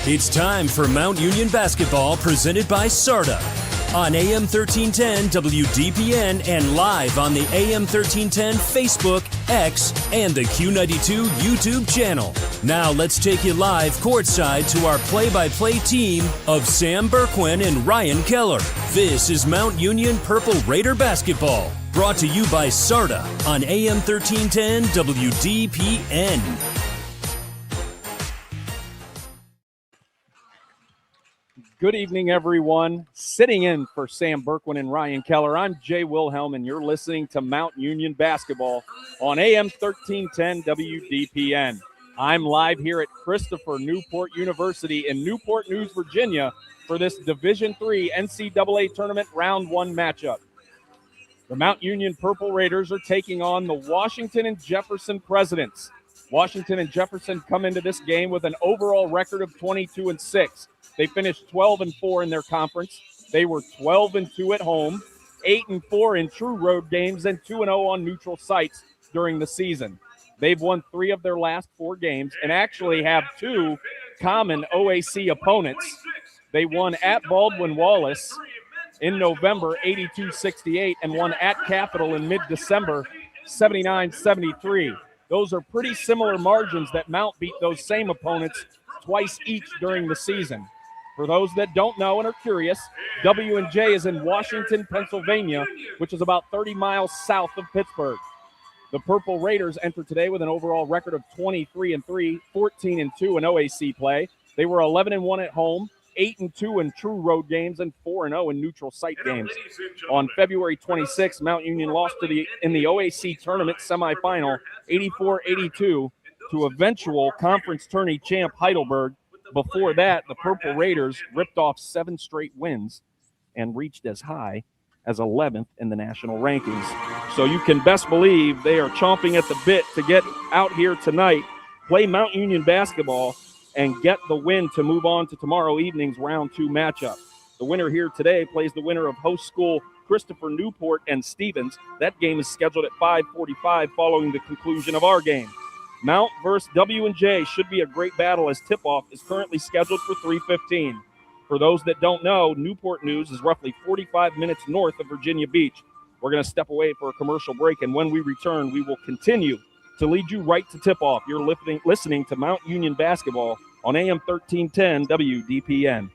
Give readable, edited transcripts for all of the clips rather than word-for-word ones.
It's time for Mount Union Basketball presented by Sarta on AM 1310 WDPN and live on the AM 1310 Facebook, X, and the Q92 YouTube channel. Now let's take you live courtside to our play-by-play team of Sam Berquin and Ryan Keller. This is Mount Union Purple Raider Basketball, brought to you by Sarta on AM 1310 WDPN. Good evening, everyone. Sitting in for Sam Berquin and Ryan Keller, I'm Jay Wilhelm, and you're listening to Mount Union Basketball on AM 1310 WDPN. I'm live here at Christopher Newport University in Newport News, Virginia, for this Division III NCAA Tournament Round 1 matchup. The Mount Union Purple Raiders are taking on the Washington and Jefferson Presidents. Washington and Jefferson come into this game with an overall record of 22-6. They finished 12-4 in their conference. They were 12-2 at home, 8-4 in true road games, and 2-0 on neutral sites during the season. They've won 3 of their last 4 games and actually have 2 common OAC opponents. They won at Baldwin-Wallace in November, 82-68, and won at Capital in mid-December, 79-73. Those are pretty similar margins that Mount beat those same opponents twice each during the season. For those that don't know and are curious, W&J is in Washington, Pennsylvania, which is about 30 miles south of Pittsburgh. The Purple Raiders enter today with an overall record of 23-3, 14-2 in OAC play. They were 11-1 at home, 8-2 in true road games, and 4-0 in neutral site games. On February 26th, Mount Union lost in the OAC tournament semifinal, 84-82, to eventual conference tourney champ Heidelberg. Before that, the Purple Raiders ripped off 7 straight wins and reached as high as 11th in the national rankings. So you can best believe they are chomping at the bit to get out here tonight, play Mount Union basketball, and get the win to move on to tomorrow evening's round 2 matchup. The winner here today plays the winner of host school Christopher Newport and Stevens. That game is scheduled at 5:45 following the conclusion of our game. Mount versus W&J should be a great battle as tip-off is currently scheduled for 3:15. For those that don't know, Newport News is roughly 45 minutes north of Virginia Beach. We're going to step away for a commercial break, and when we return, we will continue to lead you right to tip-off. You're listening to Mount Union Basketball on AM 1310 WDPN.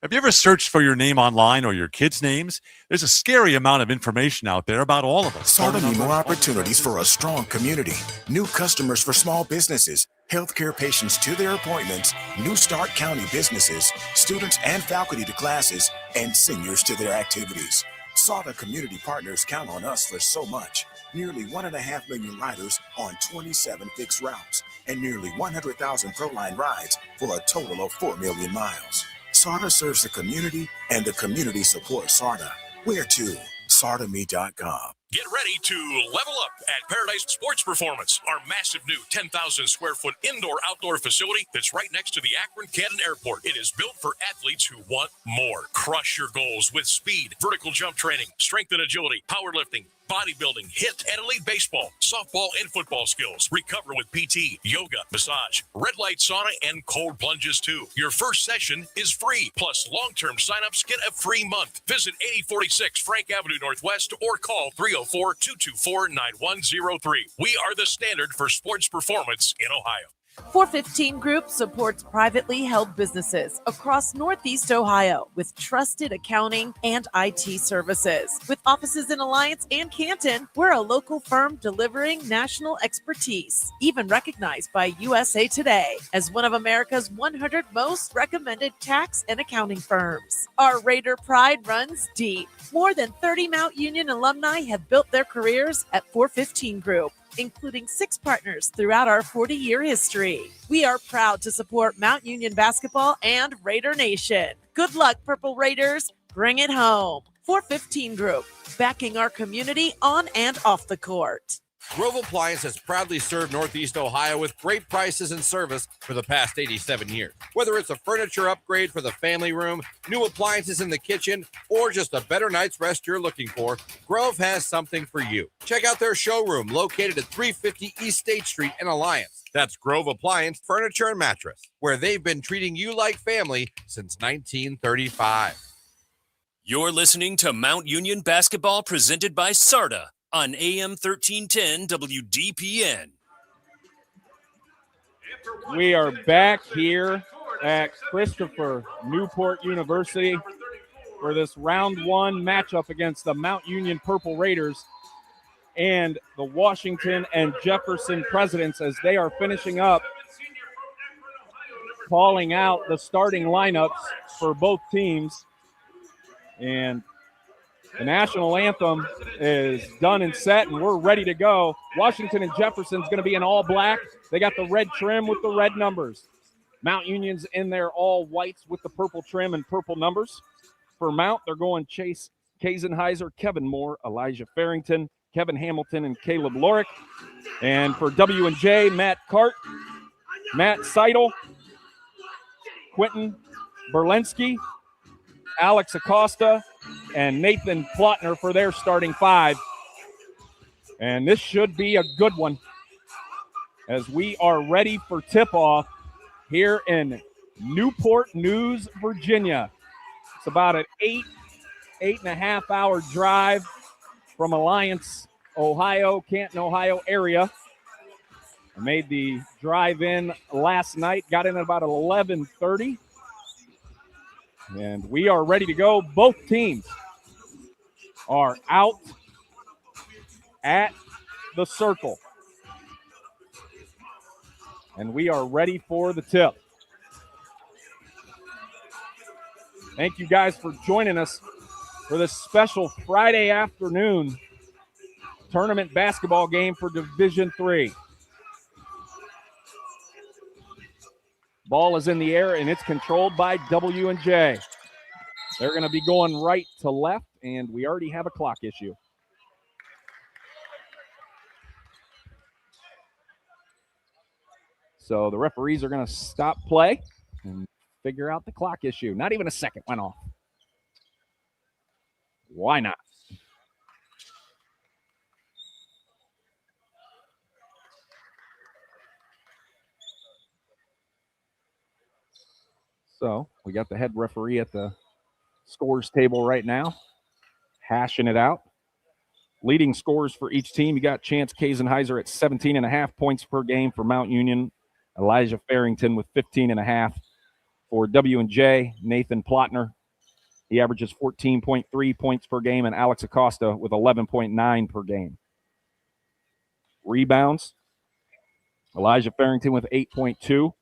Have you ever searched for your name online or your kids' names? There's a scary amount of information out there about all of us. Sarta need more opportunities for a strong community. New customers for small businesses, healthcare patients to their appointments, New Start County businesses, students and faculty to classes, and seniors to their activities. Sarta community partners count on us for so much. Nearly 1.5 million riders on 27 fixed routes, and nearly 100,000 ProLine rides for a total of 4 million miles. Sarta serves the community, and the community supports Sarta. Where to? SartaMe.com. Get ready to level up at Paradise Sports Performance, our massive new 10,000 square foot indoor-outdoor facility that's right next to the Akron-Canton Airport. It is built for athletes who want more. Crush your goals with speed, vertical jump training, strength and agility, powerlifting, bodybuilding, hit and elite baseball, softball, and football skills. Recover with PT, yoga, massage, red light sauna, and cold plunges too. Your first session is free. Plus, long-term signups get a free month. Visit 8046 Frank Avenue Northwest or call 304-224-9103. We are the standard for sports performance in Ohio. 415 Group supports privately held businesses across Northeast Ohio with trusted accounting and IT services. With offices in Alliance and Canton, we're a local firm delivering national expertise, even recognized by USA Today as one of America's 100 most recommended tax and accounting firms. Our Raider pride runs deep. More than 30 Mount Union alumni have built their careers at 415 Group, including 6 partners throughout our 40-year history. We are proud to support Mount Union basketball and Raider Nation. Good luck, Purple Raiders. Bring it home. 415 Group, backing our community on and off the court. Grove Appliance has proudly served Northeast Ohio with great prices and service for the past 87 years. Whether it's a furniture upgrade for the family room, new appliances in the kitchen, or just a better night's rest you're looking for, Grove has something for you. Check out their showroom located at 350 East State Street in Alliance. That's Grove Appliance, Furniture and Mattress, where they've been treating you like family since 1935. You're listening to Mount Union Basketball presented by Sarta on AM 1310 WDPN. We are back here at Christopher Newport University for this round one matchup against the Mount Union Purple Raiders and the Washington and Jefferson Presidents as they are finishing up calling out the starting lineups for both teams. And the national anthem is done and set, and we're ready to go. Washington and Jefferson's going to be in all black. They got the red trim with the red numbers. Mount Union's in there all whites with the purple trim and purple numbers. For Mount, they're going Chase Kazenheiser, Kevin Moore, Elijah Farrington, Kevin Hamilton, and Caleb Lorick. And for W&J, Matt Cart, Matt Seidel, Quentin Berlinski, Alex Acosta, and Nathan Plotner for their starting five. And this should be a good one as we are ready for tip-off here in Newport News, Virginia. It's about an 8.5 hour drive from Alliance, Ohio, Canton, Ohio area. I made the drive in last night, got in at about 11:30. And we are ready to go. Both teams are out at the circle. And we are ready for the tip. Thank you guys for joining us for this special Friday afternoon tournament basketball game for Division III. Ball is in the air, and it's controlled by W&J. They're going to be going right to left, and we already have a clock issue. So the referees are going to stop play and figure out the clock issue. Not even a second went off. Why not? So we got the head referee at the scores table right now, hashing it out. Leading scores for each team, you got Chance Kazenheiser at 17.5 points per game for Mount Union. Elijah Farrington with 15.5 for W&J. Nathan Plotner, he averages 14.3 points per game, and Alex Acosta with 11.9 per game. Rebounds, Elijah Farrington with 8.2.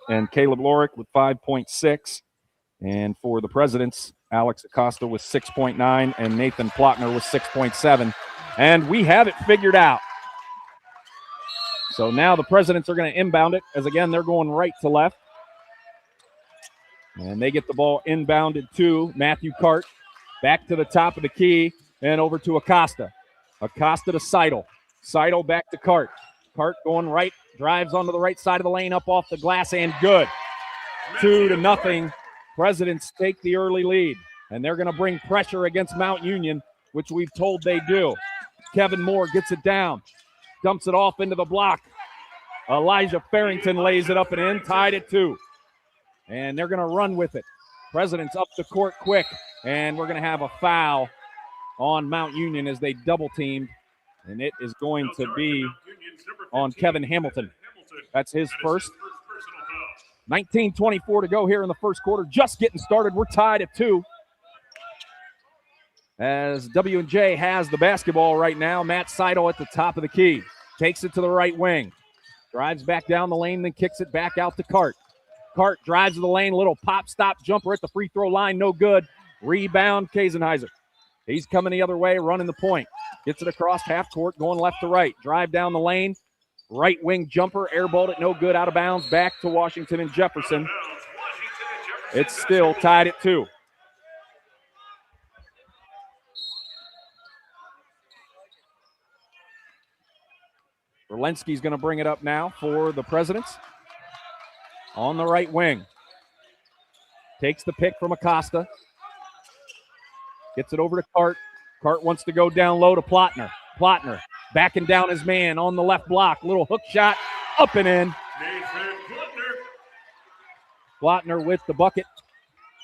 And Caleb Lorick with 5.6. And for the Presidents, Alex Acosta with 6.9 and Nathan Plotner with 6.7. And we have it figured out. So now the Presidents are going to inbound it, as again, they're going right to left. And they get the ball inbounded to Matthew Cart. Back to the top of the key and over to Acosta. Acosta to Seidel. Seidel back to Cart. Cart going right, drives onto the right side of the lane, up off the glass, and good. 2-0. Presidents take the early lead, and they're going to bring pressure against Mount Union, which we've told they do. Kevin Moore gets it down, dumps it off into the block. Elijah Farrington lays it up and in, tied at 2. And they're going to run with it. Presidents up the court quick, and we're going to have a foul on Mount Union as they double-teamed. And it is going to be on Kevin Hamilton. That's his first. 19:24 to go here in the first quarter. Just getting started. We're tied at 2. As W&J has the basketball right now. Matt Seidel at the top of the key. Takes it to the right wing. Drives back down the lane, then kicks it back out to Cart. Cart drives to the lane. Little pop-stop jumper at the free throw line. No good. Rebound, Kazenheiser. He's coming the other way, running the point. Gets it across half court, going left to right. Drive down the lane. Right wing jumper, airballed it, no good, out of bounds. Back to Washington and Jefferson. It's still tied at 2. Berlinski's going to bring it up now for the Presidents. On the right wing. Takes the pick from Acosta. Gets it over to Cart. Cart wants to go down low to Plotner. Plotner backing down his man on the left block. Little hook shot up and in. Plotner with the bucket.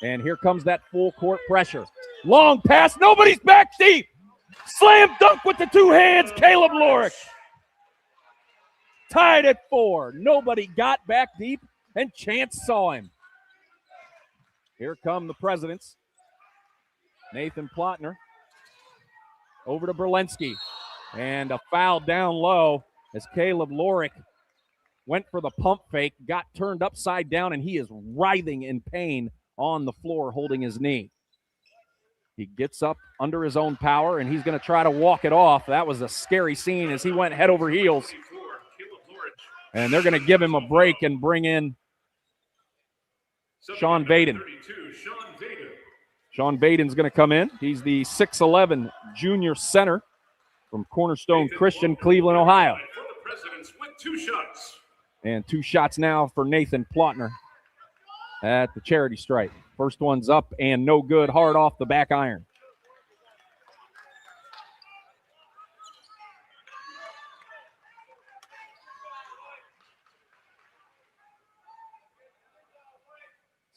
And here comes that full court pressure. Long pass. Nobody's back deep. Slam dunk with the two hands. Caleb Lorick. Tied at 4. Nobody got back deep, and Chance saw him. Here come the Presidents. Nathan Plotner over to Berlinski. And a foul down low as Caleb Lorick went for the pump fake, got turned upside down, and he is writhing in pain on the floor holding his knee. He gets up under his own power, and he's going to try to walk it off. That was a scary scene as he went head over heels. And they're going to give him a break and bring in Sean Vaden. Sean Vaden's going to come in. He's the 6'11 junior center from Cornerstone Christian, Cleveland, Ohio. And 2 shots now for Nathan Plotner at the charity stripe. First one's up and no good, hard off the back iron.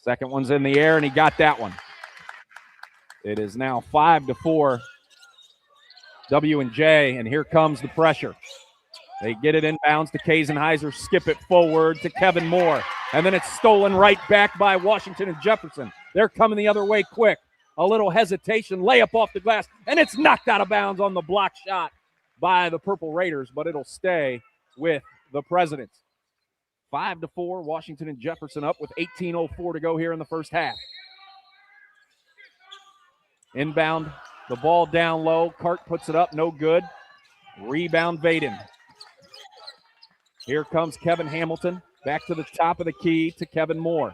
Second one's in the air, and he got that one. It is now 5-4 W&J, and here comes the pressure. They get it inbounds to Kazenheiser, skip it forward to Kevin Moore, and then it's stolen right back by Washington and Jefferson. They're coming the other way quick. A little hesitation, layup off the glass, and it's knocked out of bounds on the block shot by the Purple Raiders, but it'll stay with the Presidents. 5-4, Washington and Jefferson up with 18:04 to go here in the first half. Inbound, the ball down low. Cart puts it up, no good. Rebound, Vaden. Here comes Kevin Hamilton. Back to the top of the key to Kevin Moore.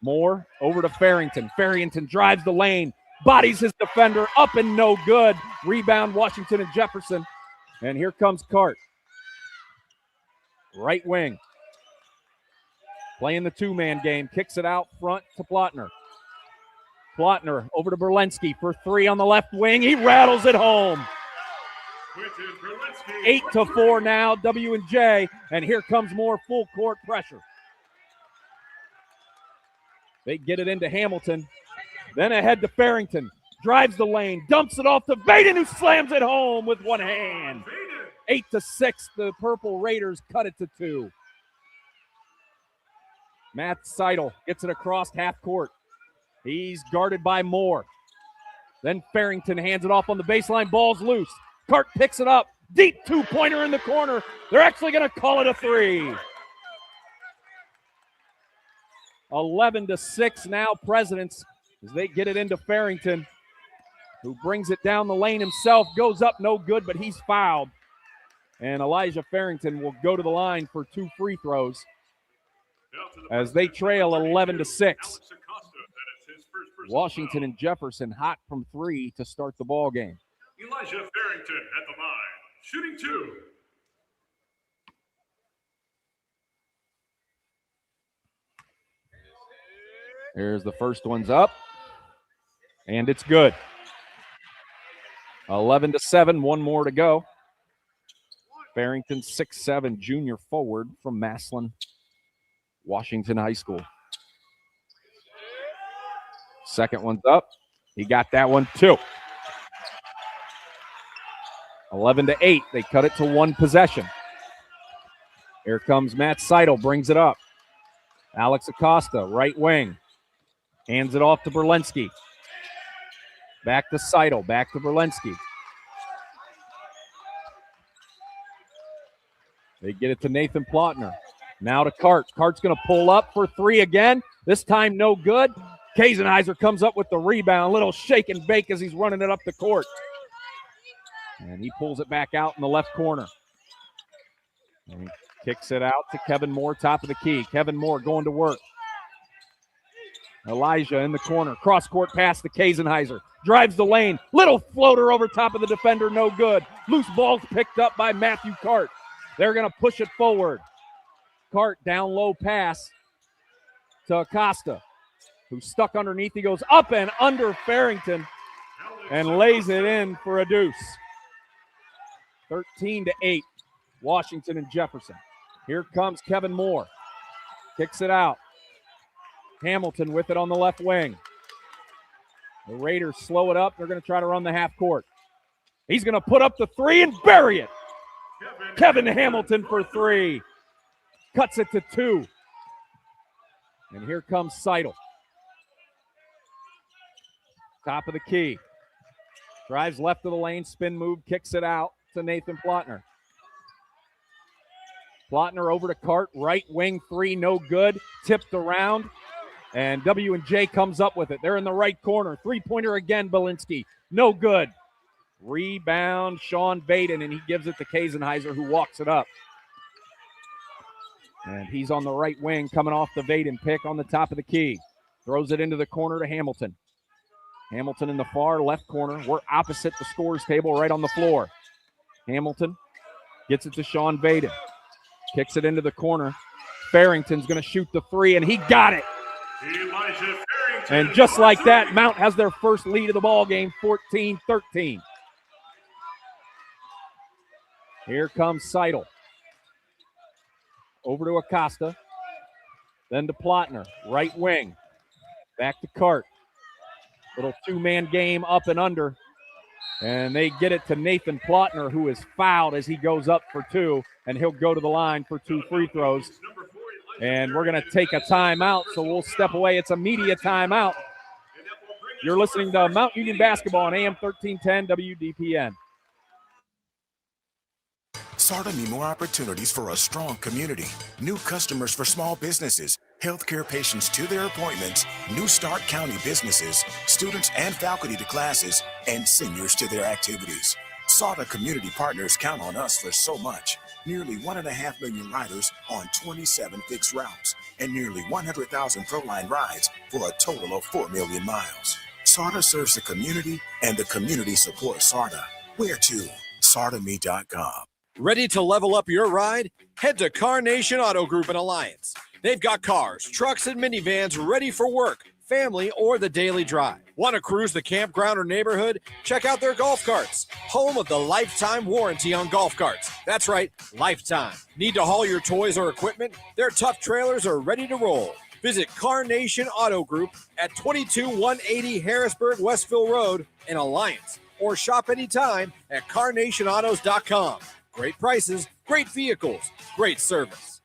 Moore over to Farrington. Farrington drives the lane, bodies his defender, up and no good. Rebound, Washington and Jefferson. And here comes Cart. Right wing. Playing the two-man game. Kicks it out front to Plotner. Plotner over to Berlinski for 3 on the left wing. He rattles it home. 8-4 now, W&J. And here comes more full court pressure. They get it into Hamilton. Then ahead to Farrington. Drives the lane. Dumps it off to Vaden, who slams it home with one hand. 8-6, the Purple Raiders cut it to 2. Matt Seidel gets it across half court. He's guarded by Moore. Then Farrington hands it off on the baseline. Ball's loose. Cart picks it up. Deep two-pointer in the corner. They're actually going to call it a 3. 11-6 now, Presidents, as they get it into Farrington, who brings it down the lane himself. Goes up, no good, but he's fouled. And Elijah Farrington will go to the line for 2 free throws as they trail 11-6. Washington and Jefferson hot from 3 to start the ball game. Elijah Farrington at the line, shooting 2. Here's the first one's up, and it's good. 11-7, 1 more to go. Farrington, 6'7", junior forward from Massillon, Washington High School. Second one's up. He got that one too. 11-8. They cut it to 1 possession. Here comes Matt Seidel, brings it up. Alex Acosta, right wing. Hands it off to Berlinski. Back to Seidel, back to Berlinski. They get it to Nathan Plotner. Now to Cart. Cart's going to pull up for 3 again. This time no good. Kazenheiser comes up with the rebound. Little shake and bake as he's running it up the court. And he pulls it back out in the left corner. And he kicks it out to Kevin Moore, top of the key. Kevin Moore going to work. Elijah in the corner. Cross-court pass to Kazenheiser. Drives the lane. Little floater over top of the defender, no good. Loose ball's picked up by Matthew Cart. They're going to push it forward. Cart down low pass to Acosta, who's stuck underneath. He goes up and under Farrington and lays it in for a deuce. 13-8, Washington and Jefferson. Here comes Kevin Moore. Kicks it out. Hamilton with it on the left wing. The Raiders slow it up. They're going to try to run the half court. He's going to put up the three and bury it. Kevin Hamilton for three. Cuts it to 2. And here comes Seidel. Top of the key. Drives left of the lane, spin move, kicks it out to Nathan Plotner. Plotner over to Cart, right wing three, no good. Tipped around, and W&J comes up with it. They're in the right corner. Three-pointer again, Belinsky. No good. Rebound, Sean Vaden, and he gives it to Kazenheiser, who walks it up. And he's on the right wing, coming off the Vaden pick on the top of the key. Throws it into the corner to Hamilton. Hamilton in the far left corner. We're opposite the scorers table, right on the floor. Hamilton gets it to Sean Vaden. Kicks it into the corner. Farrington's going to shoot the three, and he got it. And just like that, Mount has their first lead of the ball game, 14-13. Here comes Seidel. Over to Acosta. Then to Plotner, right wing. Back to Cart. Little two-man game up and under. And they get it to Nathan Plotner, who is fouled as he goes up for 2, and he'll go to the line for 2 free throws. And we're going to take a timeout, so we'll step away. It's a media timeout. You're listening to Mount Union Basketball on AM 1310 WDPN. Sarta need more opportunities for a strong community, new customers for small businesses, healthcare patients to their appointments, new Stark County businesses, students and faculty to classes, and seniors to their activities. Sarta community partners count on us for so much. Nearly 1.5 million riders on 27 fixed routes, and nearly 100,000 ProLine rides for a total of 4 million miles. Sarta serves the community, and the community supports Sarta. Where to? SartaMe.com. Ready to level up your ride? Head to Car Nation Auto Group in Alliance. They've got cars, trucks, and minivans ready for work, family, or the daily drive. Want to cruise the campground or neighborhood? Check out their golf carts, home of the lifetime warranty on golf carts. That's right, lifetime. Need to haul your toys or equipment? Their tough trailers are ready to roll. Visit Car Nation Auto Group at 22180 Harrisburg Westville Road in Alliance, or shop anytime at carnationautos.com. Great prices, great vehicles, great service.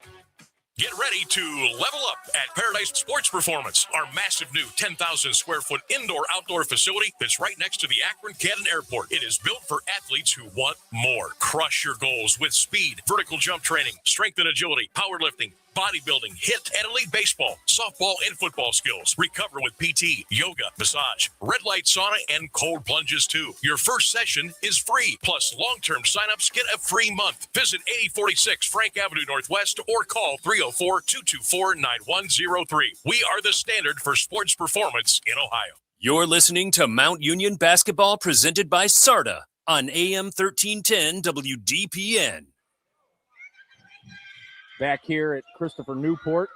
Get ready to level up at Paradise Sports Performance, our massive new 10,000 square foot indoor-outdoor facility that's right next to the Akron-Canton Airport. It is built for athletes who want more. Crush your goals with speed, vertical jump training, strength and agility, powerlifting, bodybuilding, hit, and elite baseball, softball, and football skills. Recover with PT, yoga, massage, red light sauna, and cold plunges too. Your first session is free. Plus, long-term signups get a free month. Visit 8046 Frank Avenue Northwest or call 304-224-9103. We are the standard for sports performance in Ohio. You're listening to Mount Union Basketball presented by Sarta on AM 1310 WDPN. Back here at Christopher Newport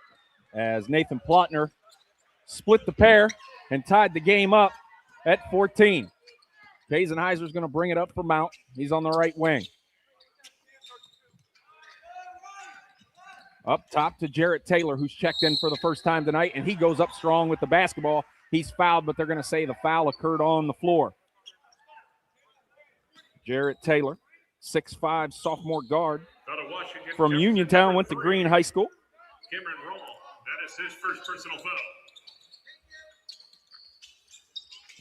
as Nathan Plotner split the pair and tied the game up at 14. Kazenheiser's going to bring it up for Mount. He's on the right wing. Up top to Jarrett Taylor, who's checked in for the first time tonight, and he goes up strong with the basketball. He's fouled, but they're going to say the foul occurred on the floor. Jarrett Taylor, 6'5", sophomore guard. From Uniontown, went to Green High School. Cameron Roll, that is his first personal foul.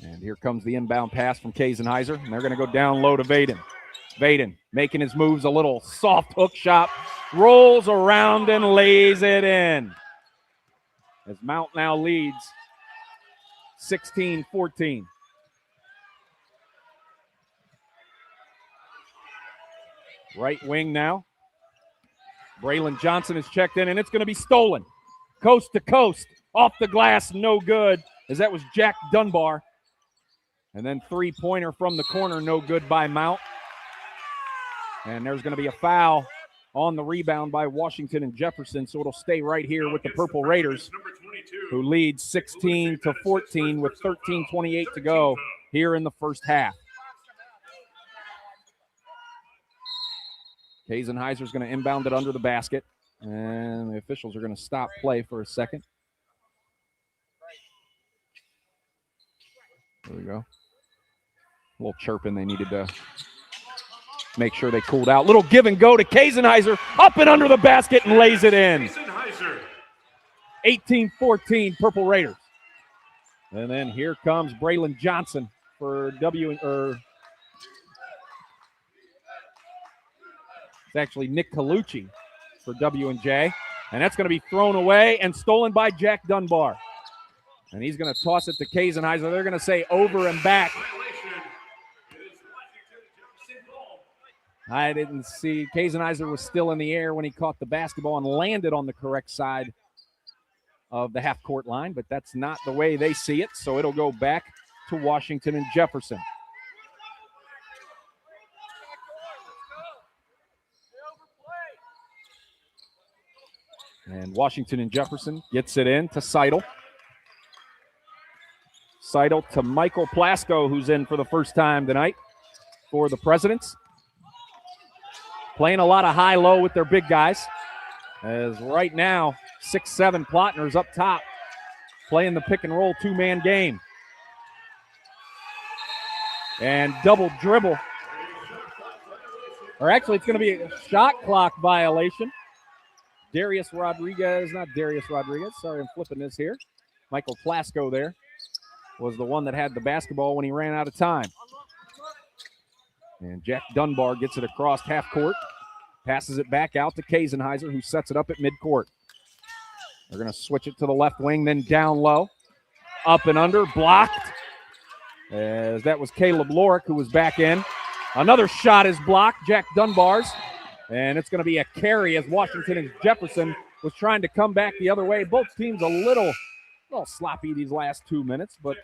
And here comes the inbound pass from Kazenheiser, and they're going to go down low to Vaden. Vaden making his moves, a little soft hook shot, rolls around and lays it in. As Mount now leads 16-14. Right wing now. Braylon Johnson is checked in, and it's going to be stolen. Coast to coast, off the glass, no good, as that was Jack Dunbar. And then three-pointer from the corner, no good by Mount. And there's going to be a foul on the rebound by Washington and Jefferson, so it'll stay right here with the Purple Raiders, who lead 16-14 with 13:28 to go here in the first half. Kazenheiser's going to inbound it under the basket, and the officials are going to stop play for a second. There we go. A little chirping. They needed to make sure they cooled out. Little give and go to Kazenheiser, up and under the basket and lays it in. 18-14 Purple Raiders. And then here comes Braylon Johnson for it's actually Nick Colucci for W&J. And that's going to be thrown away and stolen by Jack Dunbar. And he's going to toss it to Kazenheiser. They're going to say over and back. I didn't see. Kazenheiser was still in the air when he caught the basketball and landed on the correct side of the half-court line, but that's not the way they see it, so it'll go back to Washington and Jefferson. And Washington and Jefferson gets it in to Seidel. Seidel to Michael Plasko, who's in for the first time tonight for the Presidents. Playing a lot of high-low with their big guys. As right now, 6'7" Plotner's up top, playing the pick-and-roll two-man game. And double dribble. Or actually, it's going to be a shot clock violation. Sorry, I'm flipping this here. Michael Plasko there was the one that had the basketball when he ran out of time. And Jack Dunbar gets it across half court, passes it back out to Kazenheiser, who sets it up at midcourt. They're going to switch it to the left wing, then down low. Up and under, blocked. As that was Caleb Lorick, who was back in. Another shot is blocked, Jack Dunbar's. And it's going to be a carry as Washington and Jefferson was trying to come back the other way. Both teams a little sloppy these last 2 minutes, but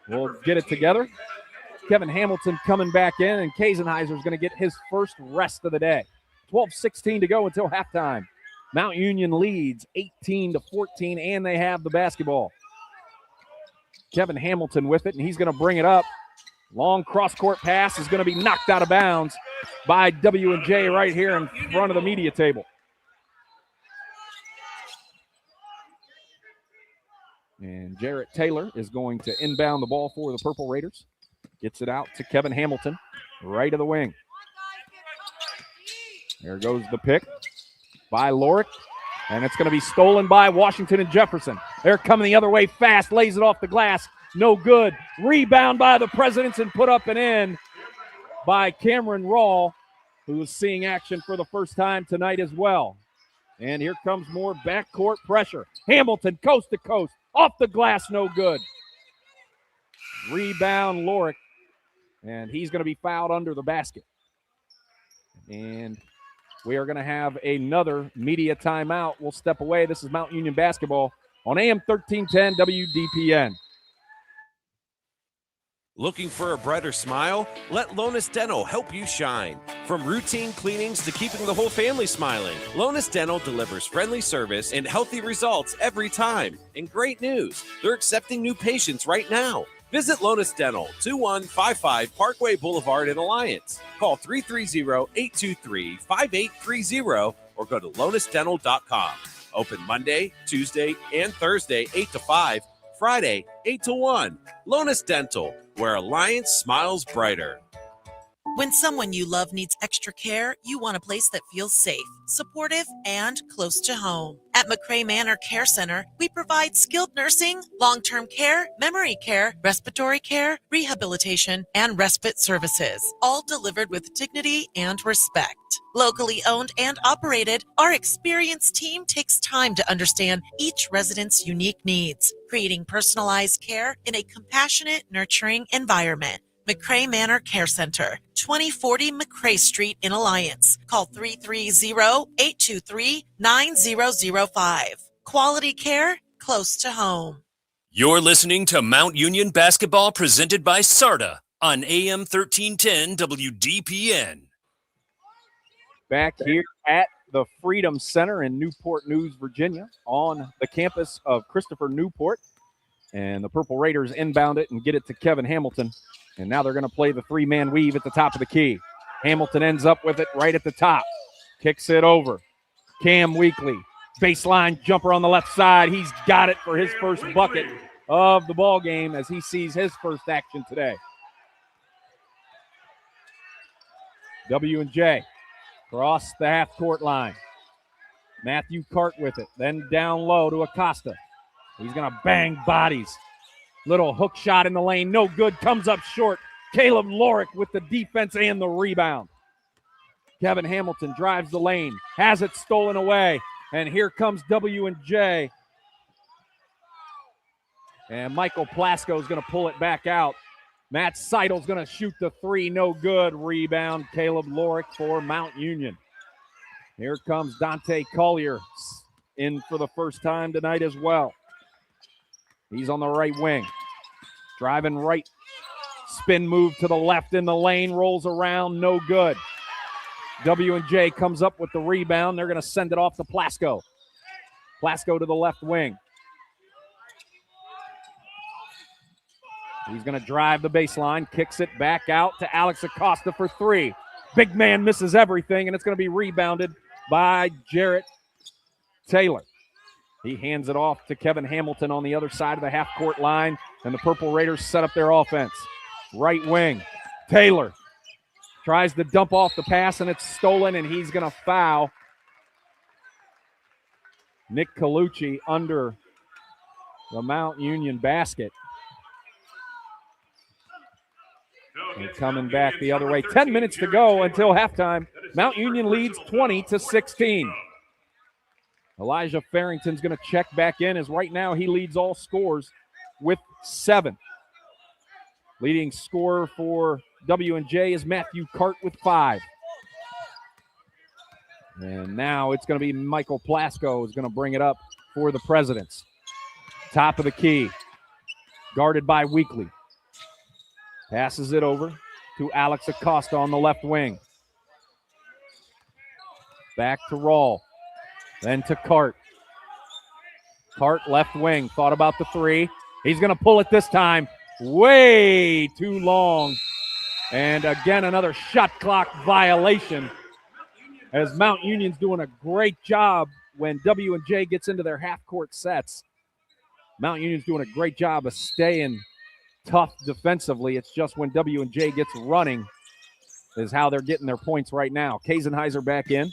we'll get it together. Kevin Hamilton coming back in, and Kazenheiser is going to get his first rest of the day. 12:16 to go until halftime. Mount Union leads 18-14, and they have the basketball. Kevin Hamilton with it, and he's going to bring it up. Long cross-court pass is going to be knocked out of bounds by W&J right here in front of the media table. And Jarrett Taylor is going to inbound the ball for the Purple Raiders. Gets it out to Kevin Hamilton, right of the wing. There goes the pick by Lorick, and it's going to be stolen by Washington and Jefferson. They're coming the other way fast, lays it off the glass. No good. Rebound by the Presidents and put up and in by Cameron Rawl, who is seeing action for the first time tonight as well. And here comes more backcourt pressure. Hamilton coast to coast. Off the glass, no good. Rebound, Lorick. And he's going to be fouled under the basket. And we are going to have another media timeout. We'll step away. This is Mount Union basketball on AM 1310 WDPN. Looking for a brighter smile? Let Lonus Dental help you shine. From routine cleanings to keeping the whole family smiling, Lonus Dental delivers friendly service and healthy results every time. And great news, they're accepting new patients right now. Visit Lonus Dental, 2155 Parkway Boulevard in Alliance. Call 330-823-5830 or go to lonusdental.com. Open Monday, Tuesday, and Thursday, 8 to 5. Friday, 8 to 1. Lonus Dental, where Alliance smiles brighter. When someone you love needs extra care, you want a place that feels safe, supportive, and close to home. At McCray Manor Care Center, we provide skilled nursing, long-term care, memory care, respiratory care, rehabilitation, and respite services, all delivered with dignity and respect. Locally owned and operated, our experienced team takes time to understand each resident's unique needs, creating personalized care in a compassionate, nurturing environment. McCray Manor Care Center, 2040 McCray Street in Alliance. Call 330-823-9005. Quality care close to home. You're listening to Mount Union basketball presented by Sarta on AM 1310 WDPN. back here at the Freedom Center in Newport News, Virginia, on the campus of Christopher Newport. And the Purple Raiders inbound it and get it to Kevin Hamilton. And now they're going to play the three-man weave at the top of the key. Hamilton ends up with it right at the top. Kicks it over. Cam Weekly, baseline jumper on the left side. He's got it for his first bucket of the ball game as he sees his first action today. W&J cross the half-court line. Matthew Cart with it. Then down low to Acosta. He's going to bang bodies. Little hook shot in the lane. No good. Comes up short. Caleb Lorick with the defense and the rebound. Kevin Hamilton drives the lane. Has it stolen away. And here comes W&J. And Michael Plasko is going to pull it back out. Matt Seidel's going to shoot the three. No good. Rebound. Caleb Lorick for Mount Union. Here comes Dante Collier in for the first time tonight as well. He's on the right wing. Driving right. Spin move to the left in the lane. Rolls around. No good. W&J comes up with the rebound. They're going to send it off to Plasko. Plasko to the left wing. He's going to drive the baseline. Kicks it back out to Alex Acosta for three. Big man misses everything, and it's going to be rebounded by Jarrett Taylor. He hands it off to Kevin Hamilton on the other side of the half-court line, and the Purple Raiders set up their offense. Right wing, Taylor tries to dump off the pass, and it's stolen, and he's going to foul Nick Colucci under the Mount Union basket. And coming back the other way. 10 minutes to go until halftime. Mount Union leads 20-16. Elijah Farrington's going to check back in as right now he leads all scores with 7. Leading scorer for W&J is Matthew Cart with 5. And now it's going to be Michael Plasko who's going to bring it up for the Presidents. Top of the key. Guarded by Weekly. Passes it over to Alex Acosta on the left wing. Back to Rawl. Then to Cart. Cart left wing. Thought about the three. He's going to pull it this time. Way too long. And again, another shot clock violation. As Mount Union's doing a great job when W&J gets into their half-court sets. Mount Union's doing a great job of staying tough defensively. It's just when W&J gets running is how they're getting their points right now. Kazenheiser back in,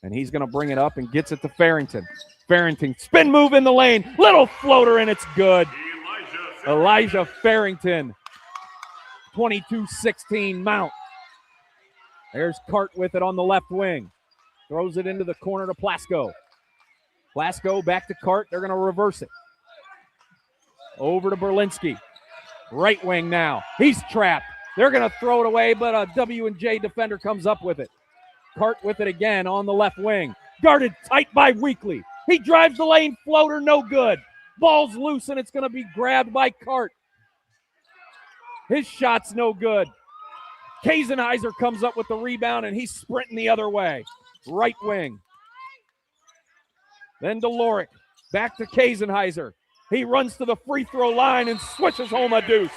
and he's going to bring it up and gets it to Farrington. Farrington, spin move in the lane. Little floater, and it's good. Elijah Farrington, 22-16 Mount. There's Cart with it on the left wing. Throws it into the corner to Plasko. Plasko back to Cart. They're going to reverse it. Over to Berlinski. Right wing now. He's trapped. They're going to throw it away, but a W&J defender comes up with it. Cart with it again on the left wing. Guarded tight by Weekly. He drives the lane, floater, no good. Ball's loose, and it's going to be grabbed by Cart. His shot's no good. Kazenheiser comes up with the rebound, and he's sprinting the other way. Right wing. Then to Lorick. Back to Kazenheiser. He runs to the free throw line and swishes home a deuce.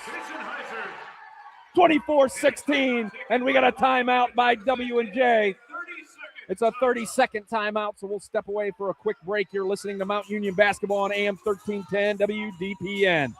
24-16, and we got a timeout by W&J. It's a 30-second timeout, so we'll step away for a quick break. You're listening to Mount Union Basketball on AM 1310 WDPN.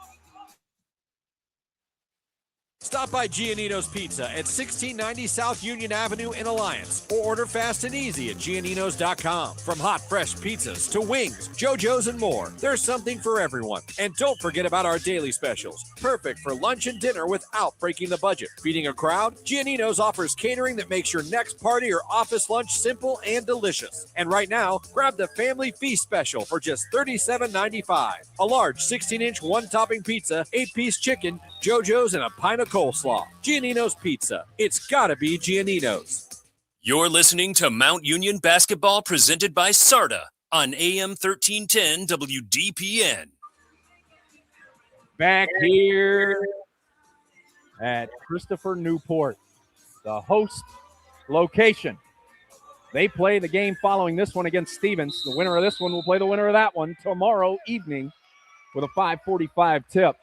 Stop by Giannino's Pizza at 1690 South Union Avenue in Alliance, or order fast and easy at Gianninos.com. From hot, fresh pizzas to wings, JoJo's, and more, there's something for everyone. And don't forget about our daily specials, perfect for lunch and dinner without breaking the budget. Feeding a crowd? Giannino's offers catering that makes your next party or office lunch simple and delicious. And right now, grab the Family Feast Special for just $37.95. A large 16-inch one-topping pizza, 8-piece chicken, JoJo's, and a pint of coleslaw. Giannino's Pizza. It's gotta be Giannino's. You're listening to Mount Union Basketball presented by Sarta on AM 1310 WDPN. Back here at Christopher Newport, the host location They play the game following this one against Stevens. The winner of this one will play the winner of that one tomorrow evening with a 5:45 tip.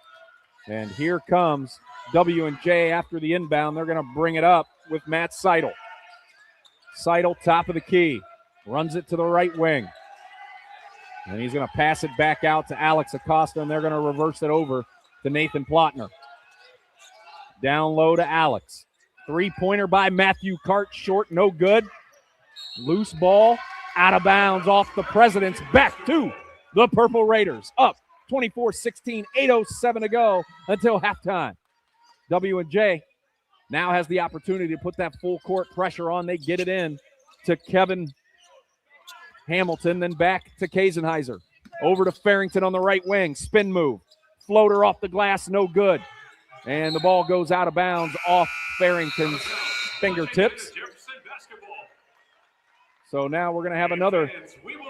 And here comes W&J after the inbound. They're going to bring it up with Matt Seidel. Seidel, top of the key, runs it to the right wing. And he's going to pass it back out to Alex Acosta, and they're going to reverse it over to Nathan Plotner. Down low to Alex. Three-pointer by Matthew Cart, short, no good. Loose ball, out of bounds off the Presidents, back to the Purple Raiders. Up 24-16, 8:07 to go until halftime. W&J now has the opportunity to put that full court pressure on. They get it in to Kevin Hamilton, then back to Kazenheiser. Over to Farrington on the right wing, spin move. Floater off the glass, no good. And the ball goes out of bounds off Farrington's fingertips. So now we're going to have another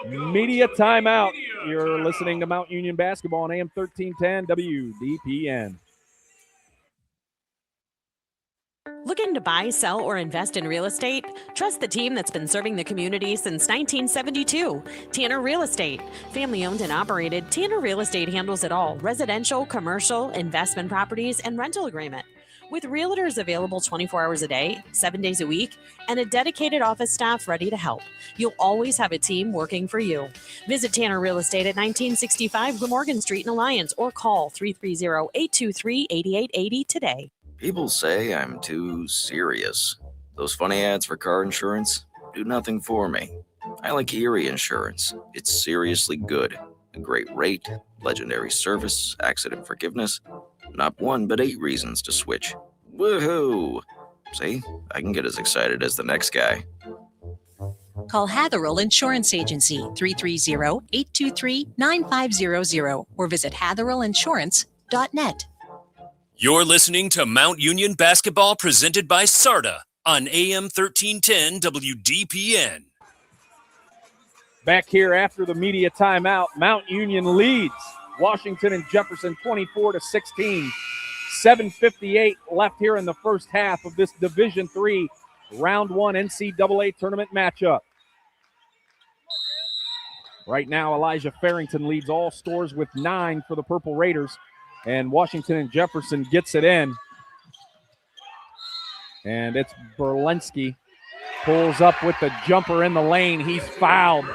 media timeout. You're listening to Mount Union Basketball on AM 1310 WDPN. Looking to buy, sell, or invest in real estate? Trust the team that's been serving the community since 1972. Tanner Real Estate. Family owned and operated, Tanner Real Estate handles it all. Residential, commercial, investment properties, and rental agreement. With realtors available 24 hours a day, 7 days a week, and a dedicated office staff ready to help, you'll always have a team working for you. Visit Tanner Real Estate at 1965 Glamorgan Street in Alliance or call 330-823-8880 today. People say I'm too serious. Those funny ads for car insurance do nothing for me. I like Erie Insurance. It's seriously good. A great rate, legendary service, accident forgiveness. Not one, but 8 reasons to switch. Woohoo! See, I can get as excited as the next guy. Call Hatherell Insurance Agency, 330-823-9500, or visit hatherellinsurance.net. You're listening to Mount Union Basketball presented by Sarta on AM 1310 WDPN. Back here after the media timeout, Mount Union leads Washington and Jefferson 24-16. 7:58 left here in the first half of this Division III Round 1 NCAA tournament matchup. Right now, Elijah Farrington leads all scores with 9 for the Purple Raiders. And Washington and Jefferson gets it in. And it's Berlinski. Pulls up with the jumper in the lane. He's fouled.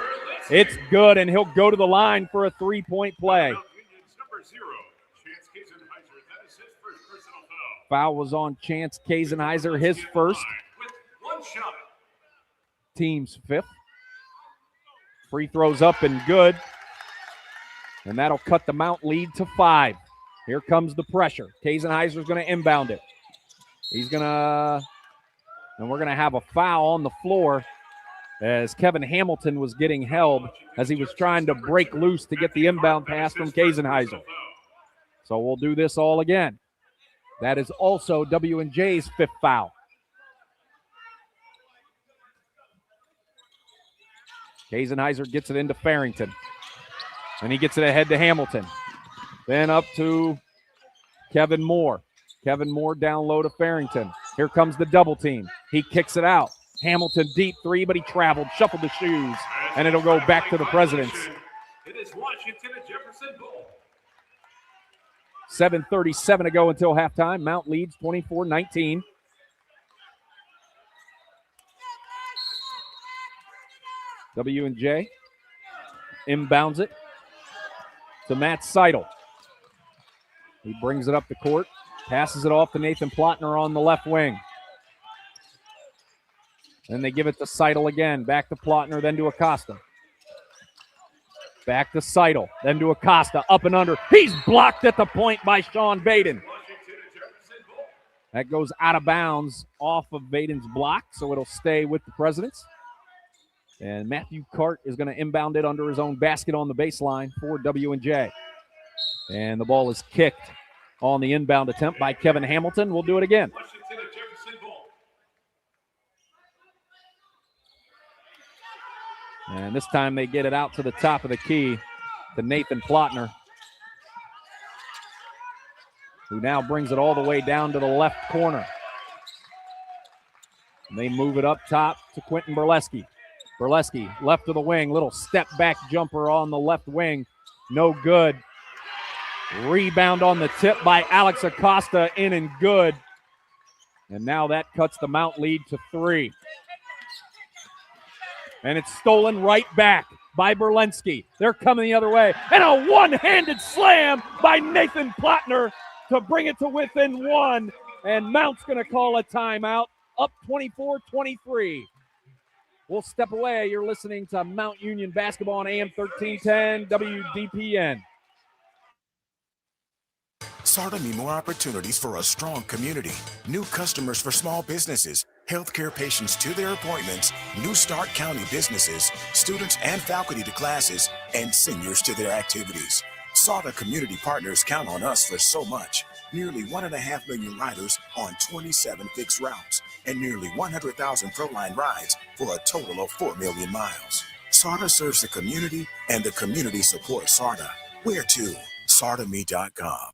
It's good, and he'll go to the line for a 3-point play. Foul was on Chance Kazenheiser, his first. Team's 5th. Free throws up and good. And that'll cut the Mount lead to 5. Here comes the pressure. Kazenheiser's going to inbound it. And we're going to have a foul on the floor as Kevin Hamilton was getting held as he was trying to break loose to get the inbound pass from Kazenheiser. So we'll do this all again. That is also W&J's 5th foul. Kazenheiser gets it into Farrington. And he gets it ahead to Hamilton. Then up to Kevin Moore. Kevin Moore down low to Farrington. Here comes the double team. He kicks it out. Hamilton deep 3, but he traveled, shuffled the shoes, and it'll go back to the Presidents. It is Washington and Jefferson ball. 7:37 to go until halftime. Mount leads 24-19. W&J inbounds it to Matt Seidel. He brings it up the court, passes it off to Nathan Plotner on the left wing. Then they give it to Seidel again, back to Plotner, then to Acosta. Back to Seidel, then to Acosta, up and under. He's blocked at the point by Sean Baden. That goes out of bounds off of Baden's block, so it'll stay with the Presidents. And Matthew Cart is going to inbound it under his own basket on the baseline for W&J. And the ball is kicked on the inbound attempt by Kevin Hamilton. We'll do it again. And this time they get it out to the top of the key to Nathan Plotner, who now brings it all the way down to the left corner. And they move it up top to Quentin Berleski. Burleski, left of the wing, little step back jumper on the left wing. No good. Rebound on the tip by Alex Acosta, in and good. And now that cuts the Mount lead to 3. And it's stolen right back by Berlinski. They're coming the other way. And a one-handed slam by Nathan Plattner to bring it to within 1. And Mount's going to call a timeout, up 24-23. We'll step away. You're listening to Mount Union Basketball on AM 1310 WDPN. Sarta need more opportunities for a strong community, new customers for small businesses, healthcare patients to their appointments, new Stark County businesses, students and faculty to classes, and seniors to their activities. Sarta community partners count on us for so much. Nearly 1.5 million riders on 27 fixed routes, and nearly 100,000 ProLine rides for a total of 4 million miles. Sarta serves the community, and the community supports Sarta. Where to? SartaMe.com.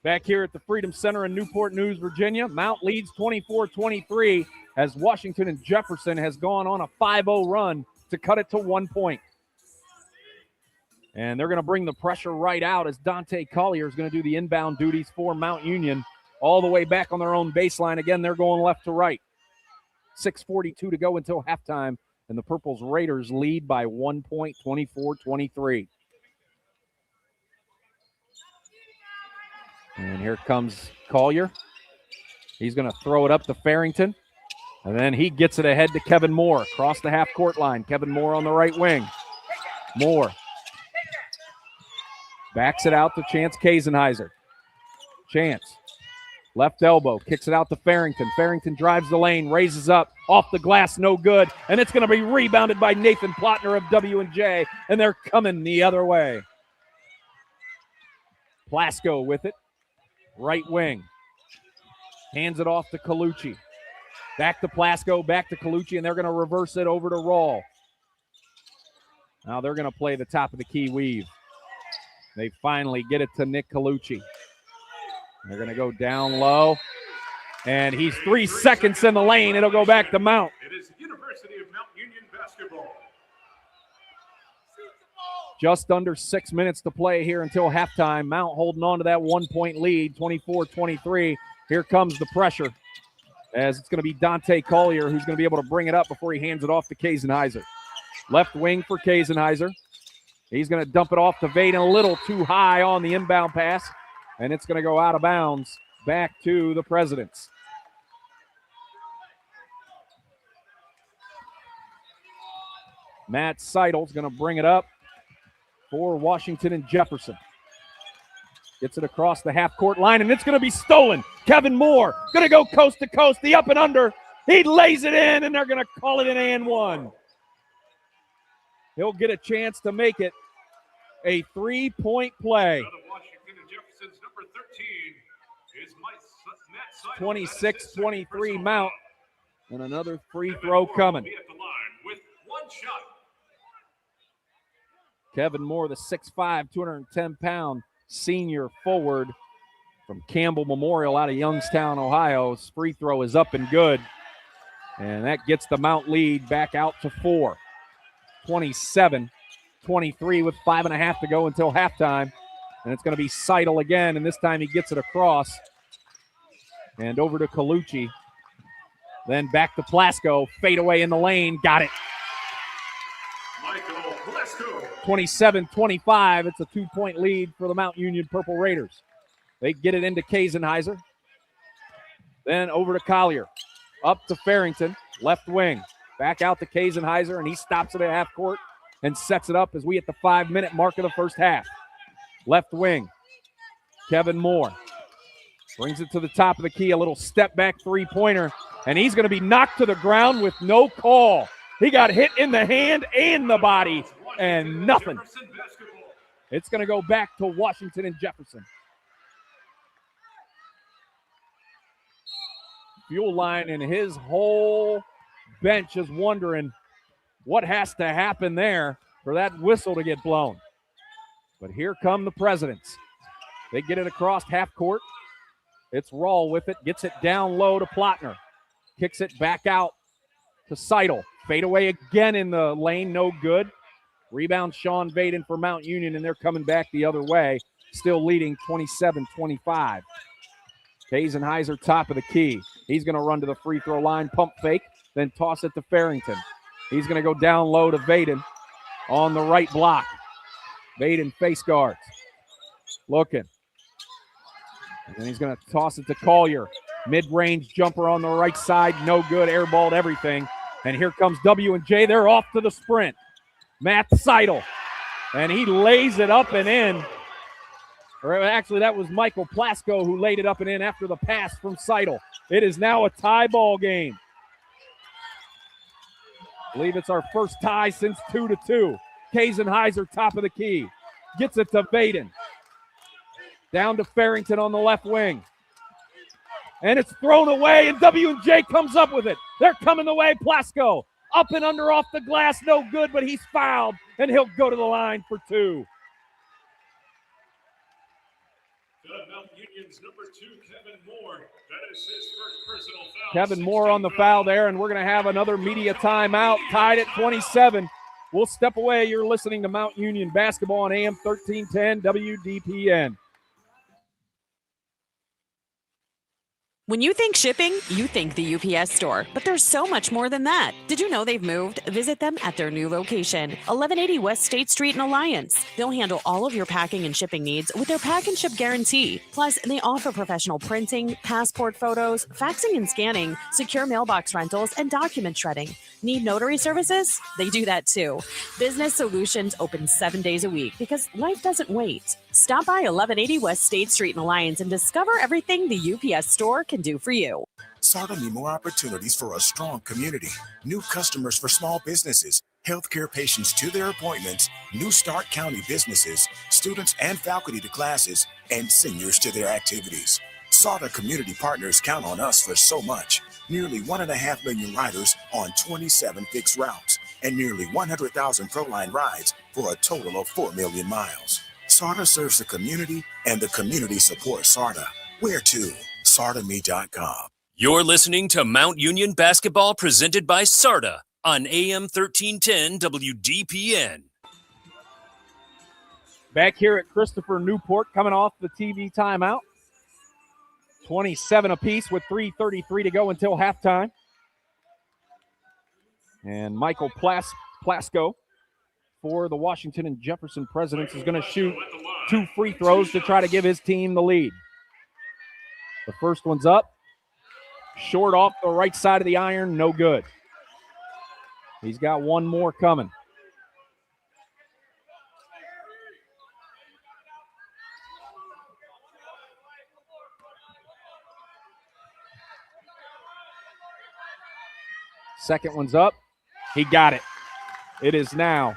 Back here at the Freedom Center in Newport News, Virginia, Mount leads 24-23 as Washington and Jefferson has gone on a 5-0 run to cut it to 1 point. And they're going to bring the pressure right out as Dante Collier is going to do the inbound duties for Mount Union all the way back on their own baseline. Again, they're going left to right. 6:42 to go until halftime, and the Purples Raiders lead by 1 point, 24-23. And here comes Collier. He's going to throw it up to Farrington. And then he gets it ahead to Kevin Moore across the half-court line. Kevin Moore on the right wing. Moore backs it out to Chance Kazenheiser. Chance, left elbow, kicks it out to Farrington. Farrington drives the lane, raises up, off the glass, no good. And it's going to be rebounded by Nathan Plattner of W&J, and they're coming the other way. Plasko with it. Right wing. Hands it off to Colucci. Back to Plasko, back to Colucci, and they're going to reverse it over to Rawl. Now they're going to play the top of the key weave. They finally get it to Nick Colucci. They're going to go down low, and he's 3 seconds in the lane. It'll go back to Mount. It is the University of Mount Union basketball. Just under 6 minutes to play here until halftime. Mount holding on to that 1 point lead, 24-23. Here comes the pressure as it's going to be Dante Collier who's going to be able to bring it up before he hands it off to Kazenheiser. Left wing for Kazenheiser. He's going to dump it off to Vaden, a little too high on the inbound pass, and it's going to go out of bounds back to the Presidents. Matt Seidel's going to bring it up for Washington and Jefferson. Gets it across the half-court line, and it's going to be stolen. Kevin Moore going to go coast to coast, the up and under. He lays it in, and they're going to call it an and one. He'll get a chance to make it a 3-point play. Out of Washington and Jefferson's number 13 is Matt Seidel. 26-23 Mount, and another free throw coming. Be at the line with one shot. Kevin Moore, the 6'5", 210-pound senior forward from Campbell Memorial out of Youngstown, Ohio. His free throw is up and good. And that gets the Mount lead back out to 4. 27-23 with 5.5 to go until halftime. And it's going to be Seidel again, and this time he gets it across. And over to Colucci. Then back to Plasko. Fade away in the lane. Got it. 27-25. It's a 2-point lead for the Mount Union Purple Raiders. They get it into Kazenheiser. Then over to Collier. Up to Farrington. Left wing. Back out to Kazenheiser, and he stops it at half court and sets it up as we hit the 5-minute mark of the first half. Left wing. Kevin Moore brings it to the top of the key. A little step back three-pointer, and he's going to be knocked to the ground with no call. He got hit in the hand and the body, and nothing. It's going to go back to Washington and Jefferson. Fuel Line and his whole bench is wondering what has to happen there for that whistle to get blown. But here come the Presidents. They get it across half court. It's Rawl with it, gets it down low to Plattner. Kicks it back out to Seidel. Fade away again in the lane, no good. Rebound Sean Vaden for Mount Union, and they're coming back the other way, still leading 27-25. Kazenheiser top of the key. He's going to run to the free throw line, pump fake, then toss it to Farrington. He's going to go down low to Vaden on the right block. Vaden face guards. Looking. And then he's going to toss it to Collier. Mid-range jumper on the right side, no good, airballed everything. And here comes W&J. They're off to the sprint. Matt Seidel. And he lays it up and in. Or actually, that was Michael Plasko who laid it up and in after the pass from Seidel. It is now a tie ball game. I believe it's our first tie since 2-2. Kazenheiser top of the key. Gets it to Vaden. Down to Farrington on the left wing. And it's thrown away, and W&J comes up with it. They're coming the way. Plasko up and under off the glass. No good, but he's fouled, and he'll go to the line for two. Mount Union's number 2, Kevin Moore. That is his first personal foul. Kevin Moore on the foul there, and we're going to have another media timeout, tied at 27. We'll step away. You're listening to Mount Union basketball on AM 1310 WDPN. When you think shipping, you think the UPS store, but there's so much more than that. Did you know they've moved? Visit them at their new location, 1180 West State Street in Alliance. They'll handle all of your packing and shipping needs with their pack and ship guarantee. Plus, they offer professional printing, passport photos, faxing and scanning, secure mailbox rentals, and document shredding. Need notary services? They do that too. Business Solutions open 7 days a week because life doesn't wait. Stop by 1180 West State Street in Alliance and discover everything the UPS store can do for you. Sarta need more opportunities for a strong community, new customers for small businesses, healthcare patients to their appointments, new Stark County businesses, students and faculty to classes, and seniors to their activities. Sarta community partners count on us for so much. Nearly 1.5 million riders on 27 fixed routes, and nearly 100,000 ProLine rides for a total of 4 million miles. Sarta serves the community, and the community supports Sarta. Where to? SartaMe.com. You're listening to Mount Union basketball presented by Sarta on AM 1310 WDPN. Back here at Christopher Newport, coming off the TV timeout. 27 apiece with 3:33 to go until halftime. And Michael Plasko for the Washington and Jefferson Presidents is going to shoot 2 free throws to try to give his team the lead. The first one's up. Short off the right side of the iron, no good. He's got one more coming. Second one's up. He got it. It is now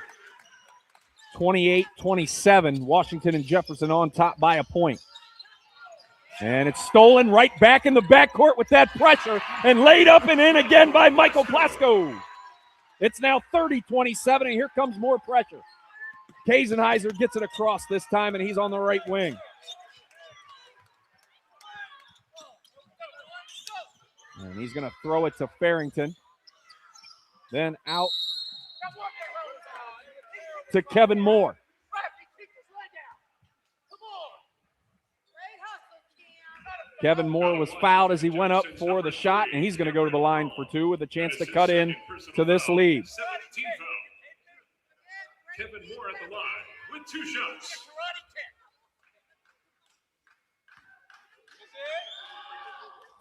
28-27. Washington and Jefferson on top by a point. And it's stolen right back in the backcourt with that pressure and laid up and in again by Michael Plasko. It's now 30-27, and here comes more pressure. Kazenheiser gets it across this time, and he's on the right wing. And he's going to throw it to Farrington. Then out to Kevin Moore. Kevin Moore was fouled as he went up for the shot, and he's going to go to the line for 2 with a chance to cut in to this lead. Kevin Moore at the line with 2 shots.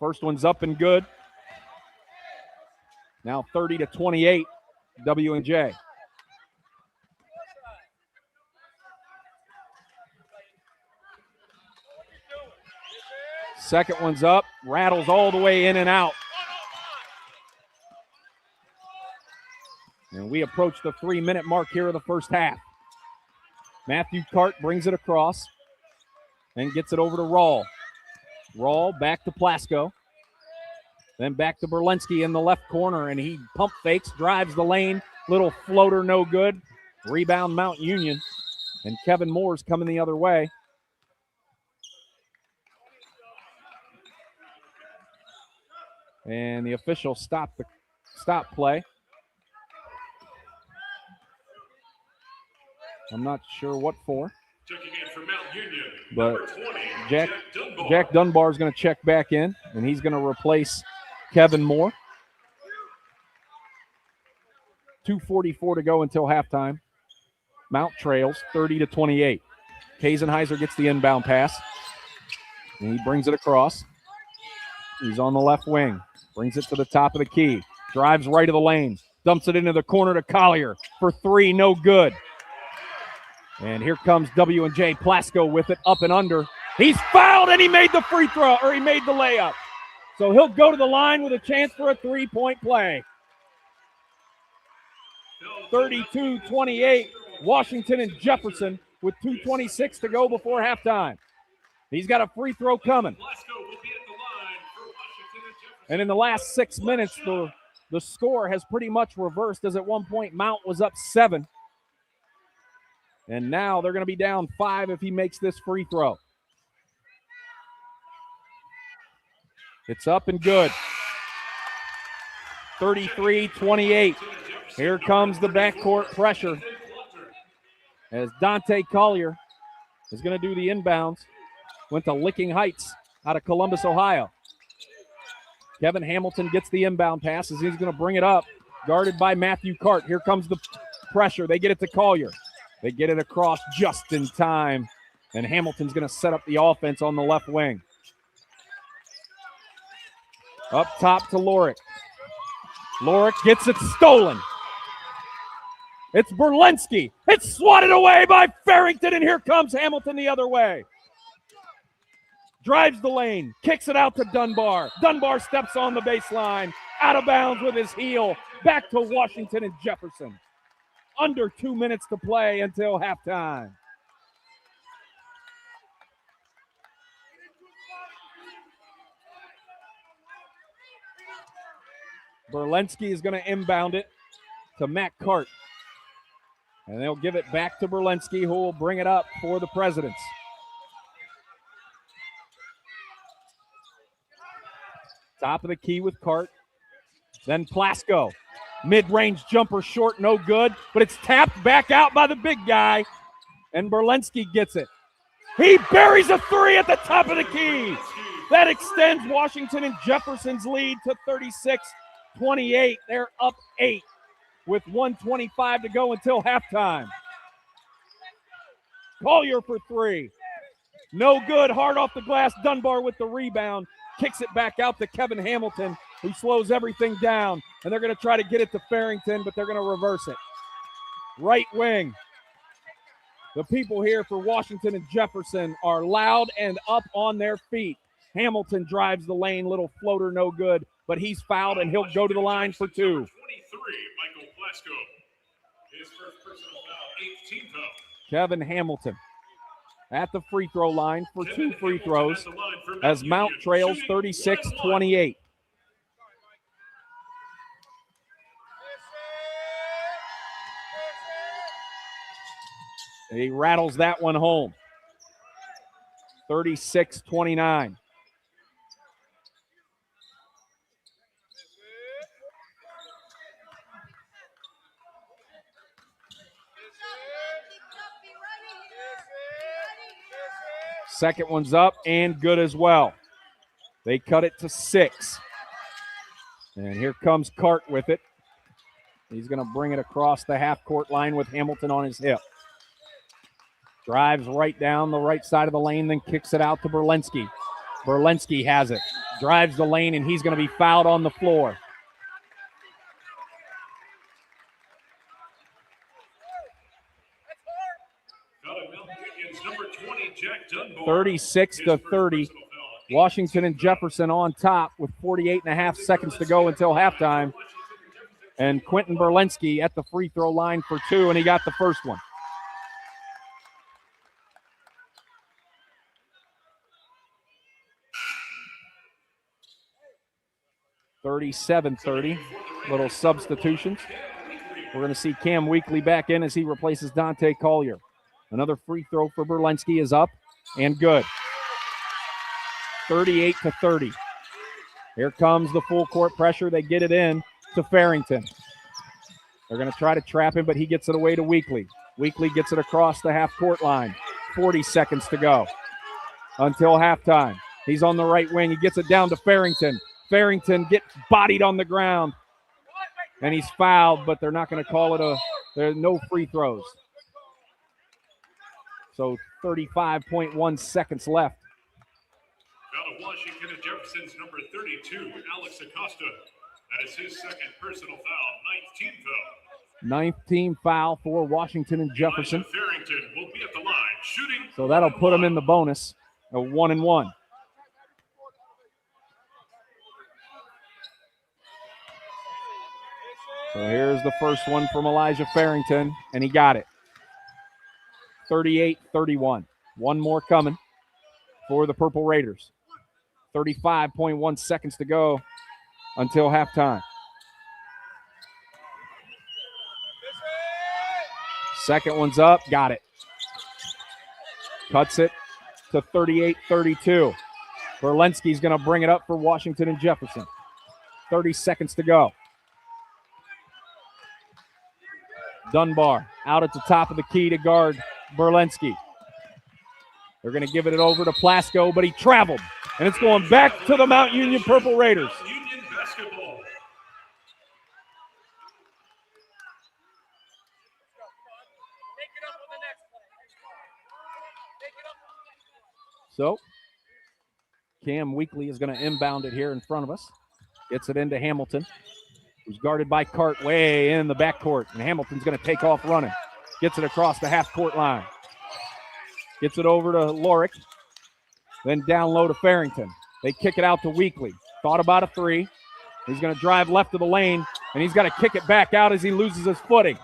First one's up and good. Now 30-28, W&J. Second one's up, rattles all the way in and out. And we approach the 3-minute mark here of the first half. Matthew Cart brings it across and gets it over to Rawl. Rawl back to Plasko. Then back to Berlinski in the left corner, and he pump fakes, drives the lane. Little floater, no good. Rebound, Mount Union. And Kevin Moore's coming the other way. And the official stopped the stop play. I'm not sure what for. Checking in from Mount Union, but number 20, Jack Dunbar is going to check back in, and he's going to replace Kevin Moore. 2:44 to go until halftime. Mount trails 30-28. Kazenheiser gets the inbound pass, and he brings it across. He's on the left wing, brings it to the top of the key, drives right of the lane, dumps it into the corner to Collier for three, no good. And here comes W&J Plasko with it, up and under. He's fouled, and he made the free throw, or he made the layup. So he'll go to the line with a chance for a three-point play. 32-28, Washington and Jefferson with 2:26 to go before halftime. He's got a free throw coming. And in the last 6 minutes, the score has pretty much reversed, as at one point Mount was up 7. And now they're going to be down 5 if he makes this free throw. It's up and good. 33-28. Here comes the backcourt pressure as Dante Collier is going to do the inbounds. Went to Licking Heights out of Columbus, Ohio. Kevin Hamilton gets the inbound pass as he's going to bring it up, guarded by Matthew Cart. Here comes the pressure. They get it to Collier. They get it across just in time, and Hamilton's going to set up the offense on the left wing. Up top to Lorick. Lorick gets it stolen. It's Berlinski. It's swatted away by Farrington, and here comes Hamilton the other way. Drives the lane, kicks it out to Dunbar. Dunbar steps on the baseline, out of bounds with his heel. Back to Washington and Jefferson. Under 2 minutes to play until halftime. Berlinski is going to inbound it to Matt Cart. And they'll give it back to Berlinski, who will bring it up for the Presidents. Top of the key with Cart. Then Plasko. Mid-range jumper short, no good, but it's tapped back out by the big guy, and Berlinski gets it. He buries a three at the top of the key. That extends Washington and Jefferson's lead to 36-28. They're up 8 with 1:25 to go until halftime. Collier for three. No good, hard off the glass. Dunbar with the rebound. Kicks it back out to Kevin Hamilton, who slows everything down. And they're going to try to get it to Farrington, but they're going to reverse it. Right wing. The people here for Washington and Jefferson are loud and up on their feet. Hamilton drives the lane, little floater, no good, but he's fouled, and he'll go to the line for two. 23, Michael Plasko. His first personal foul, 18th foul. Kevin Hamilton at the free throw line for two free throws as Mount trails 36-28. He rattles that one home. 36-29. Second one's up and good as well. They cut it to 6. And here comes Cart with it. He's going to bring it across the half-court line with Hamilton on his hip. Drives right down the right side of the lane, then kicks it out to Berlinski. Berlinski has it. Drives the lane, and he's going to be fouled on the floor. Number 20, Jack Dunbar. 36-30. Washington and Jefferson on top with 48.5 seconds to go until halftime. And Quentin Berlinski at the free throw line for two, and he got the first one. (37-30). Little substitutions. We're going to see Cam Weekly back in as he replaces Dante Collier. Another free throw for Berlinski is up and good. 38-30. Here comes the full court pressure. They get it in to Farrington. They're going to try to trap him, but he gets it away to Weekly. Weekly gets it across the half-court line. 40 seconds to go until halftime. He's on the right wing. He gets it down to Farrington. Farrington gets bodied on the ground, and he's fouled, but they're not going to call it there are no free throws. So 35.1 seconds left. Out of Washington and Jefferson's number 32, Alex Acosta. That is his second personal foul, 19th foul. Ninth team foul for Washington and Jefferson. Farrington will be at the line, shooting. So that'll put him in the bonus, a 1-1. So here's the first one from Elijah Farrington, and he got it. 38-31. One more coming for the Purple Raiders. 35.1 seconds to go until halftime. Second one's up, got it. Cuts it to 38-32. Berlinski's going to bring it up for Washington and Jefferson. 30 seconds to go. Dunbar out at the top of the key to guard Berlinski. They're going to give it over to Plasko, but he traveled. And it's going back to the Mount Union Purple Raiders. Union basketball. So Cam Weekly is going to inbound it here in front of us. Gets it into Hamilton, who's guarded by Cart way in the backcourt. And Hamilton's going to take off running. Gets it across the half-court line. Gets it over to Lorick. Then down low to Farrington. They kick it out to Weekly. Thought about a three. He's going to drive left of the lane, and he's got to kick it back out as he loses his footing.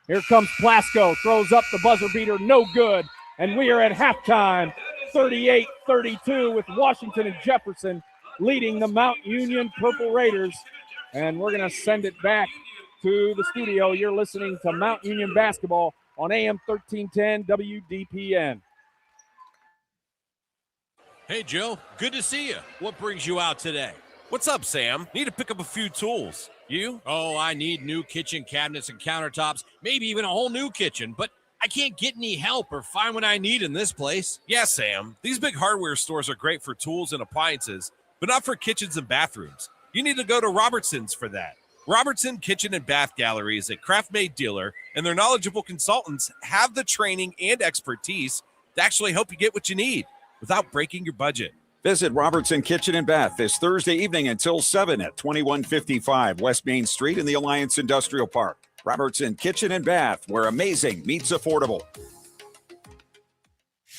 Here comes Plasko. Throws up the buzzer beater. No good. And we are at halftime. 38-32 with Washington and Jefferson leading the Mount Union Purple Raiders. And we're going to send it back to the studio. You're listening to Mount Union Basketball on AM 1310 WDPN. Hey, Joe. Good to see you. What brings you out today? What's up, Sam? Need to pick up a few tools. You? Oh, I need new kitchen cabinets and countertops, maybe even a whole new kitchen, but I can't get any help or find what I need in this place. Yeah, Sam. These big hardware stores are great for tools and appliances, but not for kitchens and bathrooms. You need to go to Robertson's for that. Robertson Kitchen and Bath Gallery is a craft-made dealer, and their knowledgeable consultants have the training and expertise to actually help you get what you need without breaking your budget. Visit Robertson Kitchen and Bath this Thursday evening until 7 at 2155 West Main Street in the Alliance Industrial Park. Robertson Kitchen and Bath, where amazing meets affordable.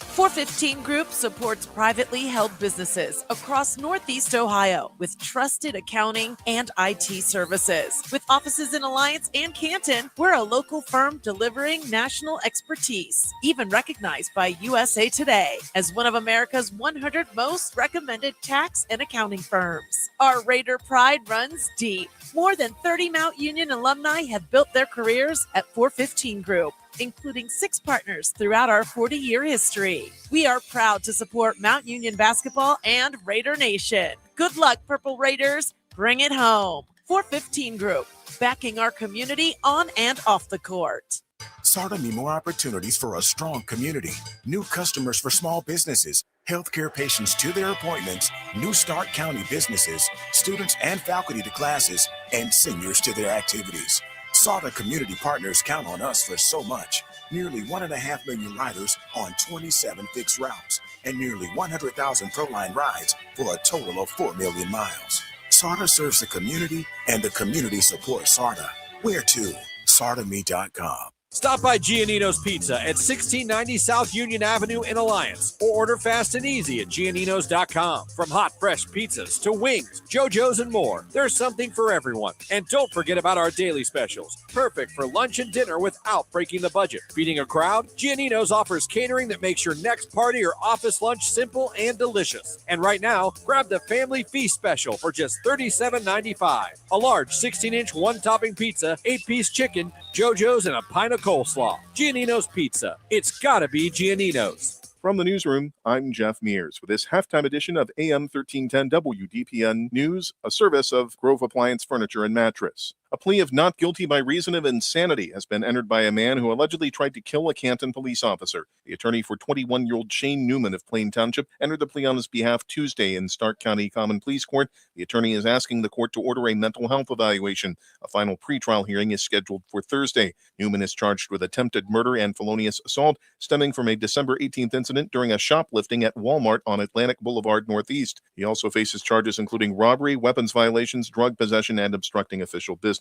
415 Group supports privately held businesses across Northeast Ohio with trusted accounting and IT services. With offices in Alliance and Canton, we're a local firm delivering national expertise, even recognized by USA Today as one of America's 100 most recommended tax and accounting firms. Our Raider pride runs deep. More than 30 Mount Union alumni have built their careers at 415 Group, including 6 partners throughout our 40-year history. We are proud to support Mount Union basketball and Raider Nation. Good luck, Purple Raiders. Bring it home. 415 Group, backing our community on and off the court. Sarta means more opportunities for a strong community, new customers for small businesses, healthcare patients to their appointments, new Stark County businesses, students and faculty to classes, and seniors to their activities. Sarta community partners count on us for so much. Nearly 1.5 million riders on 27 fixed routes, and nearly 100,000 ProLine rides for a total of 4 million miles. Sarta serves the community, and the community supports Sarta. Where to? SartaMe.com. Stop by Giannino's Pizza at 1690 South Union Avenue in Alliance, or order fast and easy at Gianninos.com. From hot, fresh pizzas to wings, JoJo's, and more, there's something for everyone. And don't forget about our daily specials, perfect for lunch and dinner without breaking the budget. Feeding a crowd? Giannino's offers catering that makes your next party or office lunch simple and delicious. And right now, grab the Family Feast Special for just $37.95. A large 16-inch one-topping pizza, 8-piece chicken, JoJo's, and a pint of coleslaw. Giannino's Pizza. It's gotta be Giannino's. From the newsroom, I'm Jeff Mears with this halftime edition of AM 1310 WDPN News, a service of Grove Appliance Furniture and Mattress. A plea of not guilty by reason of insanity has been entered by a man who allegedly tried to kill a Canton police officer. The attorney for 21-year-old Shane Newman of Plain Township entered the plea on his behalf Tuesday in Stark County Common Pleas Court. The attorney is asking the court to order a mental health evaluation. A final pretrial hearing is scheduled for Thursday. Newman is charged with attempted murder and felonious assault stemming from a December 18th incident during a shoplifting at Walmart on Atlantic Boulevard Northeast. He also faces charges including robbery, weapons violations, drug possession, and obstructing official business.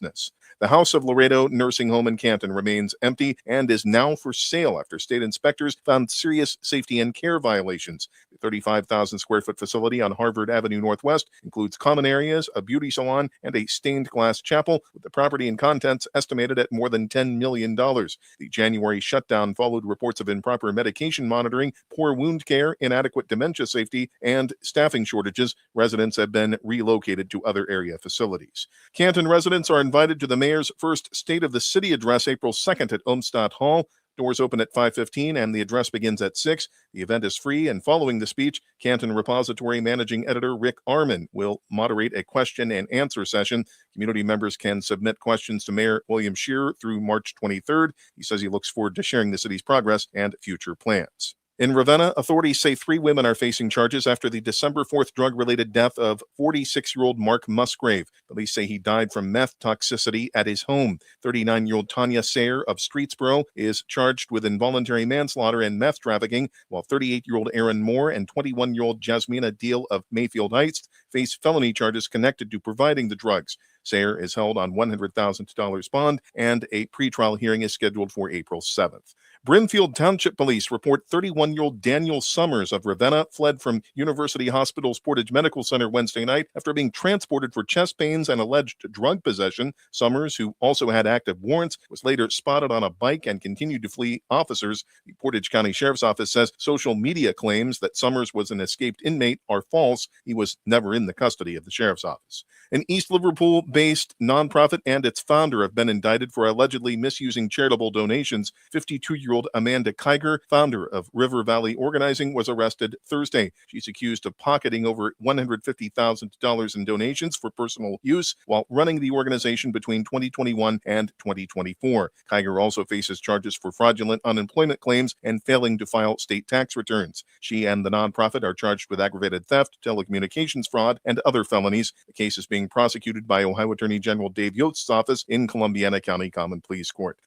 The House of Laredo Nursing Home in Canton remains empty and is now for sale after state inspectors found serious safety and care violations. The 35,000 square foot facility on Harvard Avenue Northwest includes common areas, a beauty salon, and a stained glass chapel, with the property and contents estimated at more than $10 million. The January shutdown followed reports of improper medication monitoring, poor wound care, inadequate dementia safety, and staffing shortages. Residents have been relocated to other area facilities. Canton residents are invited to the mayor's first State of the City address April 2nd at Olmsted Hall. Doors open at 5:15 and the address begins at 6. The event is free, and following the speech, Canton Repository Managing Editor Rick Arman will moderate a question and answer session. Community members can submit questions to Mayor William Scheer through March 23rd. He says he looks forward to sharing the city's progress and future plans. In Ravenna, authorities say 3 women are facing charges after the December 4th drug-related death of 46-year-old Mark Musgrave. Police say he died from meth toxicity at his home. 39-year-old Tanya Sayer of Streetsboro is charged with involuntary manslaughter and meth trafficking, while 38-year-old Aaron Moore and 21-year-old Jasmina Deal of Mayfield Heights face felony charges connected to providing the drugs. Sayer is held on $100,000 bond, and a pretrial hearing is scheduled for April 7th. Brimfield Township Police report 31-year-old Daniel Summers of Ravenna fled from University Hospital's Portage Medical Center Wednesday night after being transported for chest pains and alleged drug possession. Summers, who also had active warrants, was later spotted on a bike and continued to flee officers. The Portage County Sheriff's Office says social media claims that Summers was an escaped inmate are false. He was never in the custody of the Sheriff's Office. An East Liverpool-based nonprofit and its founder have been indicted for allegedly misusing charitable donations. 52-year-old Amanda Kiger, founder of River Valley Organizing, was arrested Thursday. She's accused of pocketing over $150,000 in donations for personal use while running the organization between 2021 and 2024. Kiger also faces charges for fraudulent unemployment claims and failing to file state tax returns. She and the nonprofit are charged with aggravated theft, telecommunications fraud, and other felonies. The case is being prosecuted by Ohio Attorney General Dave Yost's office in Columbiana County Common Pleas Court.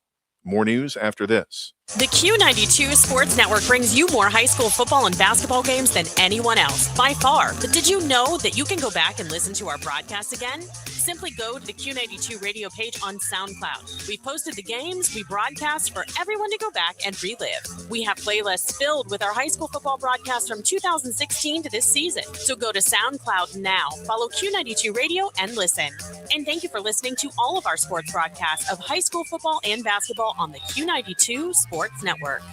More news after this. The Q92 Sports Network brings you more high school football and basketball games than anyone else, by far. But did you know that you can go back and listen to our broadcast again? Simply go to the Q92 radio page on SoundCloud. We posted the games we broadcast for everyone to go back and relive. We have playlists filled with our high school football broadcasts from 2016 to this season. So go to SoundCloud now, follow Q92 Radio, and listen. And thank you for listening to all of our sports broadcasts of high school football and basketball on the Q92 Sports Network.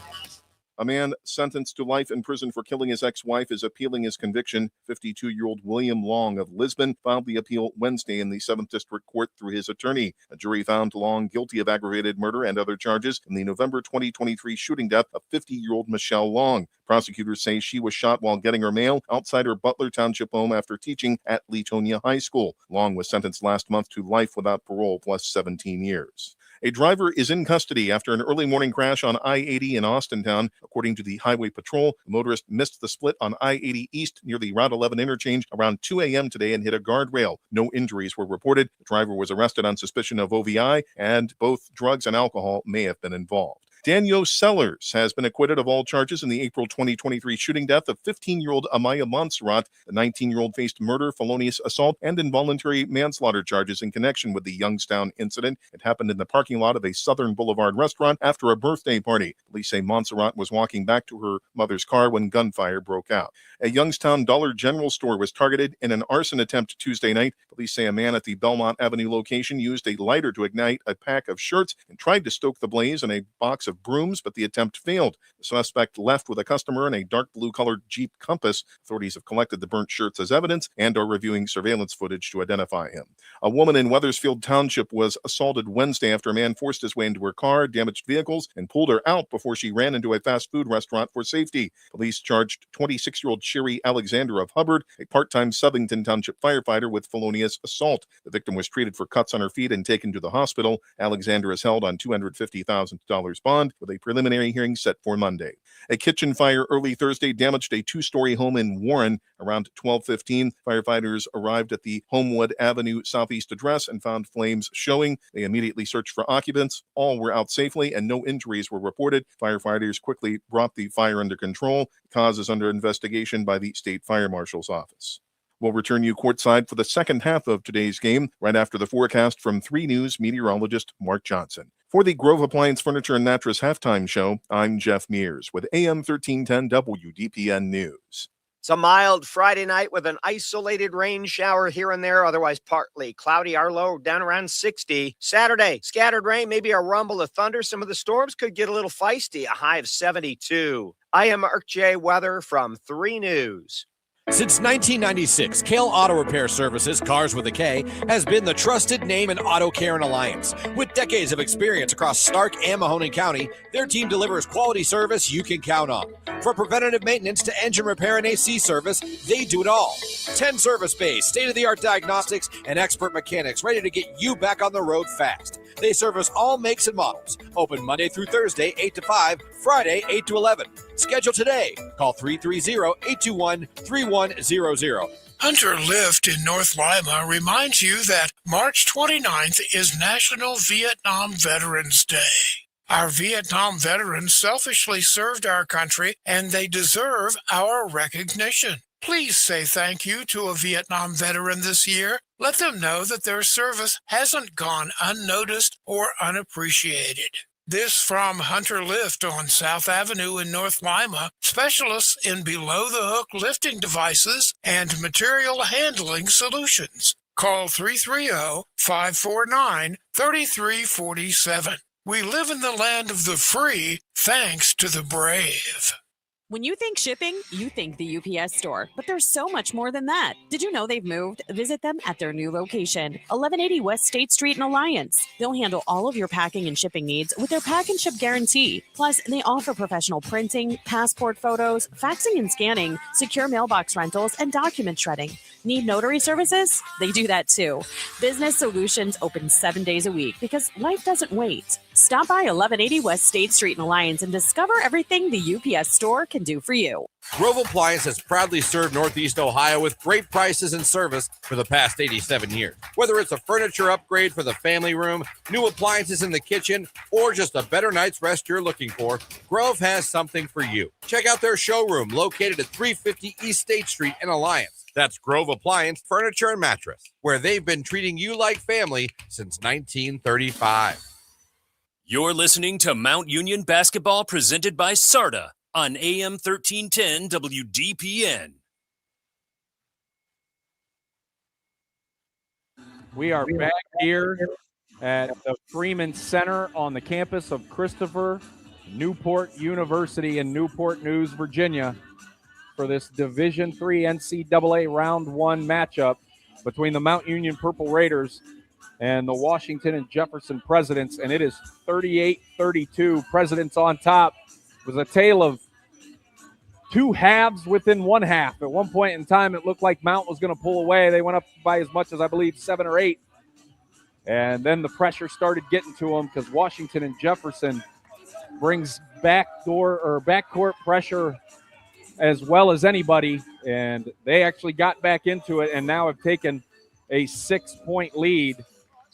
A man sentenced to life in prison for killing his ex-wife is appealing his conviction. 52-year-old William Long of Lisbon filed the appeal Wednesday in the 7th District Court through his attorney. A jury found Long guilty of aggravated murder and other charges in the November 2023 shooting death of 50-year-old Michelle Long. Prosecutors say she was shot while getting her mail outside her Butler Township home after teaching at Leetonia High School. Long was sentenced last month to life without parole plus 17 years. A driver is in custody after an early morning crash on I-80 in Austintown. According to the Highway Patrol, the motorist missed the split on I-80 East near the Route 11 interchange around 2 a.m. today and hit a guardrail. No injuries were reported. The driver was arrested on suspicion of OVI, and both drugs and alcohol may have been involved. Daniel Sellers has been acquitted of all charges in the April 2023 shooting death of 15-year-old Amaya Montserrat. The 19-year-old faced murder, felonious assault, and involuntary manslaughter charges in connection with the Youngstown incident. It happened in the parking lot of a Southern Boulevard restaurant after a birthday party. Police say Montserrat was walking back to her mother's car when gunfire broke out. A Youngstown Dollar General store was targeted in an arson attempt Tuesday night. Police say a man at the Belmont Avenue location used a lighter to ignite a pack of shirts and tried to stoke the blaze in a box of brooms, but the attempt failed. The suspect left with a customer in a dark blue-colored Jeep Compass. Authorities have collected the burnt shirts as evidence and are reviewing surveillance footage to identify him. A woman in Wethersfield Township was assaulted Wednesday after a man forced his way into her car, damaged vehicles, and pulled her out before she ran into a fast food restaurant for safety. Police charged 26-year-old Sherry Alexander of Hubbard, a part-time Southington Township firefighter, with felonious assault. The victim was treated for cuts on her feet and taken to the hospital. Alexander is held on $250,000 bond with a preliminary hearing set for Monday. A kitchen fire early Thursday damaged a two-story home in Warren. Around 12:15, firefighters arrived at the Homewood Avenue Southeast address and found flames showing. They immediately searched for occupants. All were out safely and no injuries were reported. Firefighters quickly brought the fire under control. The cause is under investigation by the State Fire Marshal's office. We'll return you courtside for the second half of today's game right after the forecast from 3 News meteorologist Mark Johnson. For the Grove Appliance Furniture and Mattress Halftime Show, I'm Jeff Mears with AM 1310 WDPN News. It's a mild Friday night with an isolated rain shower here and there, otherwise partly cloudy. Our low down around 60. Saturday, scattered rain, maybe a rumble of thunder. Some of the storms could get a little feisty, a high of 72. I am Mark J. Weather from 3 News. Since 1996, Kale Auto Repair Services, Cars with a K, has been the trusted name in auto care and alliance. With decades of experience across Stark and Mahoning County, their team delivers quality service you can count on. From preventative maintenance to engine repair and AC service, they do it all. 10 service bays, state-of-the-art diagnostics, and expert mechanics ready to get you back on the road fast. They service all makes and models. Open Monday through Thursday, 8 to 5, Friday, 8 to 11. Schedule today. Call 330-821-3100. Hunter Lift in North Lima reminds you that March 29th is National Vietnam Veterans Day. Our Vietnam veterans selfishly served our country, and they deserve our recognition. Please say thank you to a Vietnam veteran this year. Let them know that their service hasn't gone unnoticed or unappreciated. This from Hunter Lift on South Avenue in North Lima, specialists in below-the-hook lifting devices and material handling solutions. Call 330-549-3347. We live in the land of the free, thanks to the brave. When you think shipping, you think the UPS store, but there's so much more than that. Did you know they've moved? Visit them at their new location, 1180 West State Street in Alliance. They'll handle all of your packing and shipping needs with their pack and ship guarantee. Plus, they offer professional printing, passport photos, faxing and scanning, secure mailbox rentals, and document shredding. Need notary services? They do that too. Business Solutions open 7 days a week because life doesn't wait. Stop by 1180 West State Street in Alliance and discover everything the UPS store can do for you. Grove Appliance has proudly served Northeast Ohio with great prices and service for the past 87 years. Whether it's a furniture upgrade for the family room, new appliances in the kitchen, or just a better night's rest you're looking for, Grove has something for you. Check out their showroom located at 350 East State Street in Alliance. That's Grove Appliance Furniture and Mattress, where they've been treating you like family since 1935. You're listening to Mount Union Basketball presented by Sarta on AM 1310 WDPN. We are back here at the Freeman Center on the campus of Christopher Newport University in Newport News, Virginia, for this Division III NCAA Round 1 matchup between the Mount Union Purple Raiders and the Washington and Jefferson Presidents, and it is 38-32. Presidents on top. It was a tale of two halves within one half. At one point in time, it looked like Mount was going to pull away. They went up by as much as, I believe, 7 or 8. And then the pressure started getting to them because Washington and Jefferson brings backcourt pressure as well as anybody, and they actually got back into it and now have taken a 6-point lead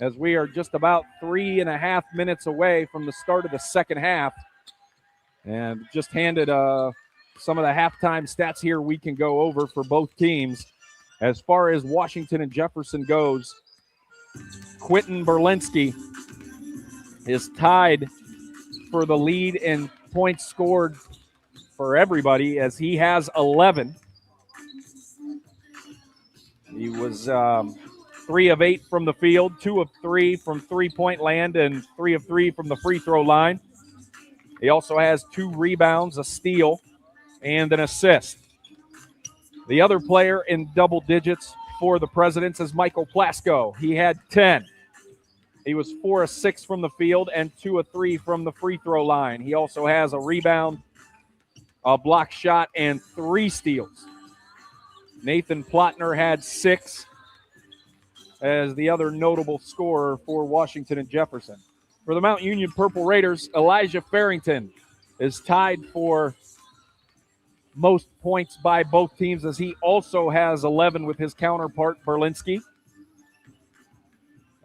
as we are just about 3.5 minutes away from the start of the second half. And just handed some of the halftime stats here we can go over for both teams. As far as Washington and Jefferson goes, Quentin Berlinski is tied for the lead in points scored for everybody as he has 11. He was 3 of 8 from the field, 2 of 3 from three-point land, and 3 of 3 from the free throw line. He also has 2 rebounds, a steal, and an assist. The other player in double digits for the Presidents is Michael Plasko. He had 10. He was 4 of 6 from the field and 2 of 3 from the free throw line. He also has a rebound, a block shot, and 3 steals. Nathan Plotner had 6 as the other notable scorer for Washington and Jefferson. For the Mount Union Purple Raiders, Elijah Farrington is tied for most points by both teams, as he also has 11 with his counterpart, Berlinski.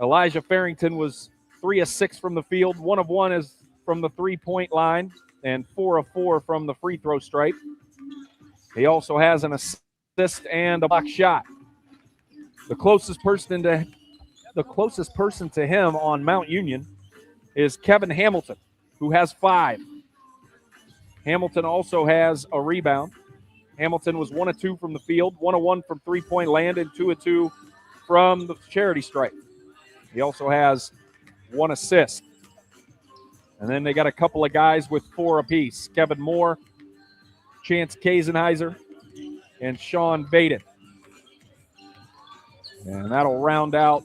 Elijah Farrington was 3 of 6 from the field, 1 of 1 is from the three-point line, and 4 of 4 from the free throw stripe. He also has an assist and a block shot. The closest person to him on Mount Union is Kevin Hamilton, who has 5. Hamilton also has a rebound. Hamilton was 1 of 2 from the field, 1 of 1 from three-point land, and 2 of 2 from the charity stripe. He also has 1 assist. And then they got a couple of guys with 4 apiece. Kevin Moore, Chance Kazenheiser, and Sean Baden. And that'll round out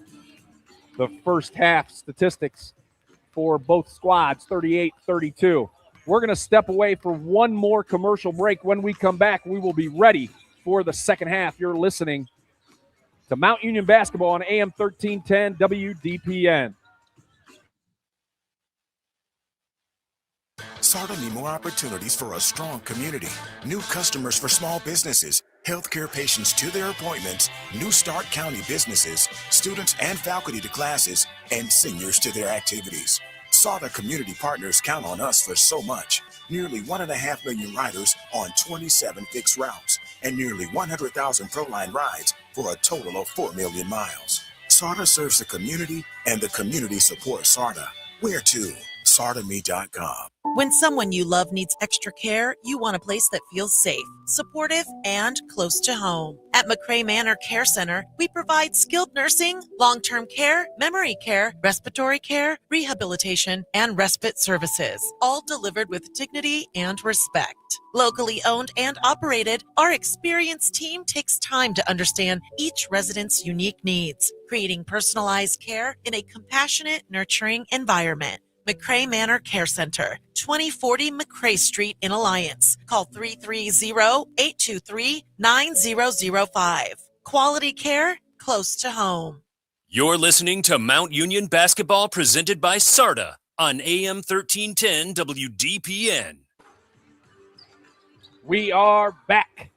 the first half statistics for both squads, 38-32. We're going to step away for one more commercial break. When we come back, we will be ready for the second half. You're listening to Mount Union Basketball on AM 1310 WDPN. Sarta need more opportunities for a strong community, new customers for small businesses, healthcare patients to their appointments, new Stark County businesses, students and faculty to classes, and seniors to their activities. Sarta community partners count on us for so much. Nearly 1.5 million riders on 27 fixed routes, and nearly 100,000 ProLine rides for a total of 4 million miles. Sarta serves the community, and the community supports Sarta. Where to? SartaMe.com. When someone you love needs extra care, you want a place that feels safe, supportive, and close to home. At McCray Manor Care Center, we provide skilled nursing, long-term care, memory care, respiratory care, rehabilitation, and respite services, all delivered with dignity and respect. Locally owned and operated, our experienced team takes time to understand each resident's unique needs, creating personalized care in a compassionate, nurturing environment. McCray Manor Care Center, 2040 McCray Street in Alliance. Call 330-823-9005. Quality care close to home. You're listening to Mount Union Basketball presented by Sarta on AM 1310 WDPN. We are back,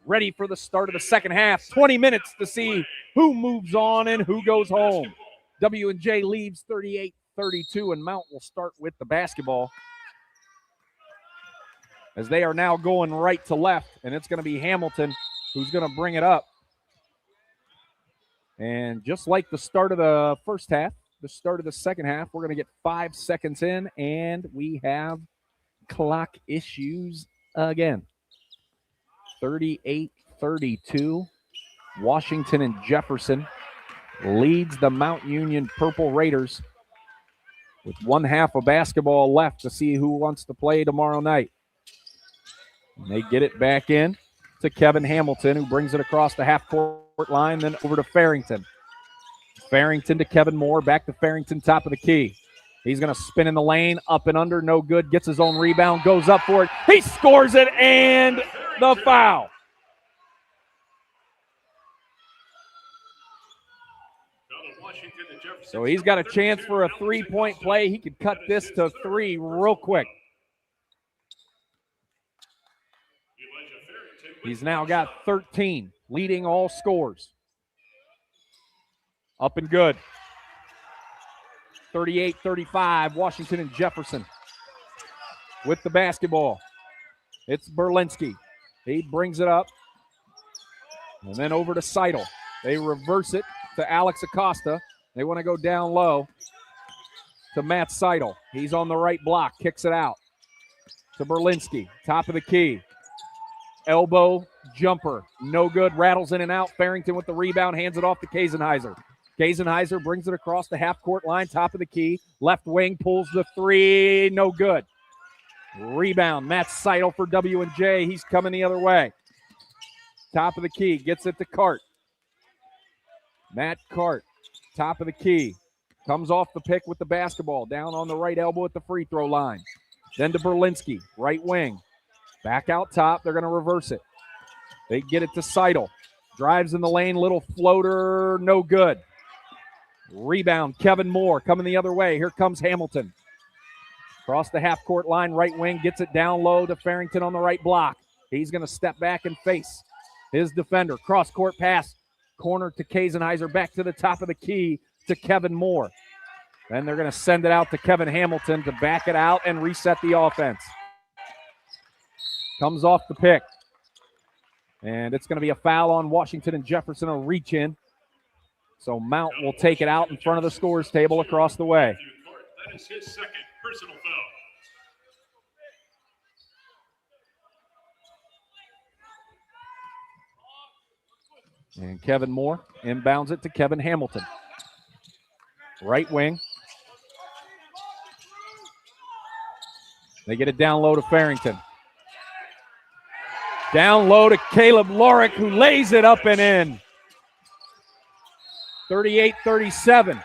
ready for the start of the second half. 20 minutes to see who moves on and who goes home. W&J leaves 38-32, and Mount will start with the basketball as they are now going right to left, and it's going to be Hamilton who's going to bring it up. And just like the start of the first half, the start of the second half, we're going to get 5 seconds in, and we have clock issues again. 38-32, Washington and Jefferson leads the Mount Union Purple Raiders with 1 half of basketball left to see who wants to play tomorrow night. And they get it back in to Kevin Hamilton, who brings it across the half-court line, then over to Farrington. Farrington to Kevin Moore, back to Farrington, top of the key. He's going to spin in the lane, up and under, no good, gets his own rebound, goes up for it. He scores it, and the foul. So he's got a chance for a three-point play. He could cut this to 3 real quick. He's now got 13, leading all scores. Up and good. 38-35, Washington and Jefferson with the basketball. It's Berlinski. He brings it up. And then over to Seidel. They reverse it to Alex Acosta. They want to go down low to Matt Seidel. He's on the right block, kicks it out to Berlinski, top of the key. Elbow jumper, no good, rattles in and out. Farrington with the rebound, hands it off to Kazenheiser. Kazenheiser brings it across the half-court line, top of the key. Left wing pulls the 3, no good. Rebound, Matt Seidel for W&J. He's coming the other way. Top of the key, gets it to Cart. Matt Cart, top of the key. Comes off the pick with the basketball, down on the right elbow at the free throw line. Then to Berlinski, right wing. Back out top, they're going to reverse it. They get it to Seidel. Drives in the lane, little floater, no good. Rebound, Kevin Moore coming the other way. Here comes Hamilton. Across the half-court line, right wing, gets it down low to Farrington on the right block. He's going to step back and face his defender. Cross-court pass, corner to Kazenheiser, back to the top of the key to Kevin Moore. Then they're going to send it out to Kevin Hamilton to back it out and reset the offense. Comes off the pick. And it's going to be a foul on Washington and Jefferson, a reach-in. So Mount will take it out in front of the scores table across the way. That is his second personal foul. And Kevin Moore inbounds it to Kevin Hamilton. Right wing. They get it down low to Farrington. Down low to Caleb Lorick, who lays it up and in. 38-37.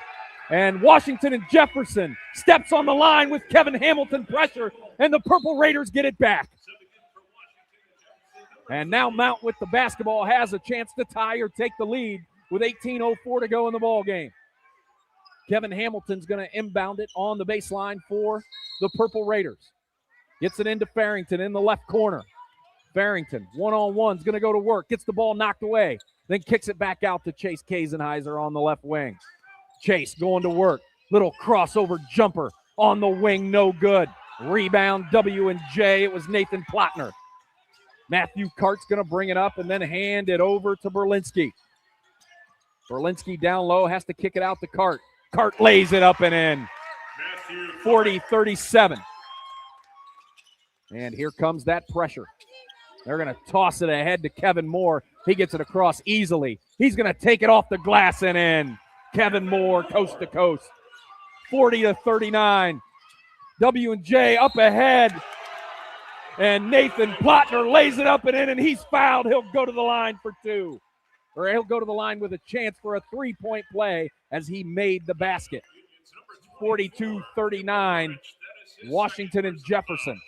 And Washington and Jefferson steps on the line with Kevin Hamilton pressure, and the Purple Raiders get it back. And now Mount with the basketball has a chance to tie or take the lead with 18:04 to go in the ball game. Kevin Hamilton's going to inbound it on the baseline for the Purple Raiders. Gets it into Farrington in the left corner. Farrington, one-on-one's going to go to work. Gets the ball knocked away. Then kicks it back out to Chase Kazenheiser on the left wing. Chase going to work. Little crossover jumper on the wing, no good. Rebound, W&J. It was Nathan Plattner. Matthew Cart's going to bring it up and then hand it over to Berlinski. Berlinski down low, has to kick it out to Cart. Cart lays it up and in. 40-37. And here comes that pressure. They're going to toss it ahead to Kevin Moore. He gets it across easily. He's going to take it off the glass and in. Kevin Moore, coast to coast. 40-39. W&J up ahead. And Nathan Plattner lays it up and in, and he's fouled. He'll go to the line for two. Or he'll go to the line with a chance for a three-point play as he made the basket. 42-39, Washington and Jefferson.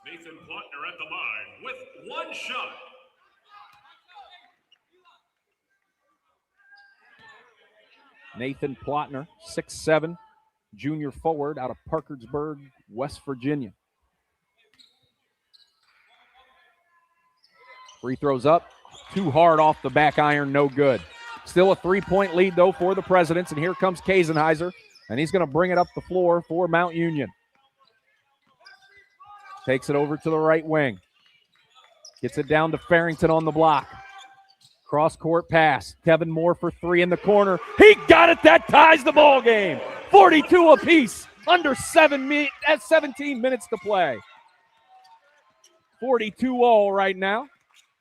Nathan Plattner at the line with one shot. Nathan Plattner, 6'7", junior forward out of Parkersburg, West Virginia. Free throws up, too hard off the back iron, no good. Still a three-point lead, though, for the Presidents, and here comes Kazenheiser, and he's going to bring it up the floor for Mount Union. Takes it over to the right wing. Gets it down to Farrington on the block. Cross-court pass. Kevin Moore for three in the corner. He got it. That ties the ball game. 42 apiece. Under 17 minutes to play. 42 all right now.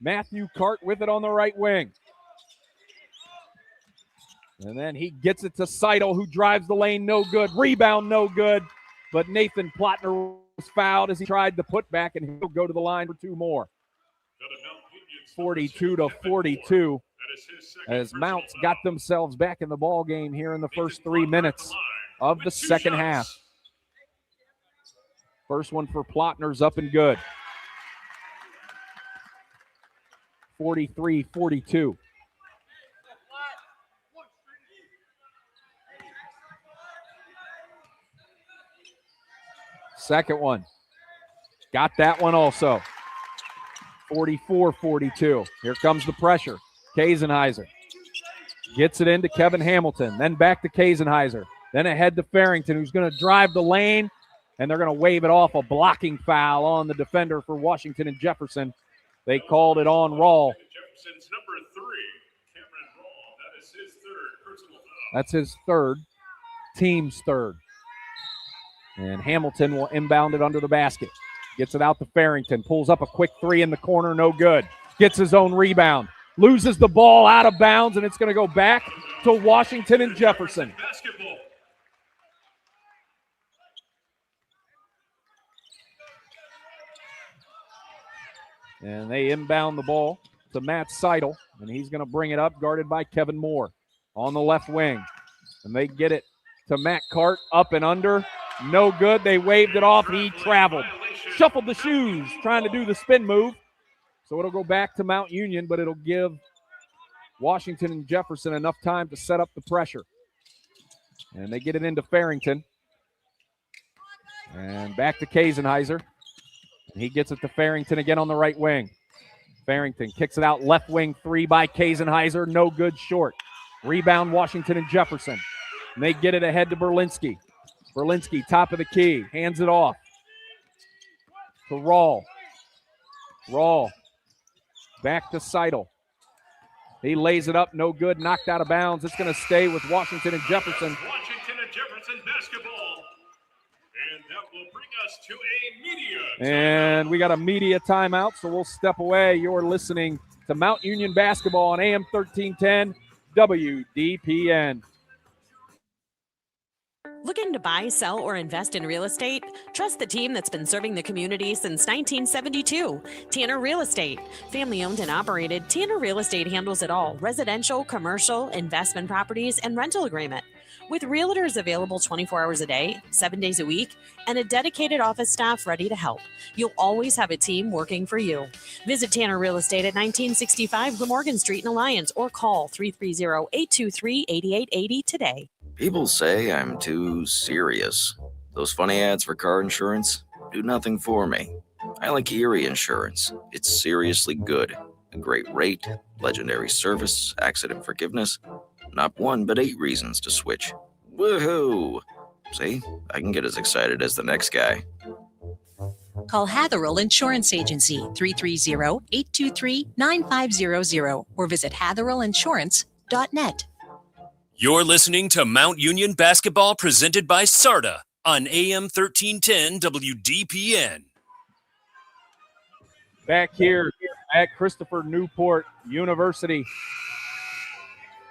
Matthew Cart with it on the right wing. And then he gets it to Seidel, who drives the lane. No good. Rebound, no good. But Nathan Plattner was fouled as he tried the putback, and he'll go to the line for two more. 42-42 as Mounts got themselves back in the ball game here in the first 3 minutes of the second half. First one for Plattner's up and good. 43-42. Second one. Got that one also. 44-42. Here comes the pressure. Kazenheiser gets it into Kevin Hamilton, then back to Kazenheiser, then ahead to Farrington, who's going to drive the lane, and they're going to wave it off. A blocking foul on the defender for Washington and Jefferson. They called it on Rawl. Jefferson's number 3, Cameron Rawl. That is his third personal foul. That's his third, team's third. And Hamilton will inbound it under the basket. Gets it out to Farrington. Pulls up a quick three in the corner. No good. Gets his own rebound. Loses the ball out of bounds, and it's going to go back to Washington and Jefferson. Basketball. And they inbound the ball to Matt Seidel, and he's going to bring it up, guarded by Kevin Moore on the left wing. And they get it to Matt Cart, up and under. No good. They waved it off. He traveled. Shuffled the shoes, trying to do the spin move. So it'll go back to Mount Union, but it'll give Washington and Jefferson enough time to set up the pressure. And they get it into Farrington. And back to Kazenheiser. And he gets it to Farrington again on the right wing. Farrington kicks it out left wing three by Kazenheiser. No good, short. Rebound Washington and Jefferson. And they get it ahead to Berlinski. Berlinski, top of the key, hands it off to Rawl. Rawl back to Seidel. He lays it up, no good, knocked out of bounds. It's going to stay with Washington and Jefferson. Washington and Jefferson basketball. And that will bring us to a media And we got a media timeout, so we'll step away. You're listening to Mount Union basketball on AM 1310 WDPN. Looking to buy, sell, or invest in real estate? Trust the team that's been serving the community since 1972. Tanner Real Estate. Family owned and operated, Tanner Real Estate handles it all. Residential, commercial, investment properties, and rental agreement. With realtors available 24 hours a day, 7 days a week, and a dedicated office staff ready to help, you'll always have a team working for you. Visit Tanner Real Estate at 1965 Glamorgan Street in Alliance or call 330-823-8880 today. People say I'm too serious. Those funny ads for car insurance do nothing for me. I like Erie Insurance. It's seriously good. A great rate, legendary service, accident forgiveness. Not 1, but 8 reasons to switch. Woohoo! See, I can get as excited as the next guy. Call Hatherell Insurance Agency 330-823-9500 or visit hatherellinsurance.net. You're listening to Mount Union basketball presented by Sarta on AM 1310 WDPN. Back here at Christopher Newport University.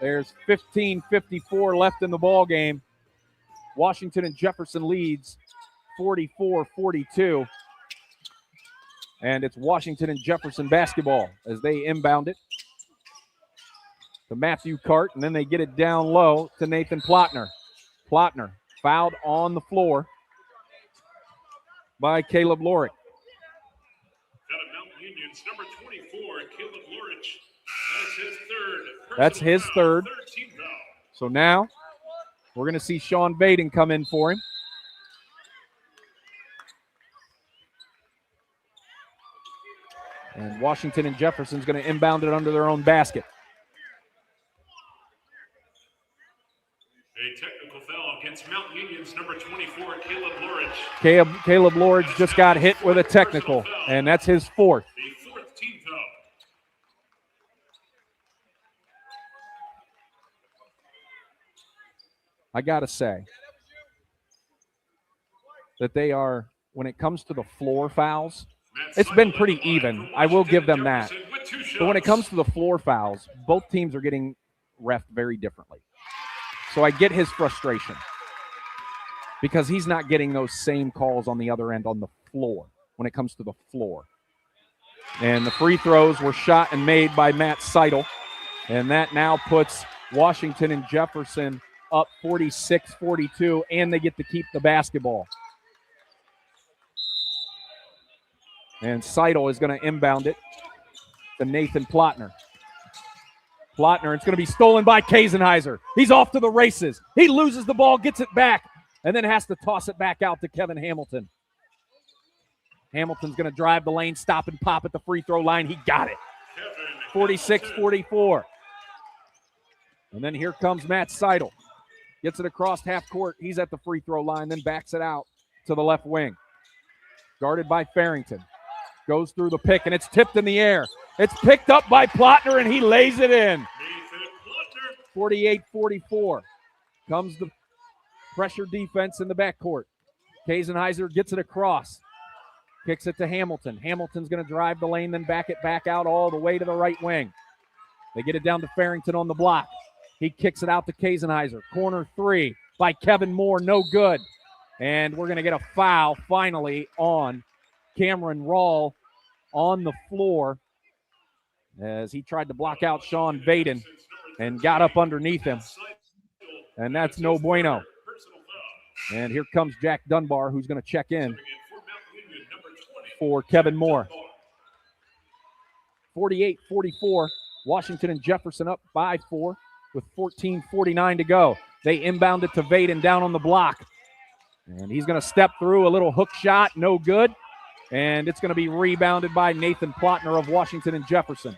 There's 15:54 left in the ball game. Washington and Jefferson leads 44-42. And it's Washington and Jefferson basketball as they inbound it to Matthew Cart, and then they get it down low to Nathan Plotner. Plotner fouled on the floor by Caleb Lorick. Out of Mount Union's number 24, Caleb Lorich. That's his third. That's his third. 13 foul. So now we're going to see Sean Vaden come in for him. And Washington and Jefferson's going to inbound it under their own basket. A technical foul against Mount Union's number 24, Caleb Lorich. Caleb Lorich just got hit with a technical, and that's his fourth. The fourth team foul. I got to say that they are, when it comes to the floor fouls, it's been pretty even. I will give them that. But when it comes to the floor fouls, both teams are getting reffed very differently. So I get his frustration because he's not getting those same calls on the other end on the floor when it comes to the floor. And the free throws were shot and made by Matt Seidel. And that now puts Washington and Jefferson up 46-42, and they get to keep the basketball. And Seidel is going to inbound it to Nathan Plotner. Plotner, it's going to be stolen by Kazenheiser. He's off to the races. He loses the ball, gets it back, and then has to toss it back out to Kevin Hamilton. Hamilton's going to drive the lane, stop and pop at the free throw line. He got it. 46-44. And then here comes Matt Seidel. Gets it across half court. He's at the free throw line, then backs it out to the left wing. Guarded by Farrington. Goes through the pick, and it's tipped in the air. It's picked up by Plotner, and he lays it in. 48-44. Comes the pressure defense in the backcourt. Kazenheiser gets it across. Kicks it to Hamilton. Hamilton's going to drive the lane, then back it back out all the way to the right wing. They get it down to Farrington on the block. He kicks it out to Kazenheiser. Corner three by Kevin Moore, no good. And we're going to get a foul finally on Cameron Rawl. on the floor as he tried to block out Sean Vaden and got up underneath him. And that's no bueno. And here comes Jack Dunbar, who's going to check in for Kevin Moore. 48-44. Washington and Jefferson up by 4 with 14:49 to go. They inbound it to Vaden down on the block. And he's going to step through a little hook shot, no good. And it's going to be rebounded by Nathan Plotner of Washington and Jefferson.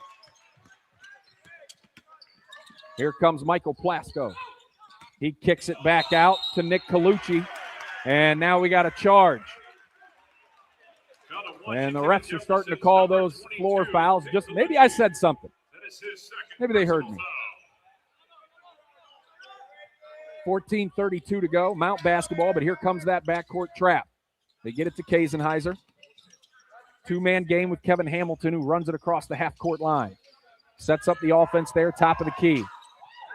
Here comes Michael Plasko. He kicks it back out to Nick Colucci. And now we got a charge. And the refs are starting to call those floor fouls. Just maybe I said something. Maybe they heard me. 14:32 to go. Mount basketball, but here comes that backcourt trap. They get it to Kasenheiser. Two-man game with Kevin Hamilton, who runs it across the half-court line. Sets up the offense there, top of the key.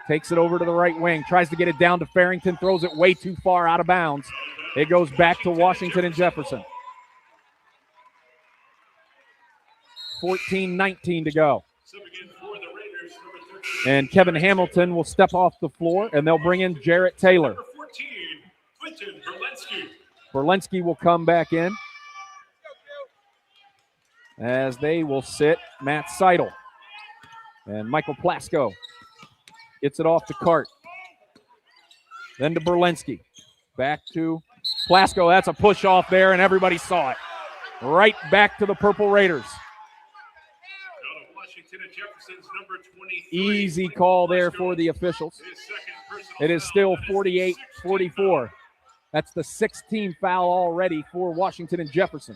Takes it over to the right wing. Tries to get it down to Farrington. Throws it way too far out of bounds. It goes back to Washington and Jefferson. 14:19 to go. And Kevin Hamilton will step off the floor, and they'll bring in Jarrett Taylor. Berlinski will come back in as they will sit Matt Seidel. And Michael Plasko gets it off to Cart. Then to Berlinski. Back to Plasko. That's a push off there, and everybody saw it. Right back to the Purple Raiders. Easy call there for the officials. It is still 48-44. That's the 16th foul already for Washington and Jefferson.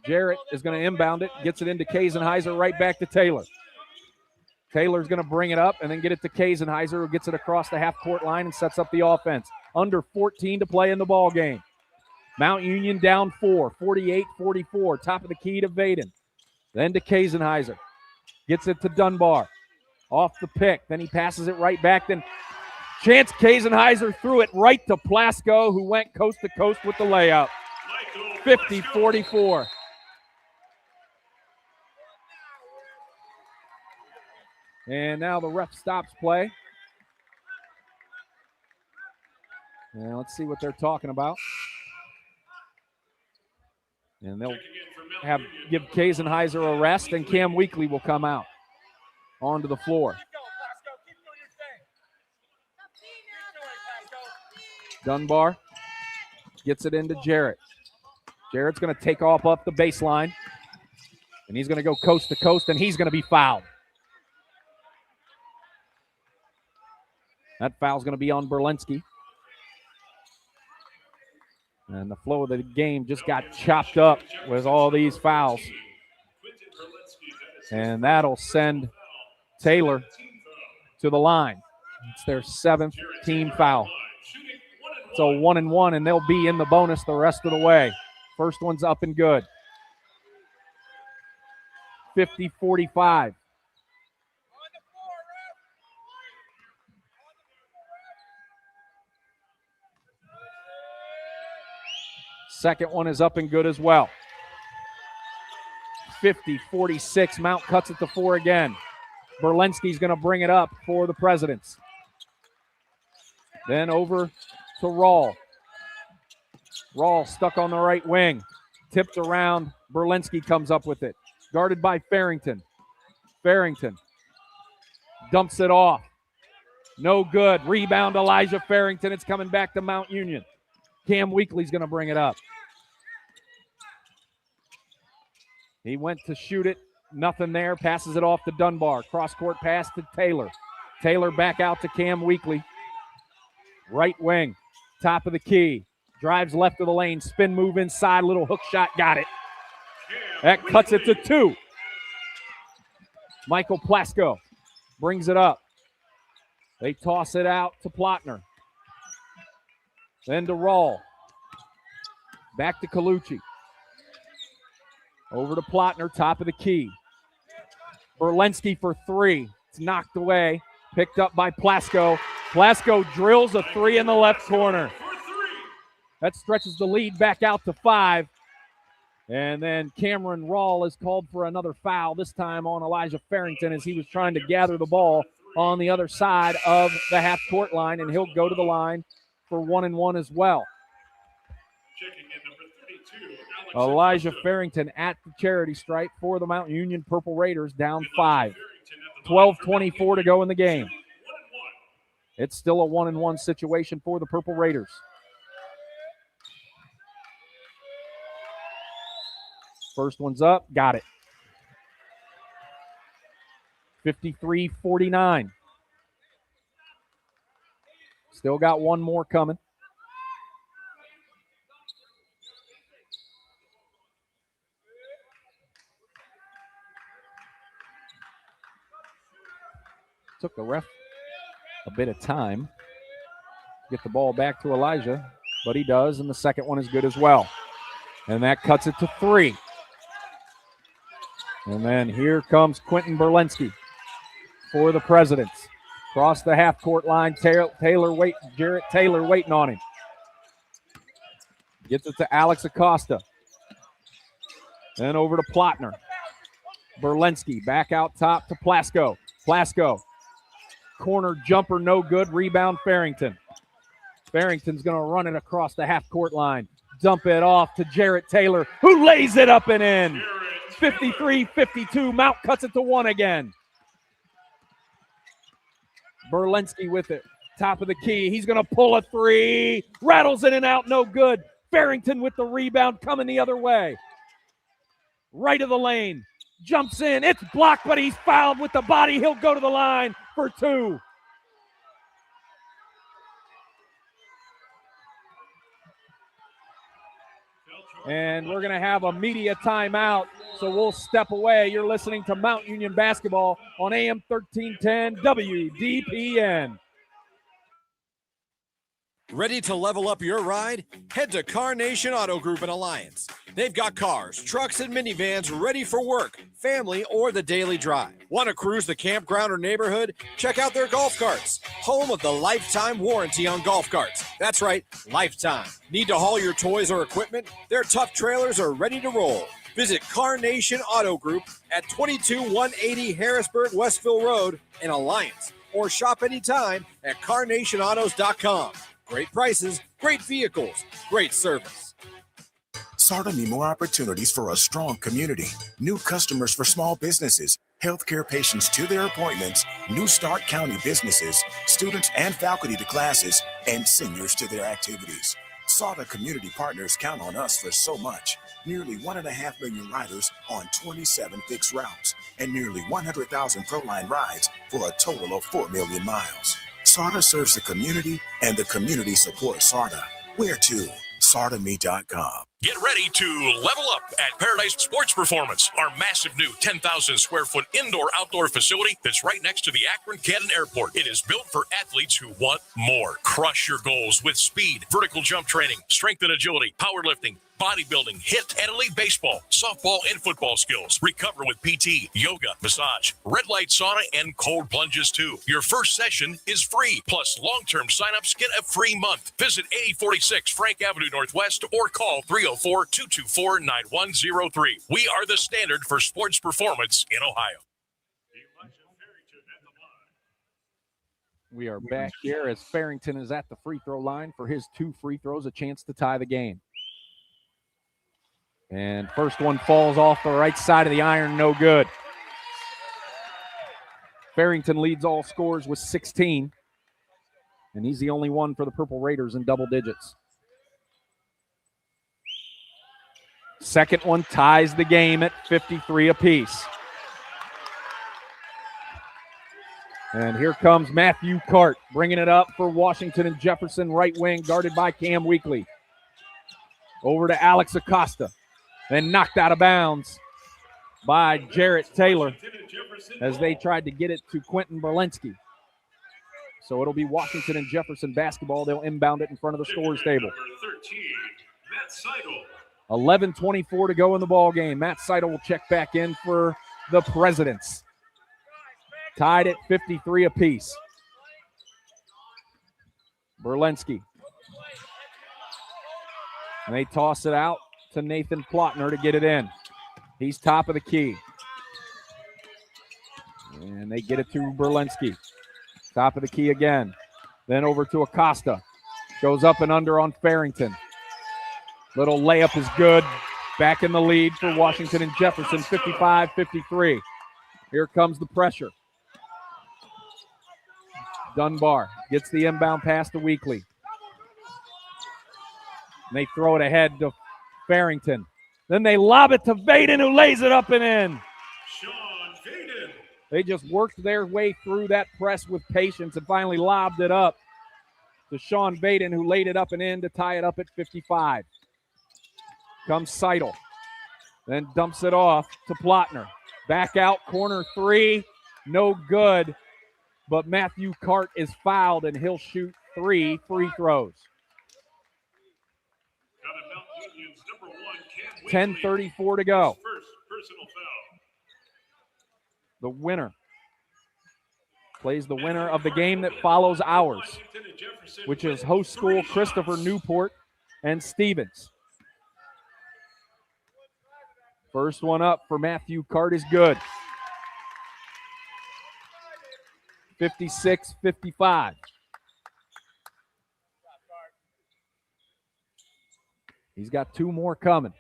Jarrett is going to inbound it, gets it into Kasenheiser, right back to Taylor. Taylor's going to bring it up and then get it to Kasenheiser, who gets it across the half-court line and sets up the offense. Under 14 to play in the ball game. Mount Union down 4, 48-44. Top of the key to Vaden. Then to Kasenheiser. Gets it to Dunbar. Off the pick. Then he passes it right back. Then Chance Kasenheiser threw it right to Plasko, who went coast to coast with the layup. 50-44. And now the ref stops play. And let's see what they're talking about. And they'll give Kasenheiser a rest, and Cam Weekly will come out onto the floor. Dunbar gets it into Jarrett. Jarrett's going to take off up the baseline, and he's going to go coast to coast, and he's going to be fouled. That foul's going to be on Berlinski. And the flow of the game just got chopped up with all these fouls. And that'll send Taylor to the line. It's their 7th team foul. So 1-1, and they'll be in the bonus the rest of the way. First one's up and good. 50-45. Second one is up and good as well. 50-46. Mount cuts it to 4 again. Berlinski's going to bring it up for the Presidents. Then over to Rawl. Rawl stuck on the right wing. Tipped around. Berlinski comes up with it. Guarded by Farrington. Farrington dumps it off. No good. Rebound Elijah Farrington. It's coming back to Mount Union. Cam Weekly's going to bring it up. He went to shoot it. Nothing there. Passes it off to Dunbar. Cross-court pass to Taylor. Taylor back out to Cam Weekly. Right wing. Top of the key. Drives left of the lane. Spin move inside. Little hook shot. Got it. That cuts it to 2. Michael Plasko brings it up. They toss it out to Plotner. Then to Rawl. Back to Colucci. Over to Plotner, top of the key. Berlinski for 3. It's knocked away. Picked up by Plasko. Plasko drills a 3 in the left corner. That stretches the lead back out to 5. And then Cameron Rawl is called for another foul, this time on Elijah Farrington as he was trying to gather the ball on the other side of the half-court line, and he'll go to the line for 1-and-1 as well. Elijah Farrington at the charity stripe for the Mount Union Purple Raiders, down 5. 12:24 to go in the game. It's still a 1-and-1 situation for the Purple Raiders. First one's up, got it. 53-49. Still got one more coming. Took the ref a bit of time to get the ball back to Elijah, but he does, and the second one is good as well. And that cuts it to 3. And then here comes Quentin Berlinski for the Presidents. Across the half-court line, Jarrett Taylor waiting on him. Gets it to Alex Acosta. Then over to Plotner. Berlinski back out top to Plasko. Plasko. Corner jumper, no good. Rebound, Farrington. Farrington's going to run it across the half-court line. Dump it off to Jarrett Taylor, who lays it up and in. 53-52. Mount cuts it to 1 again. Berlinski with it. Top of the key. He's going to pull a 3. Rattles in and out. No good. Farrington with the rebound coming the other way. Right of the lane. Jumps in. It's blocked, but he's fouled with the body. He'll go to the line for 2. And we're going to have a media timeout, so we'll step away. You're listening to Mount Union Basketball on AM 1310 WDPN. Ready to level up your ride? Head to Carnation Auto Group in Alliance. They've got cars, trucks, and minivans ready for work, family, or the daily drive. Want to cruise the campground or neighborhood? Check out their golf carts, home of the lifetime warranty on golf carts. That's right, lifetime. Need to haul your toys or equipment? Their tough trailers are ready to roll. Visit Carnation Auto Group at 22180 Harrisburg Westville Road in Alliance, or shop anytime at carnationautos.com. Great prices, great vehicles, great service. Sarta need more opportunities for a strong community. New customers for small businesses, healthcare patients to their appointments, new Stark County businesses, students and faculty to classes, and seniors to their activities. Sarta community partners count on us for so much. Nearly 1.5 million riders on 27 fixed routes, and nearly 100,000 ProLine rides for a total of 4 million miles. Sarta serves the community, and the community supports Sarta. Where to? SartaMe.com. Get ready to level up at Paradise Sports Performance, our massive new 10,000 square foot indoor-outdoor facility that's right next to the Akron-Canton Airport. It is built for athletes who want more. Crush your goals with speed, vertical jump training, strength and agility, powerlifting, bodybuilding, hit, and elite baseball, softball, and football skills. Recover with PT, yoga, massage, red light sauna, and cold plunges too. Your first session is free. Plus, long-term signups get a free month. Visit 8046 Frank Avenue Northwest or call 304-224-9103. We are the standard for sports performance in Ohio. We are back here as Farrington is at the free throw line for his 2 free throws, a chance to tie the game. And first one falls off the right side of the iron, no good. Farrington leads all scorers with 16, and he's the only one for the Purple Raiders in double digits. Second one ties the game at 53 apiece. And here comes Matthew Cart, bringing it up for Washington and Jefferson, right wing, guarded by Cam Weekly. Over to Alex Acosta. Then knocked out of bounds by Jarrett Taylor as they tried to get it to Quentin Berlinski. So it'll be Washington and Jefferson basketball. They'll inbound it in front of the scorer's table. 11:24 to go in the ball game. Matt Seidel will check back in for the Presidents. Tied at 53 apiece. Berlinski. And they toss it out to Nathan Plotner to get it in. He's top of the key. And they get it to Berlinski. Top of the key again. Then over to Acosta. Goes up and under on Farrington. Little layup is good. Back in the lead for Washington and Jefferson, 55-53. Here comes the pressure. Dunbar gets the inbound pass to Weekly. And they throw it ahead to Farrington. Then they lob it to Vaden, who lays it up and in. Sean Vaden. They just worked their way through that press with patience and finally lobbed it up to Sean Vaden, who laid it up and in to tie it up at 55. Comes Seidel. Then dumps it off to Plotner. Back out, corner three. No good. But Matthew Cart is fouled, and he'll shoot 3 free throws. 10:34 to go. First personal foul. The winner plays the winner of the game that follows ours, which is host school Christopher Newport and Stevens. First one up for Matthew Cart is good. 56-55. He's got 2 more coming.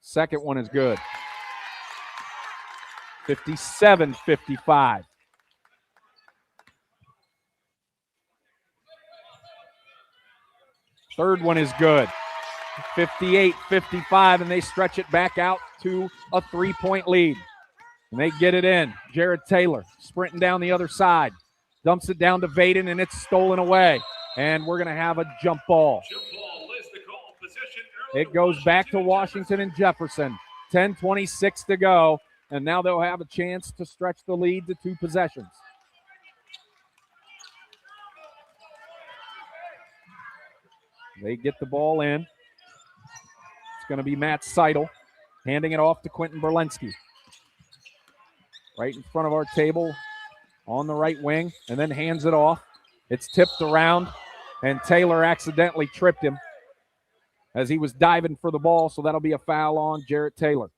Second one is good. 57-55. Third one is good. 58-55, and they stretch it back out to a 3-point lead. And they get it in. Jared Taylor sprinting down the other side. Dumps it down to Vaden, and it's stolen away. And we're going to have a jump ball. It goes back to Washington and Jefferson. 10:26 to go. And now they'll have a chance to stretch the lead to 2 possessions. They get the ball in. It's going to be Matt Seidel handing it off to Quentin Berlinski. Right in front of our table on the right wing, and then hands it off. It's tipped around, and Taylor accidentally tripped him as he was diving for the ball, so that'll be a foul on Jarrett Taylor.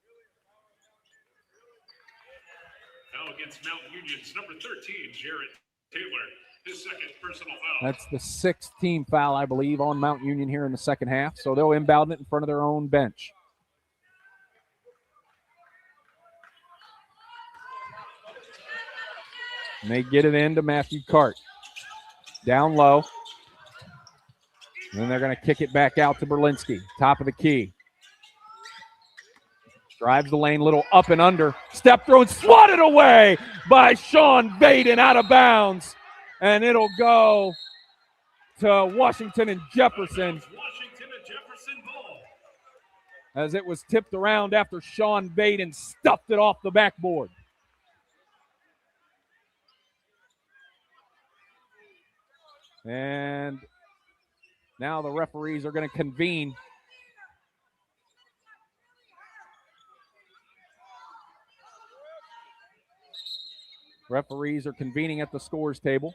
Foul against Mount Union's number 13, Jarrett Taylor. His second personal foul. That's the 6th team foul, I believe, on Mount Union here in the second half, so they'll inbound it in front of their own bench. And they get it into Matthew Cart. Down low. And then they're going to kick it back out to Berlinski. Top of the key. Drives the lane, little up and under. Step through and swatted away by Sean Vaden out of bounds. And it'll go to Washington and Jefferson. As it was tipped around after Sean Vaden stuffed it off the backboard. And now the referees are going to convene. Referees are convening at the scores table.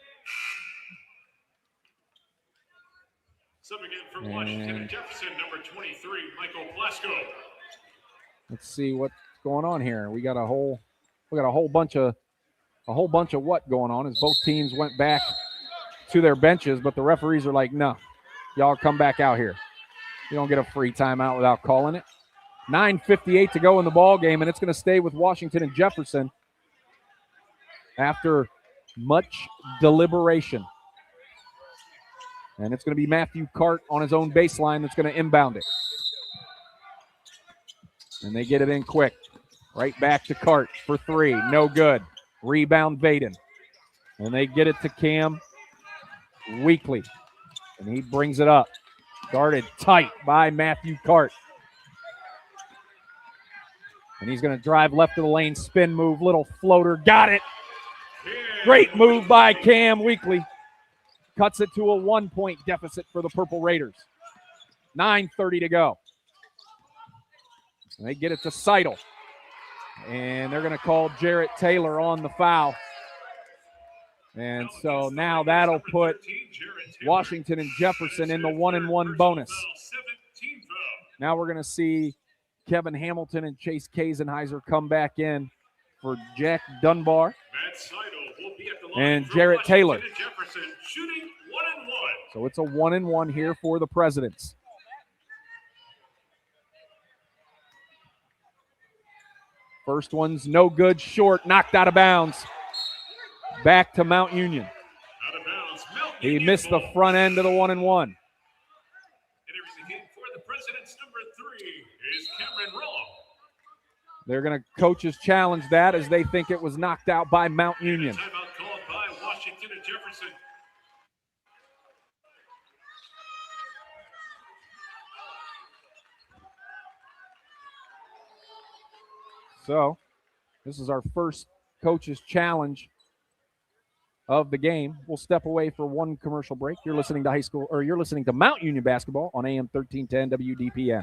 Subbing in for Washington and Jefferson, number 23, Michael Plasko. Let's see what's going on here. We got a whole bunch of what going on as both teams went back to their benches, but the referees are like, no, y'all come back out here. You don't get a free timeout without calling it. 9:58 to go in the ball game, and it's going to stay with Washington and Jefferson after much deliberation. And it's going to be Matthew Cart on his own baseline that's going to inbound it. And they get it in quick. Right back to Cart for 3. No good. Rebound Vaden. And they get it to Cam Weekly. And he brings it up. Guarded tight by Matthew Cart. And he's going to drive left of the lane, spin move, little floater. Got it. Great move by Cam Weekly. Cuts it to a 1-point deficit for the Purple Raiders. 9:30 to go. And they get it to Seidel. And they're going to call Jarrett Taylor on the foul. And so now that'll put Washington and Jefferson in the 1-and-1 bonus. Now we're going to see Kevin Hamilton and Chase Kazenheiser come back in for Jack Dunbar and Jarrett Taylor. Jefferson shooting 1-1. So it's a 1-1 here for the Presidents. First one's no good, short, knocked out of bounds. Back to Mount Union. Out of bounds, Mount He Union missed the ball. front end of the 1-1. And everything for the President's number 3 is Cameron Raw. They're going to coaches challenge that as they think it was knocked out by Mount Union. Timeout called by Washington and Jefferson. So this is our first coaches challenge of the game. We'll step away for one commercial break. You're listening to Mount Union basketball on AM 1310 WDPN.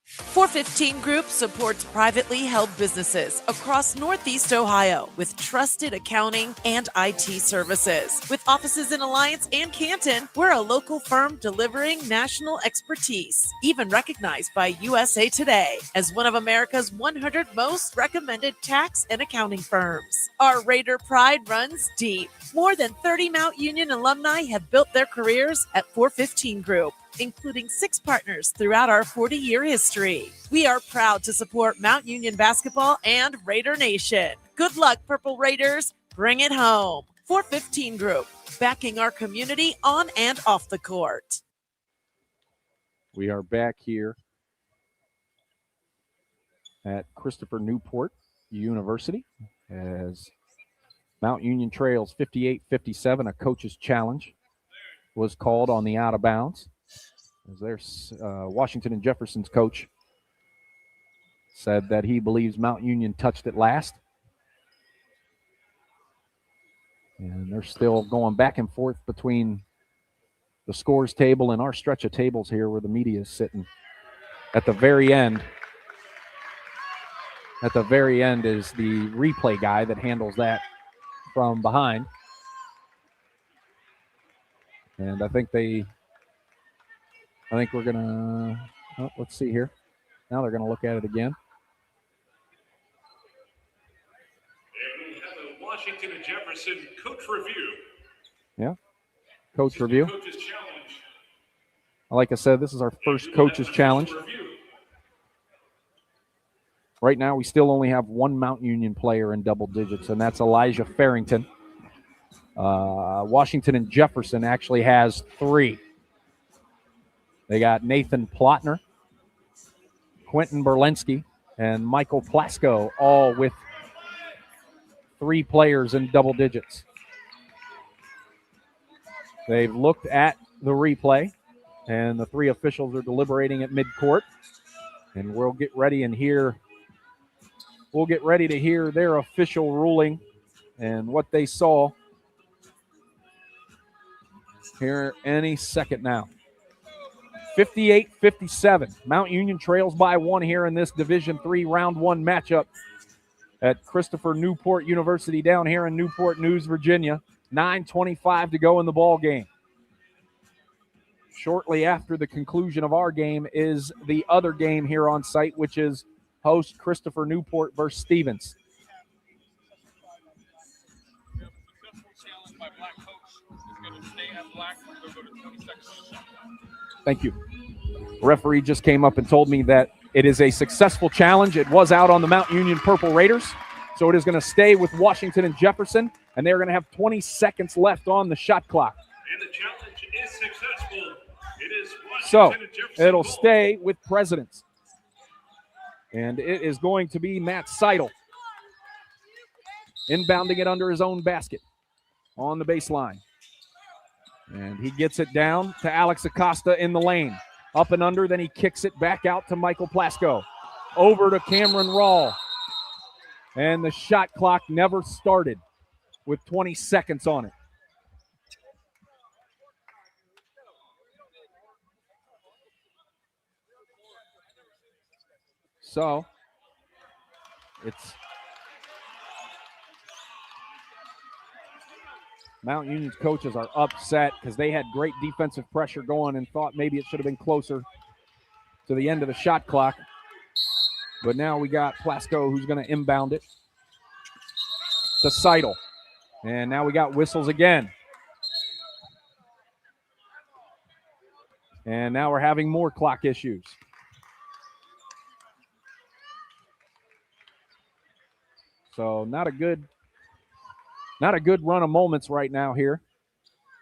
415 Group supports privately held businesses across Northeast Ohio with trusted accounting and IT services. With offices in Alliance and Canton, we're a local firm delivering national expertise, even recognized by USA Today as one of America's 100 most recommended tax and accounting firms. Our Raider pride runs deep. More than 30 Mount Union alumni have built their careers at 415 Group, including 6 partners throughout our 40-year history. We are proud to support Mount Union basketball and Raider Nation. Good luck, Purple Raiders. Bring it home. 415 Group, backing our community on and off the court. We are back here at Christopher Newport University as Mount Union trails 58-57. A coach's challenge was called on the out of bounds. As there's Washington and Jefferson's coach said that he believes Mount Union touched it last. And they're still going back and forth between the scores table and our stretch of tables here where the media is sitting. At the very end is the replay guy that handles that from behind. And I think we're going to, let's see here. Now they're going to look at it again. And we have a Washington and Jefferson coach review. Yeah, coach review. Coach's challenge. Like I said, this is our first coach's challenge. Right now, we still only have one Mount Union player in double digits, and that's Elijah Farrington. Washington and Jefferson actually has 3. They got Nathan Plotner, Quentin Berlinski, and Michael Plasko, all with 3 players in double digits. They've looked at the replay, and the 3 officials are deliberating at midcourt. And we'll get ready to hear their official ruling and what they saw here any second now. 58-57. Mount Union trails by 1 here in this Division III Round 1 matchup at Christopher Newport University down here in Newport News, Virginia. 9:25 to go in the ball game. Shortly after the conclusion of our game is the other game here on site, which is host Christopher Newport versus Stevens. Thank you. Referee just came up and told me that it is a successful challenge. It was out on the Mount Union Purple Raiders, so it is going to stay with Washington and Jefferson, and they're going to have 20 seconds left on the shot clock. And the challenge is successful. It is Washington So and Jefferson it'll ball. stay with Presidents. And it is going to be Matt Seidel inbounding it under his own basket on the baseline. And he gets it down to Alex Acosta in the lane. Up and under, then he kicks it back out to Michael Plasko. Over to Cameron Rawl. And the shot clock never started with 20 seconds on it. So, it's Mount Union's coaches are upset because they had great defensive pressure going and thought maybe it should have been closer. to the end of the shot clock. But now we got Plasko who's going to inbound it to Seidel. And now we got whistles again. And now we're having more clock issues. So not a good run of moments right now here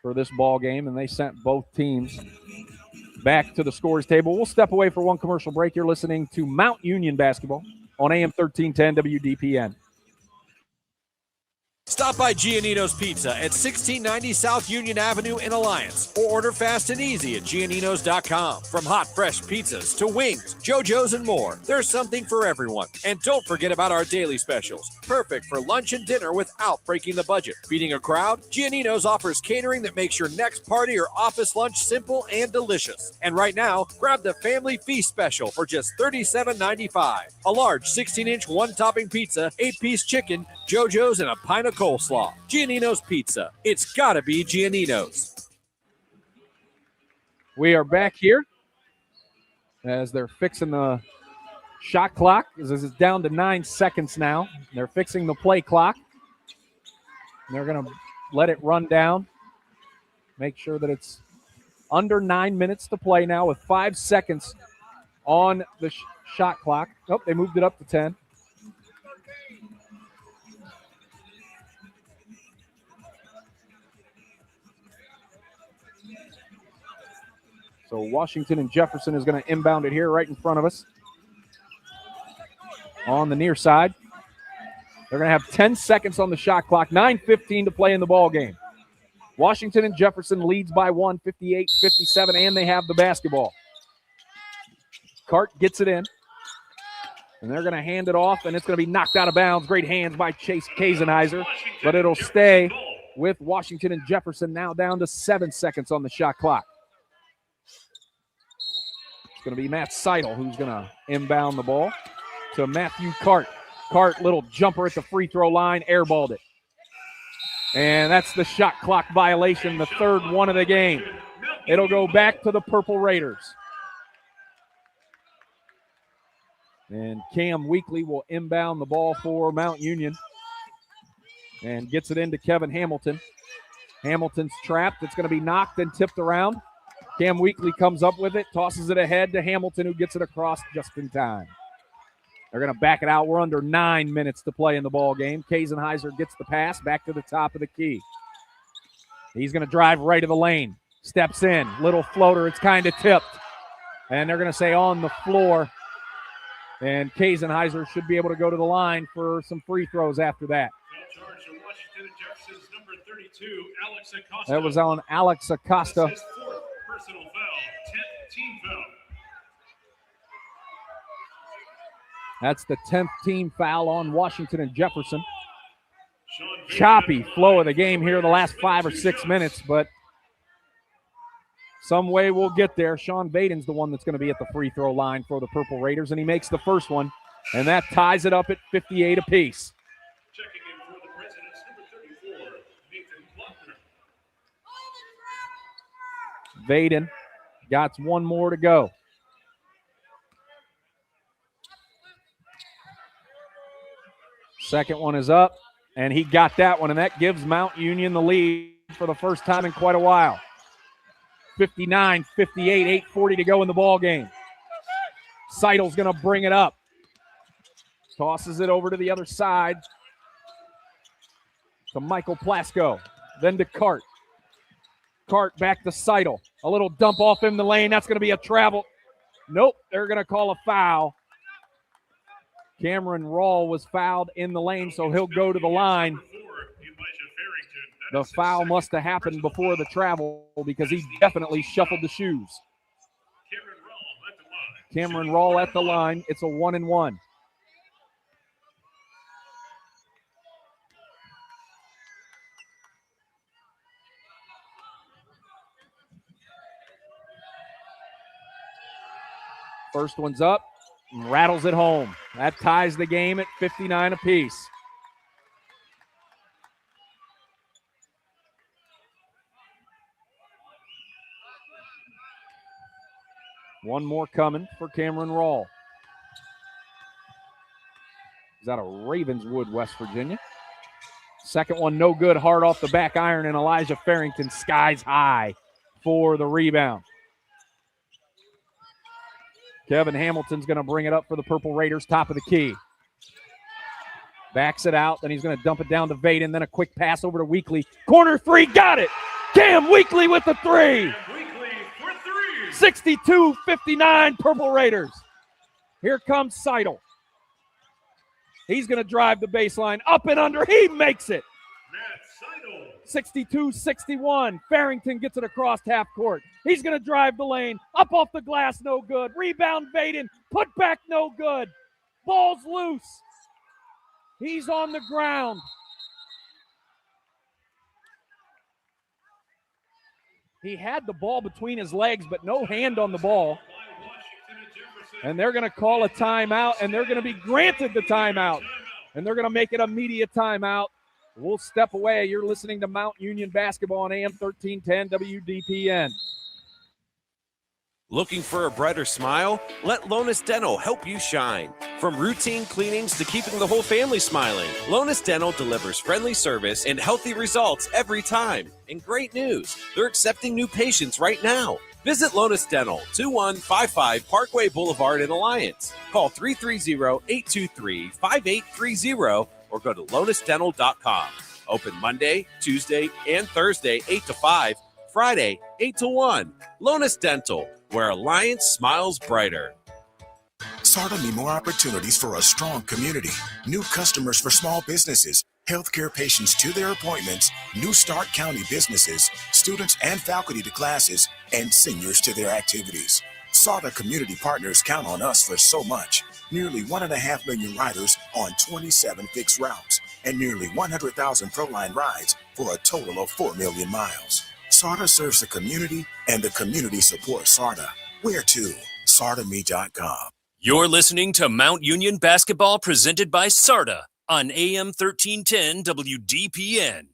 for this ball game, and they sent both teams back to the scores table. We'll step away for one commercial break. You're listening to Mount Union Basketball on AM 1310 WDPN. Stop by Giannino's Pizza at 1690 South Union Avenue in Alliance, or order fast and easy at Gianninos.com. From hot, fresh pizzas to wings, JoJo's, and more, there's something for everyone. And don't forget about our daily specials, perfect for lunch and dinner without breaking the budget. Feeding a crowd? Giannino's offers catering that makes your next party or office lunch simple and delicious. And right now, grab the Family Feast Special for just $37.95. A large 16-inch one-topping pizza, 8-piece chicken, JoJo's, and a pint of coleslaw. Giannino's Pizza. It's gotta be Giannino's. We are back here as they're fixing the shot clock. This is down to 9 seconds now. They're fixing the play clock. And they're going to let it run down. Make sure that it's under 9 minutes to play now with 5 seconds on the shot clock. Oh, they moved it up to 10. So Washington and Jefferson is going to inbound it here right in front of us on the near side. They're going to have 10 seconds on the shot clock, 9:15 to play in the ball game. Washington and Jefferson leads by 1, 58-57, and they have the basketball. Cart gets it in, and they're going to hand it off, and it's going to be knocked out of bounds. Great hands by Chase Kazenheiser, but it'll stay with Washington and Jefferson, now down to 7 seconds on the shot clock. It's going to be Matt Seidel who's going to inbound the ball to Matthew Cart. Cart, little jumper at the free throw line, airballed it. And that's the shot clock violation, the third one of the game. It'll go back to the Purple Raiders. And Cam Weekly will inbound the ball for Mount Union and gets it into Kevin Hamilton. Hamilton's trapped. It's going to be knocked and tipped around. Cam Weekly comes up with it, tosses it ahead to Hamilton, who gets it across just in time. They're going to back it out. We're under 9 minutes to play in the ball game. Kazenheiser gets the pass back to the top of the key. He's going to drive right of the lane. Steps in. Little floater. It's kind of tipped. And they're going to say on the floor. And Kazenheiser should be able to go to the line for some free throws after that. That was on Alex Acosta. His fourth personal foul, 10th team foul. That's the 10th team foul on Washington and Jefferson. Choppy flow of the game here the last 5 or 6 minutes, but some way we'll get there. Sean Vaden's the one that's going to be at the free throw line for the Purple Raiders, and he makes the first one, and that ties it up at 58 apiece. Checking in for the Presidents, number 34, Nathan Pluckner. Vaden got one more to go. Second one is up, and he got that one, and that gives Mount Union the lead for the first time in quite a while. 59-58, 8:40 to go in the ball game. Seidel's going to bring it up. Tosses it over to the other side to Michael Plasko, then to Cart. Cart back to Seidel. A little dump off in the lane. That's going to be a travel. Nope, they're going to call a foul. Cameron Rawl was fouled in the lane, so he'll go to the line. The foul must have happened before the travel because he definitely shuffled the shoes. Cameron Rawl at the line. It's a 1-and-1. First one's up. Rattles it home. That ties the game at 59 apiece. One more coming for Cameron Rawl. He's out of Ravenswood, West Virginia. Second one, no good, hard off the back iron, and Elijah Farrington skies high for the rebound. Kevin Hamilton's going to bring it up for the Purple Raiders, top of the key. Backs it out, then he's going to dump it down to Vaden, then a quick pass over to Weekly. Corner three, got it! Cam Weekly with the three! 62-59 Purple Raiders. Here comes Seidel. He's going to drive the baseline, up and under. He makes it. 62-61. Farrington gets it across half court. He's going to drive the lane. Up off the glass, no good. Rebound, Vaden. Put back, no good. Ball's loose. He's on the ground. He had the ball between his legs, but no hand on the ball. And they're going to call a timeout, and they're going to be granted the timeout. And they're going to make it a media timeout. We'll step away. You're listening to Mount Union Basketball on AM 1310 WDPN. Looking for a brighter smile? Let Lonis Dental help you shine. From routine cleanings to keeping the whole family smiling, Lonis Dental delivers friendly service and healthy results every time. And great news, they're accepting new patients right now. Visit Lonis Dental, 2155 Parkway Boulevard in Alliance. Call 330-823-5830 or go to lonisdental.com. Open Monday, Tuesday, and Thursday, 8 to 5, Friday, 8 to 1. Lonis Dental, where Alliance smiles brighter. Sarta need more opportunities for a strong community. New customers for small businesses, healthcare patients to their appointments, new Stark County businesses, students and faculty to classes, and seniors to their activities. Sarta community partners count on us for so much. Nearly 1.5 million riders on 27 fixed routes, and nearly 100,000 ProLine rides for a total of 4 million miles. Sarta serves the community, and the community supports Sarta. Where to? SartaMe.com. You're listening to Mount Union Basketball presented by Sarta on AM 1310 WDPN.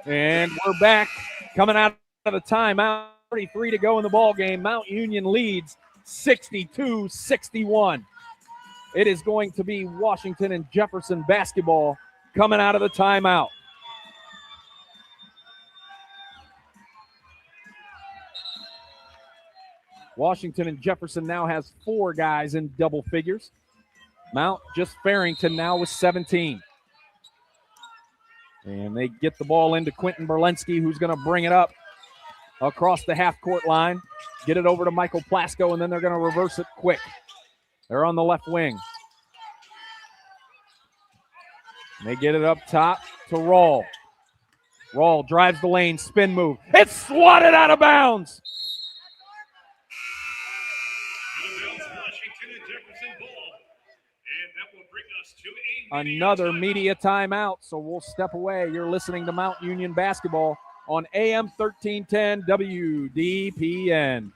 And we're back coming out of the timeout. 33 to go in the ball game. Mount Union leads 62-61. It is going to be Washington and Jefferson basketball coming out of the timeout. Washington and Jefferson now has 4 guys in double figures. Mount just Farrington now with 17. And they get the ball into Quentin Berlinski, who's going to bring it up across the half-court line, get it over to Michael Plasko, and then they're going to reverse it quick. They're on the left wing. And they get it up top to Rawl. Rawl drives the lane, spin move. It's swatted out of bounds. Another media timeout, so we'll step away. You're listening to Mount Union Basketball on AM 1310 WDPN.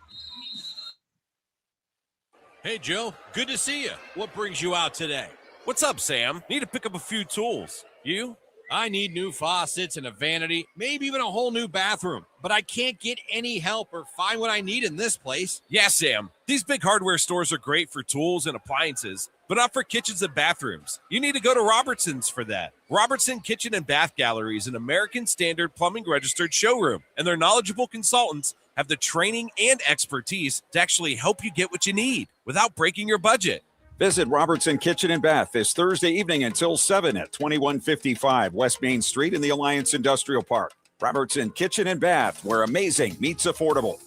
Hey, Joe. Good to see you. What brings you out today? What's up, Sam? Need to pick up a few tools. You? I need new faucets and a vanity, maybe even a whole new bathroom. But I can't get any help or find what I need in this place. Yeah, Sam. These big hardware stores are great for tools and appliances, but not for kitchens and bathrooms. You need to go to Robertson's for that. Robertson Kitchen and Bath Gallery is an American Standard Plumbing Registered showroom, and their knowledgeable consultants have the training and expertise to actually help you get what you need without breaking your budget. Visit Robertson Kitchen and Bath this Thursday evening until 7 at 2155 West Main Street in the Alliance Industrial Park. Robertson Kitchen and Bath, where amazing meets affordable.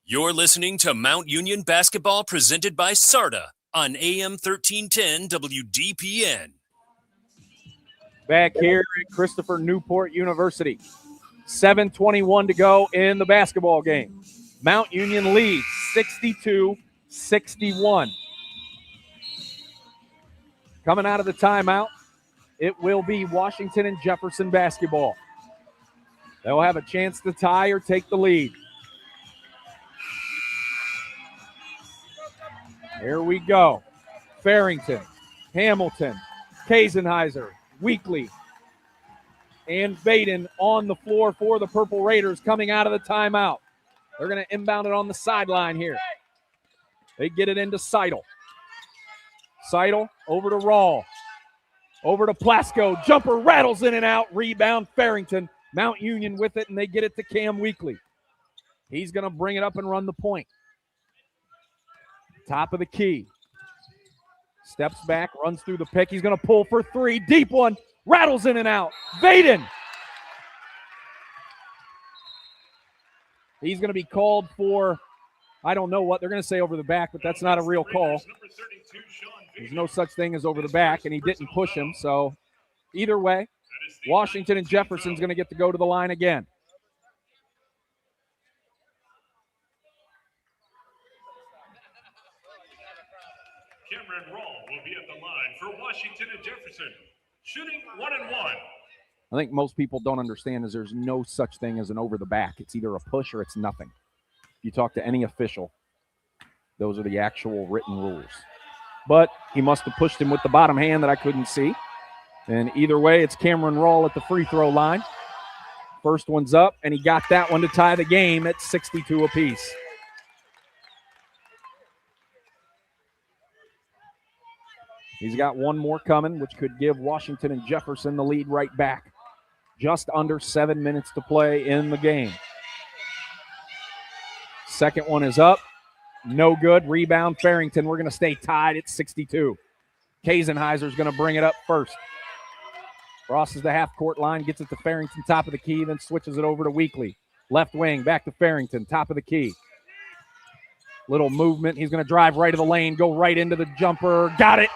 You're listening to Mount Union Basketball presented by Sarta on AM 1310 WDPN. Back here at Christopher Newport University. 7:21 to go in the basketball game. Mount Union leads 62-61. Coming out of the timeout, it will be Washington and Jefferson basketball. They'll have a chance to tie or take the lead. Here we go. Farrington, Hamilton, Kazenheiser, Weekly, and Vaden on the floor for the Purple Raiders coming out of the timeout. They're going to inbound it on the sideline here. They get it into Seidel. Seidel over to Rawl. Over to Plasko. Jumper rattles in and out. Rebound Farrington. Mount Union with it, and they get it to Cam Weekly. He's going to bring it up and run the point. Top of the key. Steps back, runs through the pick. He's going to pull for three. Deep one. Rattles in and out. Vaden. He's going to be called for, I don't know what. They're going to say over the back, but that's not a real call. There's no such thing as over the back, and he didn't push him. So either way, Washington and Jefferson's going to get to go to the line again. Cameron Rawl will be at the line for Washington and Jefferson, shooting 1-1. I think most people don't understand is there's no such thing as an over the back. It's either a push or it's nothing. If you talk to any official, those are the actual written rules. But he must have pushed him with the bottom hand that I couldn't see. And either way, it's Cameron Rawl at the free throw line. First one's up, and he got that one to tie the game at 62 apiece. He's got one more coming, which could give Washington and Jefferson the lead right back. Just under 7 minutes to play in the game. Second one is up. No good. Rebound Farrington. We're going to stay tied at 62. Kasenheiser's going to bring it up first. Crosses the half-court line, gets it to Farrington, top of the key, then switches it over to Weekly. Left wing, back to Farrington, top of the key. Little movement. He's going to drive right to the lane, go right into the jumper. Got it.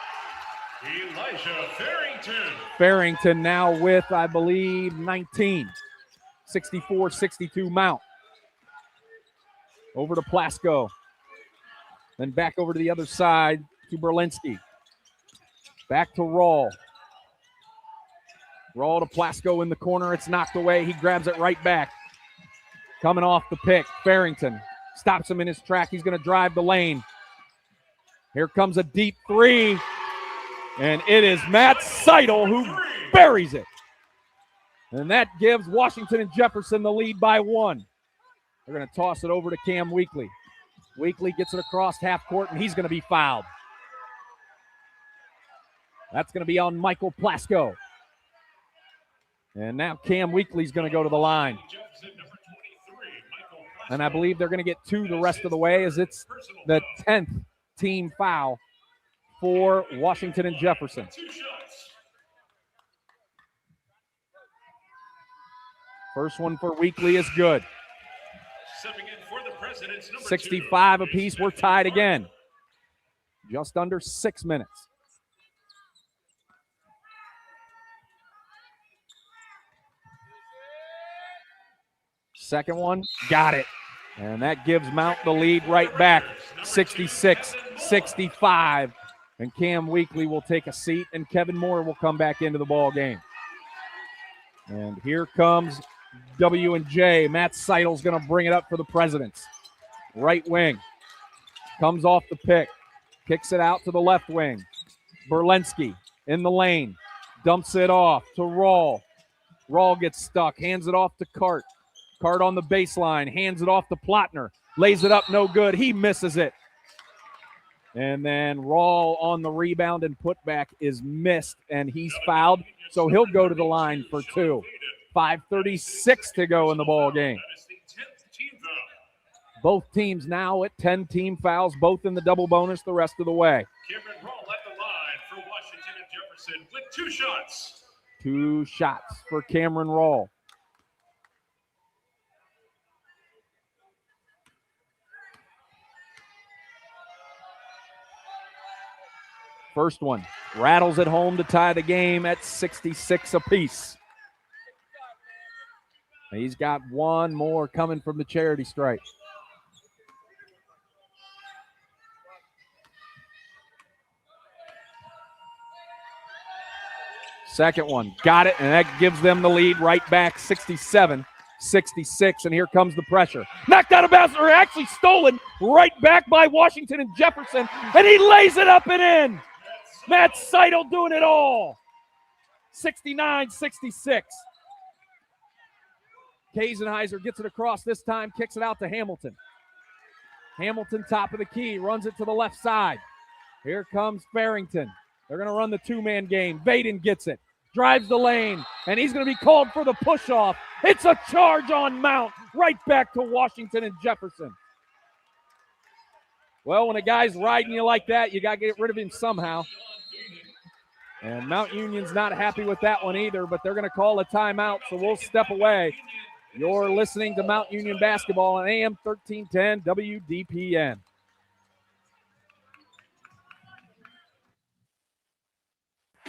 Elijah Farrington. Farrington now with, I believe, 19. 64-62 Mount. Over to Plasko. Then back over to the other side to Berlinski. Back to Rawl. Rawl to Plasko in the corner. It's knocked away. He grabs it right back. Coming off the pick. Farrington stops him in his track. He's going to drive the lane. Here comes a deep three. And it is Matt Seidel who buries it. And that gives Washington and Jefferson the lead by one. They're going to toss it over to Cam Weekly. Weekly gets it across half court, and he's going to be fouled. That's going to be on Michael Plasko. And now Cam Weekly's going to go to the line. And I believe they're going to get two the rest of the way as it's the 10th team foul for Washington and Jefferson. First one for Weekly is good. 65 apiece. We're tied again. Just under 6 minutes. Second one, got it. And that gives Mount the lead right back, 66-65. And Cam Weekly will take a seat, and Kevin Moore will come back into the ball game. And here comes W&J. Matt Seidel's going to bring it up for the Presidents. Right wing. Comes off the pick. Kicks it out to the left wing. Berlinski in the lane. Dumps it off to Rawl. Rawl gets stuck. Hands it off to Cart. Cart on the baseline. Hands it off to Plotner. Lays it up. No good. He misses it. And then Rawl on the rebound and putback is missed, and he's fouled. So he'll go to the line for two. 5:36 to go in the ball game. Both teams now at 10 team fouls, both in the double bonus the rest of the way. Cameron Rawl at the line for Washington and Jefferson with 2 shots. 2 shots for Cameron Rawl. First one rattles it home to tie the game at 66 apiece. He's got one more coming from the charity stripe. Second one, got it, and that gives them the lead right back, 67-66, and here comes the pressure. Knocked out of bounds, or actually stolen right back by Washington and Jefferson, and he lays it up and in. Matt Seidel doing it all. 69-66. Kazenheiser gets it across this time, kicks it out to Hamilton. Hamilton, top of the key, runs it to the left side. Here comes Farrington. They're going to run the two-man game. Vaden gets it, drives the lane, and he's going to be called for the push-off. It's a charge on Mount, right back to Washington and Jefferson. Well, when a guy's riding you like that, you got to get rid of him somehow. And Mount Union's not happy with that one either, but they're going to call a timeout, so we'll step away. You're listening to Mount Union Basketball on AM 1310 WDPN.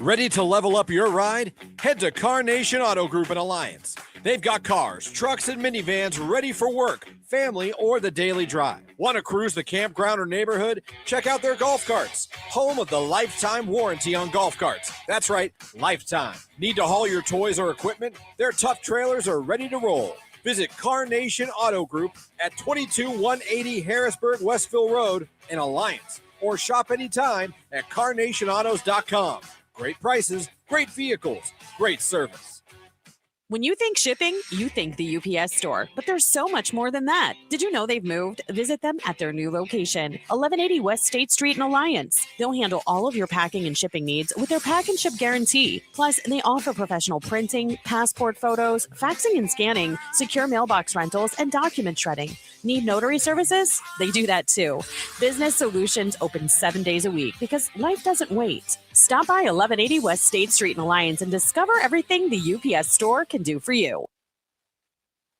Ready to level up your ride? Head to Carnation Auto Group in Alliance. They've got cars, trucks, and minivans ready for work, family, or the daily drive. Want to cruise the campground or neighborhood? Check out their golf carts, home of the lifetime warranty on golf carts. That's right, lifetime. Need to haul your toys or equipment? Their tough trailers are ready to roll. Visit Carnation Auto Group at 22180 Harrisburg Westville Road in Alliance, or shop anytime at carnationautos.com. Great prices, great vehicles, great service. When you think shipping, you think the UPS store, but there's so much more than that. Did you know they've moved? Visit them at their new location, 1180 West State Street in Alliance. They'll handle all of your packing and shipping needs with their pack and ship guarantee. Plus, they offer professional printing, passport photos, faxing and scanning, secure mailbox rentals, and document shredding. Need notary services? They do that too. Business Solutions open 7 days a week because life doesn't wait. Stop by 1180 West State Street in Alliance and discover everything the UPS store can do for you.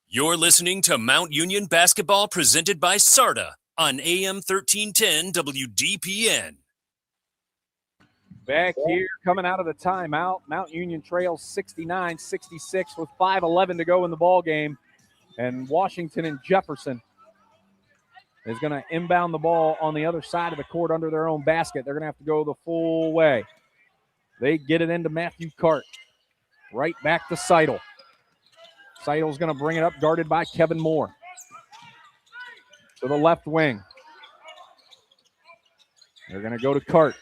You're listening to Mount Union Basketball presented by Sarta on AM 1310 WDPN. Back here, coming out of the timeout, Mount Union trails 69-66 with 5:11 to go in the ball game. And Washington and Jefferson is going to inbound the ball on the other side of the court under their own basket. They're going to have to go the full way. They get it into Matthew Cart. Right back to Seidel. Seidel's going to bring it up, guarded by Kevin Moore. To the left wing. They're going to go to Cart.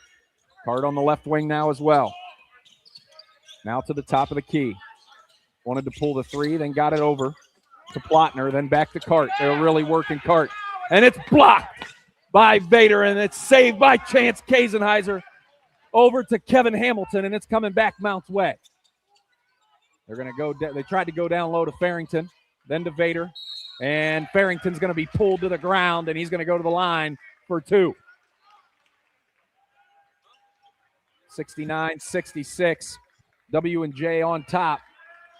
Cart on the left wing now as well. Now to the top of the key. Wanted to pull the three, then got it over to Plotner, then back to Cart. They're really working Cart. And it's blocked by Vader, and it's saved by Chance Kazenheiser over to Kevin Hamilton, and it's coming back Mount's way. They're going to go. They tried to go down low to Farrington, then to Vader, and Farrington's going to be pulled to the ground, and he's going to go to the line for two. 69-66, W&J on top,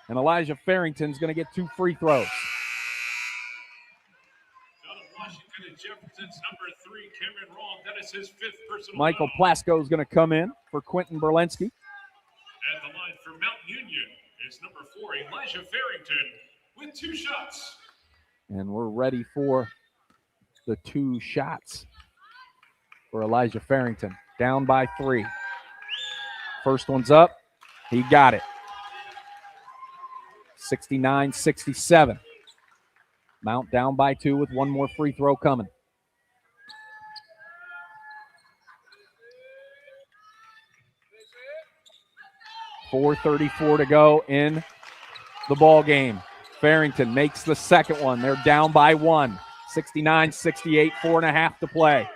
and Elijah Farrington's going to get two free throws. Washington and Jefferson's number 3, Cameron Rawl. That is his 5th personal Michael foul. Plasko is going to come in for Quentin Berlinski. At the line for Mount Union is number 4, Elijah Farrington, with 2 shots. And we're ready for the 2 shots for Elijah Farrington. Down by 3. First one's up. He got it. 69-67. Mount down by 2 with one more free throw coming. .434 to go in the ball game. Farrington makes the second one. They're down by 1. 69-68, 4.5 to play.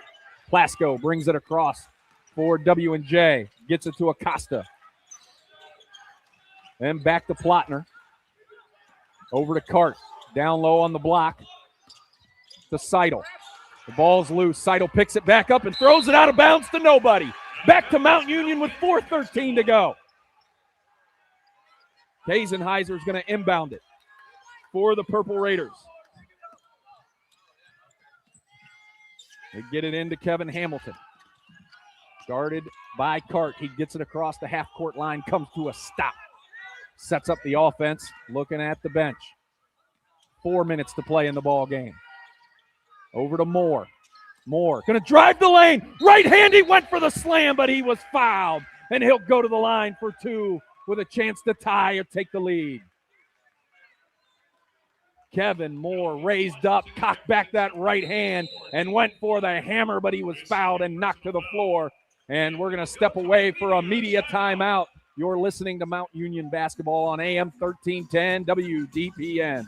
Plasko brings it across for W&J. Gets it to Acosta. Then back to Plotner. Over to Cart. Down low on the block to Seidel. The ball's loose. Seidel picks it back up and throws it out of bounds to nobody. Back to Mount Union with 4:13 to go. Kazenheiser's going to inbound it for the Purple Raiders. They get it into Kevin Hamilton. Guarded by Cart. He gets it across the half-court line, comes to a stop. Sets up the offense, looking at the bench. 4 minutes to play in the ball game. Over to Moore. Moore going to drive the lane. Right-handed, went for the slam, but he was fouled. And he'll go to the line for 2 with a chance to tie or take the lead. Kevin Moore raised up, cocked back that right hand, and went for the hammer, but he was fouled and knocked to the floor. And we're going to step away for a media timeout. You're listening to Mount Union Basketball on AM 1310 WDPN.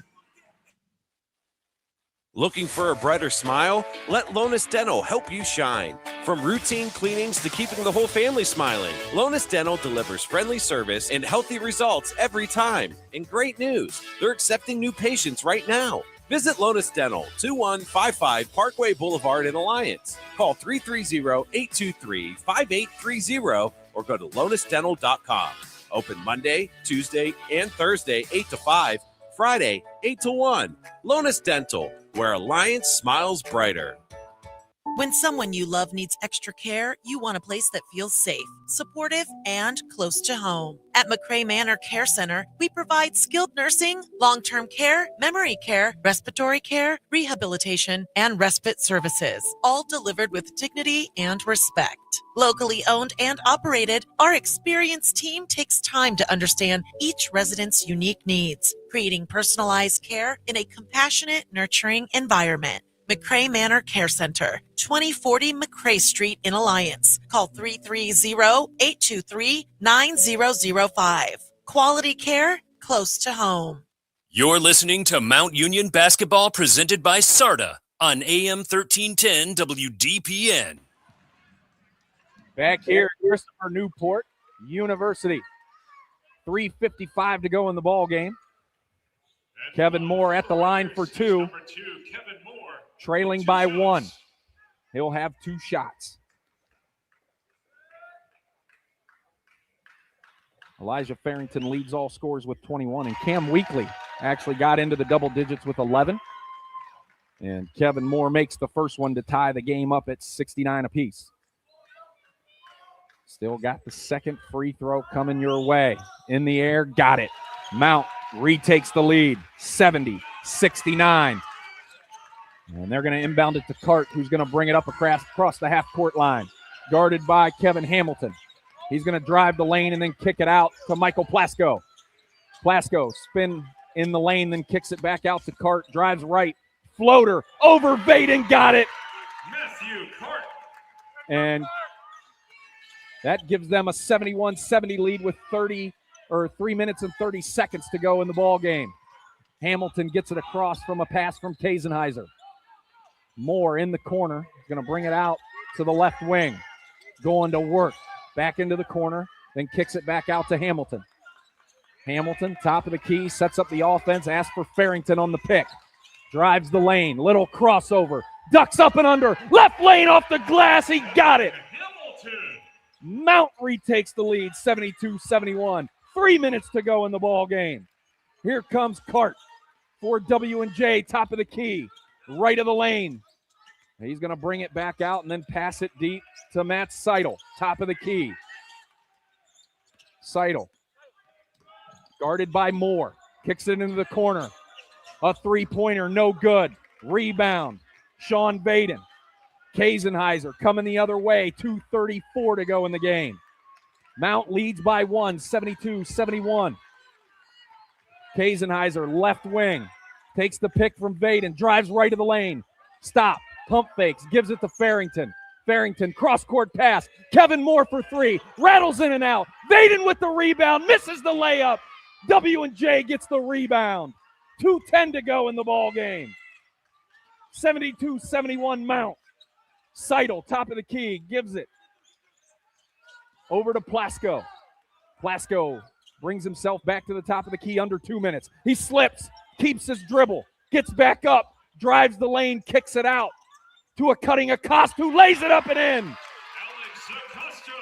Looking for a brighter smile? Let Lonus Dental help you shine. From routine cleanings to keeping the whole family smiling, Lonus Dental delivers friendly service and healthy results every time. And great news, they're accepting new patients right now. Visit Lonus Dental, 2155 Parkway Boulevard in Alliance. Call 330-823-5830 or go to lonusdental.com. Open Monday, Tuesday, and Thursday, 8 to 5. Friday, 8 to 1. Lonus Dental, where Alliance smiles brighter. When someone you love needs extra care, you want a place that feels safe, supportive, and close to home. At McCray Manor Care Center, we provide skilled nursing, long-term care, memory care, respiratory care, rehabilitation, and respite services, all delivered with dignity and respect. Locally owned and operated, our experienced team takes time to understand each resident's unique needs, creating personalized care in a compassionate, nurturing environment. McCray Manor Care Center, 2040 McCray Street in Alliance. Call 330-823-9005. Quality care close to home. You're listening to Mount Union Basketball presented by Sarta on AM 1310 WDPN. Back here at Christopher Newport University. 3:55 to go in the ball game. Kevin Moore at the line for two. Trailing by one. He'll have two shots. Elijah Farrington leads all scorers with 21, and Cam Weekly actually got into the double digits with 11. And Kevin Moore makes the first one to tie the game up at 69 apiece. Still got the second free throw coming your way. In the air, got it. Mount retakes the lead, 70-69. And they're going to inbound it to Cart, who's going to bring it up across the half-court line. Guarded by Kevin Hamilton. He's going to drive the lane and then kick it out to Michael Plasko. Plasko spin in the lane, then kicks it back out to Cart. Drives right. Floater over Vaden, got it. Matthew Cart. And that gives them a 71-70 lead with 3 minutes and 30 seconds to go in the ball game. Hamilton gets it across from a pass from Kazenheiser. Moore in the corner. He's going to bring it out to the left wing. Going to work. Back into the corner. Then kicks it back out to Hamilton. Hamilton, top of the key, sets up the offense. Asks for Farrington on the pick. Drives the lane. Little crossover. Ducks up and under. Left lane off the glass. He got it. Mount retakes the lead, 72-71. 3 minutes to go in the ball game. Here comes Cart for W&J, top of the key, right of the lane. He's going to bring it back out and then pass it deep to Matt Seidel, top of the key. Seidel, guarded by Moore, kicks it into the corner. A three-pointer, no good. Rebound, Sean Vaden. Kazenheiser coming the other way, 2:34 to go in the game. Mount leads by one, 72-71. Kazenheiser, left wing, takes the pick from Vaden, drives right of the lane. Stop, pump fakes, gives it to Farrington. Farrington, cross-court pass. Kevin Moore for three, rattles in and out. Vaden with the rebound, misses the layup. W&J gets the rebound. 2:10 to go in the ball game. 72-71 Mount. Seidel, top of the key, gives it over to Plasko. Plasko brings himself back to the top of the key under 2 minutes. He slips, keeps his dribble, gets back up, drives the lane, kicks it out to a cutting Acosta, who lays it up and in. Alex Acosta.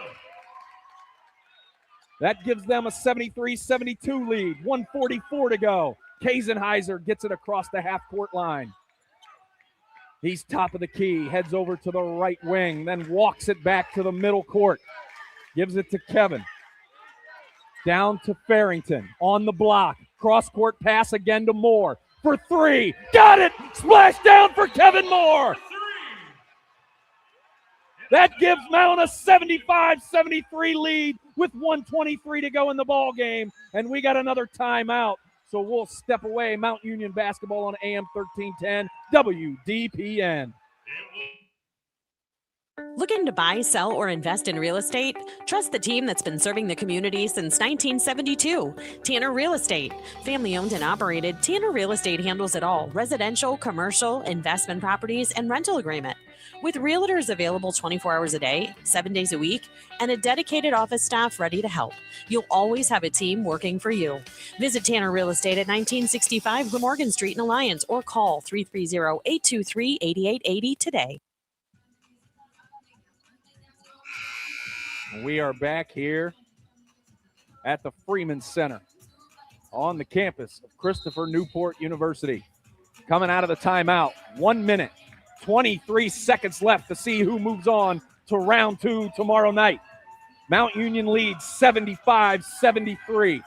That gives them a 73-72 lead, 1:44 to go. Kazenheiser gets it across the half-court line. He's top of the key, heads over to the right wing, then walks it back to the middle court. Gives it to Kevin. Down to Farrington on the block. Cross-court pass again to Moore for three. Got it! Splash down for Kevin Moore! That gives Mount a 75-73 lead with 1:23 to go in the ball game, and we got another timeout. So we'll step away. Mount Union basketball on AM 1310 WDPN. Looking to buy, sell, or invest in real estate? Trust the team that's been serving the community since 1972. Tanner Real Estate. Family owned and operated, Tanner Real Estate handles it all: residential, commercial, investment properties, and rental agreement. With realtors available 24 hours a day, 7 days a week, and a dedicated office staff ready to help, you'll always have a team working for you. Visit Tanner Real Estate at 1965 Glamorgan Street in Alliance or call 330-823-8880 today. We are back here at the Freeman Center on the campus of Christopher Newport University. Coming out of the timeout, 1 minute, 23 seconds left to see who moves on to round two tomorrow night. Mount Union leads 75-73.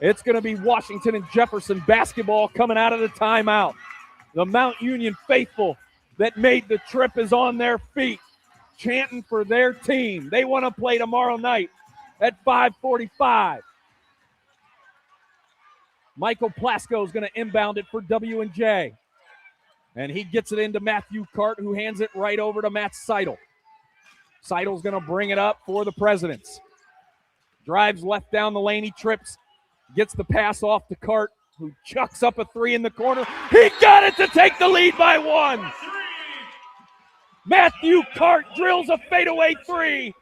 It's going to be Washington and Jefferson basketball coming out of the timeout. The Mount Union faithful that made the trip is on their feet, chanting for their team. They want to play tomorrow night at 5:45. Michael Plasko is going to inbound it for W&J. And he gets it into Matthew Cart, who hands it right over to Matt Seidel. Seidel's going to bring it up for the Presidents. Drives left down the lane. He trips, gets the pass off to Cart, who chucks up a three in the corner. He got it to take the lead by one. Matthew Cart drills a fadeaway three.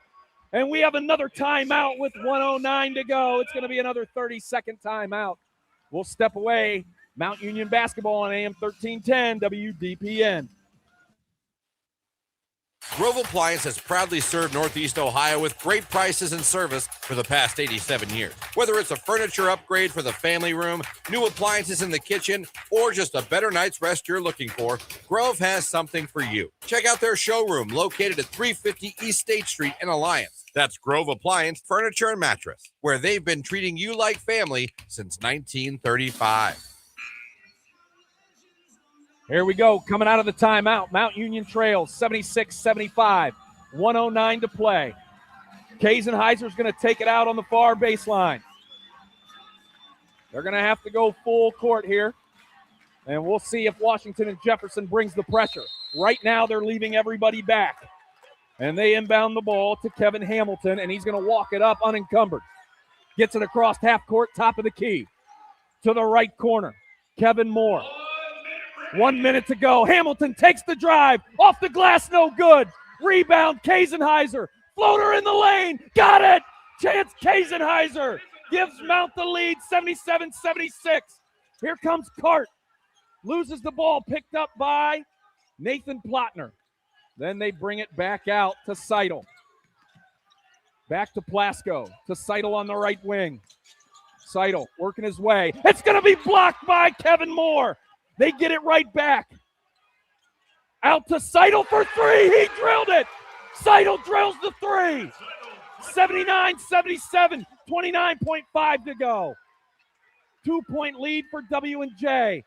And we have another timeout with 1:09 to go. It's going to be another 30-second timeout. We'll step away. Mount Union basketball on AM 1310 WDPN. Grove Appliance has proudly served Northeast Ohio with great prices and service for the past 87 years. Whether it's a furniture upgrade for the family room, new appliances in the kitchen, or just a better night's rest you're looking for, Grove has something for you. Check out their showroom located at 350 East State Street in Alliance. That's Grove Appliance Furniture and Mattress, where they've been treating you like family since 1935. Here we go, coming out of the timeout. Mount Union trails 76-75, 1:09 to play. Kaisenheiser's going to take it out on the far baseline. They're going to have to go full court here, and we'll see if Washington and Jefferson brings the pressure. Right now, they're leaving everybody back, and they inbound the ball to Kevin Hamilton, and he's going to walk it up unencumbered. Gets it across half court, top of the key. To the right corner, Kevin Moore. 1 minute to go. Hamilton takes the drive. Off the glass, no good. Rebound, Kaisenheiser. Floater in the lane. Got it. Chance Kaisenheiser gives Mount the lead, 77-76. Here comes Cart. Loses the ball, picked up by Nathan Plotner. Then they bring it back out to Seidel. Back to Plasko. To Seidel on the right wing. Seidel working his way. It's going to be blocked by Kevin Moore. They get it right back. Out to Seidel for three. He drilled it. Seidel drills the three. 79-77, 29.5 to go. 2-point lead for W&J.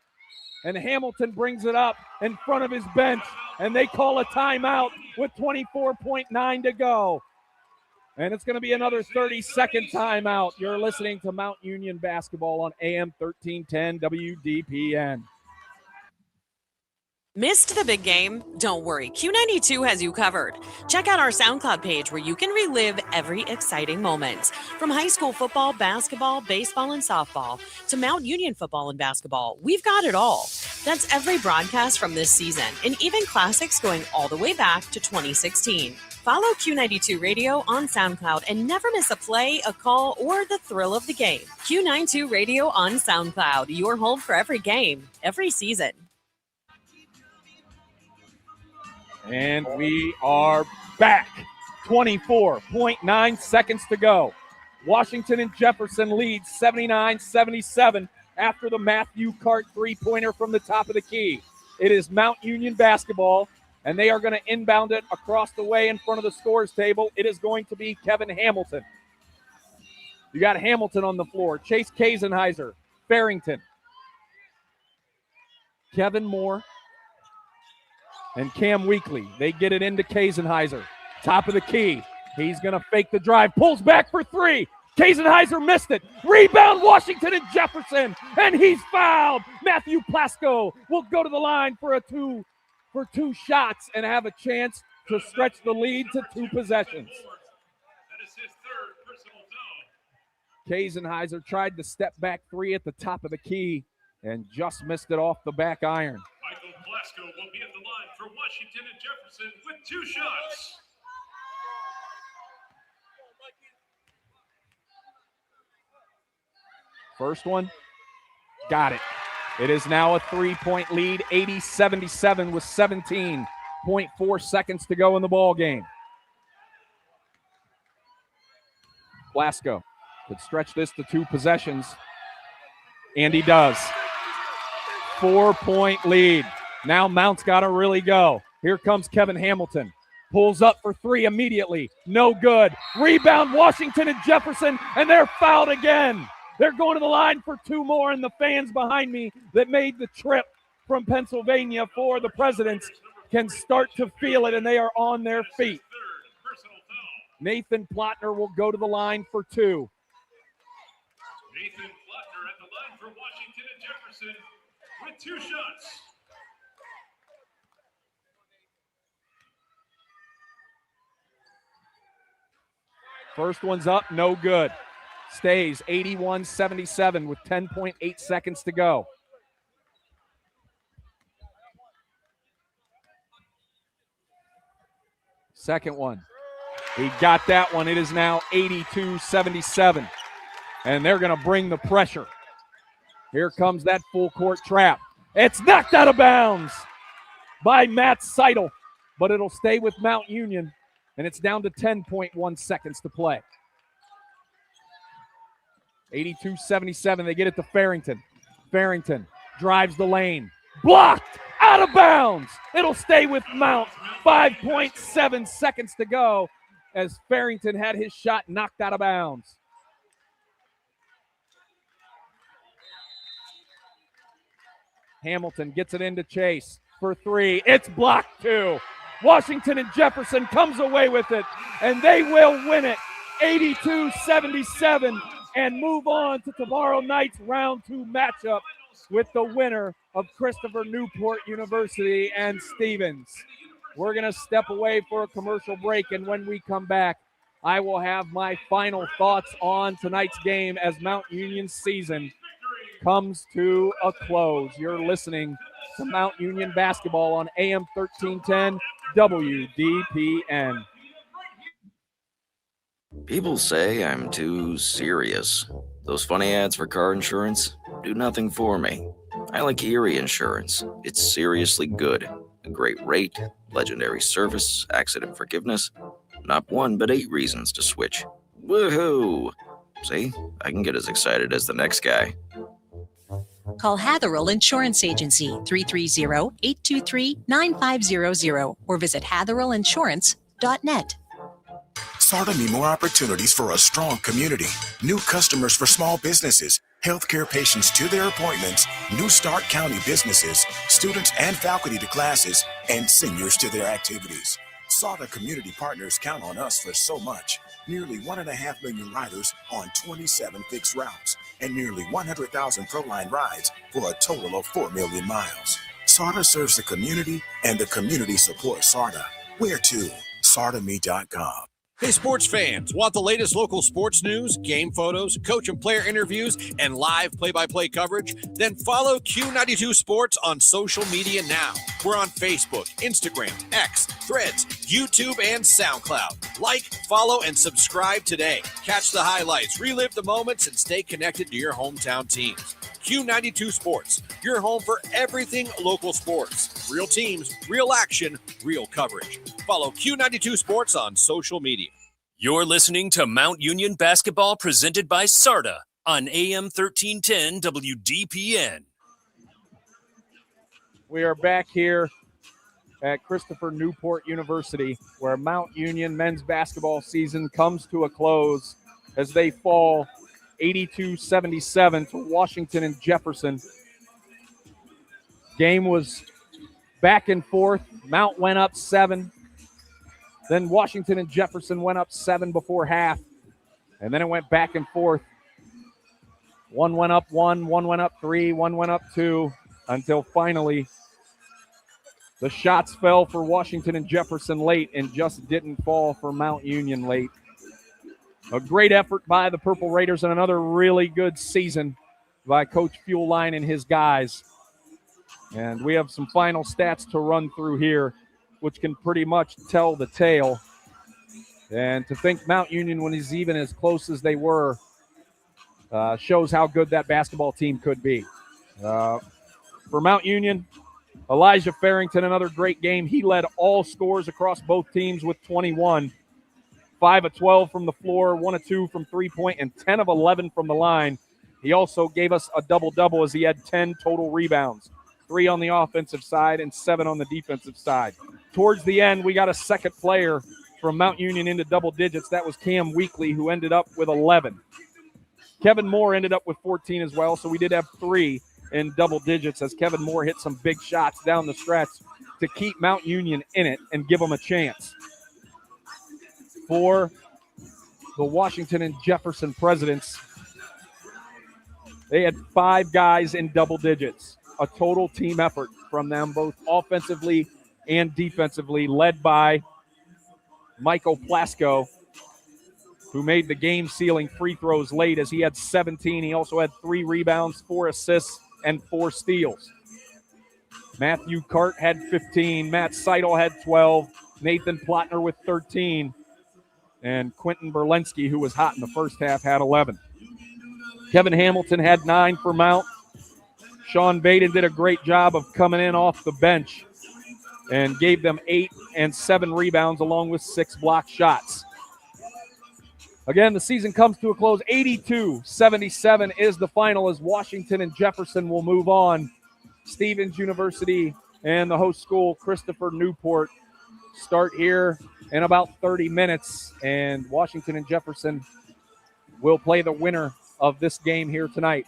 And Hamilton brings it up in front of his bench, and they call a timeout with 24.9 to go. And it's going to be another 30-second timeout. You're listening to Mount Union basketball on AM 1310 WDPN. Missed the big game? Don't worry, Q92 has you covered. Check out our SoundCloud page where you can relive every exciting moment. From high school football, basketball, baseball, and softball to Mount Union football and basketball, we've got it all. That's every broadcast from this season, and even classics going all the way back to 2016. Follow Q92 Radio on SoundCloud and never miss a play, a call, or the thrill of the game. Q92 Radio on SoundCloud, your home for every game, every season. And we are back. 24.9 seconds to go. Washington and Jefferson lead 79-77 after the Matthew Cart three-pointer from the top of the key. It is Mount Union basketball, and they are going to inbound it across the way in front of the scores table. It is going to be Kevin Hamilton. You got Hamilton on the floor. Chase Kaisenheiser, Farrington, Kevin Moore, and Cam Weekly. They get it into Kaisenheiser. Top of the key. He's going to fake the drive. Pulls back for three. Kaisenheiser missed it. Rebound, Washington and Jefferson. And he's fouled. Matthew Plasko will go to the line for two shots and have a chance to stretch the lead to 2 possessions. That is his third personal foul. Kazenheiser tried the step back 3 at the top of the key and just missed it off the back iron. Michael Glasgow will be at the line for Washington and Jefferson with 2 shots. First one, got it. It is now a 3-point lead, 80-77 with 17.4 seconds to go in the ball game. Glasgow could stretch this to 2 possessions, and he does. 4-point lead. Now Mount's got to really go. Here comes Kevin Hamilton. Pulls up for 3 immediately. No good. Rebound, Washington and Jefferson, and they're fouled again. They're going to the line for 2 more, and the fans behind me that made the trip from Pennsylvania for the Presidents can start to feel it, and they are on their feet. Nathan Plotner will go to the line for 2. Nathan Plotner at the line for Washington and Jefferson with 2 shots. First one's up, no good. Stays 81-77 with 10.8 seconds to go. Second one. He got that one. It is now 82-77. And they're going to bring the pressure. Here comes that full court trap. It's knocked out of bounds by Matt Seidel, but it'll stay with Mount Union, and it's down to 10.1 seconds to play. 82-77, they get it to Farrington. Farrington drives the lane. Blocked! Out of bounds! It'll stay with Mount. 5.7 seconds to go as Farrington had his shot knocked out of bounds. Hamilton gets it into Chase for 3. It's blocked 2. Washington and Jefferson comes away with it, and they will win it 82-77 and move on to tomorrow night's round 2 matchup with the winner of Christopher Newport University and Stevens. We're going to step away for a commercial break, and when we come back, I will have my final thoughts on tonight's game as Mount Union's season comes to a close. You're listening to Mount Union basketball on AM 1310 WDPN. People say I'm too serious. Those funny ads for car insurance do nothing for me. I like Erie Insurance. It's seriously good. A great rate, legendary service, accident forgiveness. Not 1, but 8 reasons to switch. Woohoo! See, I can get as excited as the next guy. Call Hatherell Insurance Agency 330-823-9500 or visit hatherellinsurance.net. Sarta need more opportunities for a strong community. New customers for small businesses, healthcare patients to their appointments, new Stark County businesses, students and faculty to classes, and seniors to their activities. Sarta community partners count on us for so much. Nearly 1.5 million riders on 27 fixed routes, and nearly 100,000 ProLine rides for a total of 4 million miles. Sarta serves the community, and the community supports Sarta. Where to? SartaMe.com. Hey, sports fans, want the latest local sports news, game photos, coach and player interviews, and live play-by-play coverage? Then follow Q92 Sports on social media now. We're on Facebook, Instagram, X, Threads, YouTube, and SoundCloud. Like, follow, and subscribe today. Catch the highlights, relive the moments, and stay connected to your hometown teams. Q92 Sports, your home for everything local sports. Real teams, real action, real coverage. Follow Q92 Sports on social media. You're listening to Mount Union basketball presented by Sarta on AM 1310 WDPN. We are back here at Christopher Newport University, where Mount Union men's basketball season comes to a close as they fall 82-77 to Washington and Jefferson. Game was back and forth. Mount went up 7. Then Washington and Jefferson went up 7 before half. And then it went back and forth. One went up 1, one went up 3, one went up 2, until finally The shots fell for Washington and Jefferson late and just didn't fall for Mount Union late. A great effort by the Purple Raiders and another really good season by Coach Fueline and his guys. And we have some final stats to run through here, which can pretty much tell the tale. And to think Mount Union, when he's even as close as they were, shows how good that basketball team could be. For Mount Union, Elijah Farrington, another great game. He led all scores across both teams with 21. 5 of 12 from the floor, 1 of 2 from three-point, and 10 of 11 from the line. He also gave us a double-double as he had 10 total rebounds, 3 on the offensive side and 7 on the defensive side. Towards the end, we got a second player from Mount Union into double digits. That was Cam Weekly, who ended up with 11. Kevin Moore ended up with 14 as well, so we did have 3 in double digits as Kevin Moore hit some big shots down the stretch to keep Mount Union in it and give them a chance. For the Washington and Jefferson Presidents, they had 5 guys in double digits, a total team effort from them, both offensively and defensively, led by Michael Plasko, who made the game-sealing free throws late as he had 17. He also had 3 rebounds, 4 assists, and 4 steals. Matthew Cart had 15. Matt Seidel had 12. Nathan Plotner with 13. And Quentin Berlensky, who was hot in the first half, had 11. Kevin Hamilton had 9 for Mount. Sean Baden did a great job of coming in off the bench and gave them 8 and 7 rebounds along with 6 block shots. Again, the season comes to a close. 82-77 is the final as Washington and Jefferson will move on. Stevens University and the host school, Christopher Newport, start here in about 30 minutes, and Washington and Jefferson will play the winner of this game here tonight.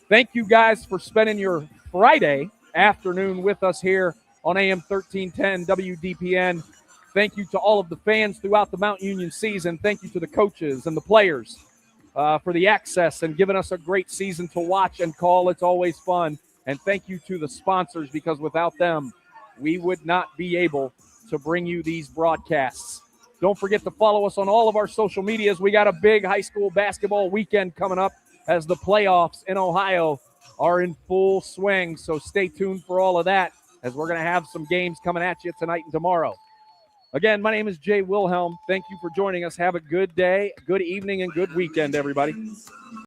Thank you guys for spending your Friday afternoon with us here on AM 1310 WDPN. Thank you to all of the fans throughout the Mount Union season. Thank you to the coaches and the players for the access and giving us a great season to watch and call. It's always fun. And thank you to the sponsors, because without them, we would not be able to bring you these broadcasts. Don't forget to follow us on all of our social medias. We got a big high school basketball weekend coming up as the playoffs in Ohio are in full swing. So stay tuned for all of that, as we're going to have some games coming at you tonight and tomorrow. Again, my name is Jay Wilhelm. Thank you for joining us. Have a good day, good evening, and good weekend, everybody.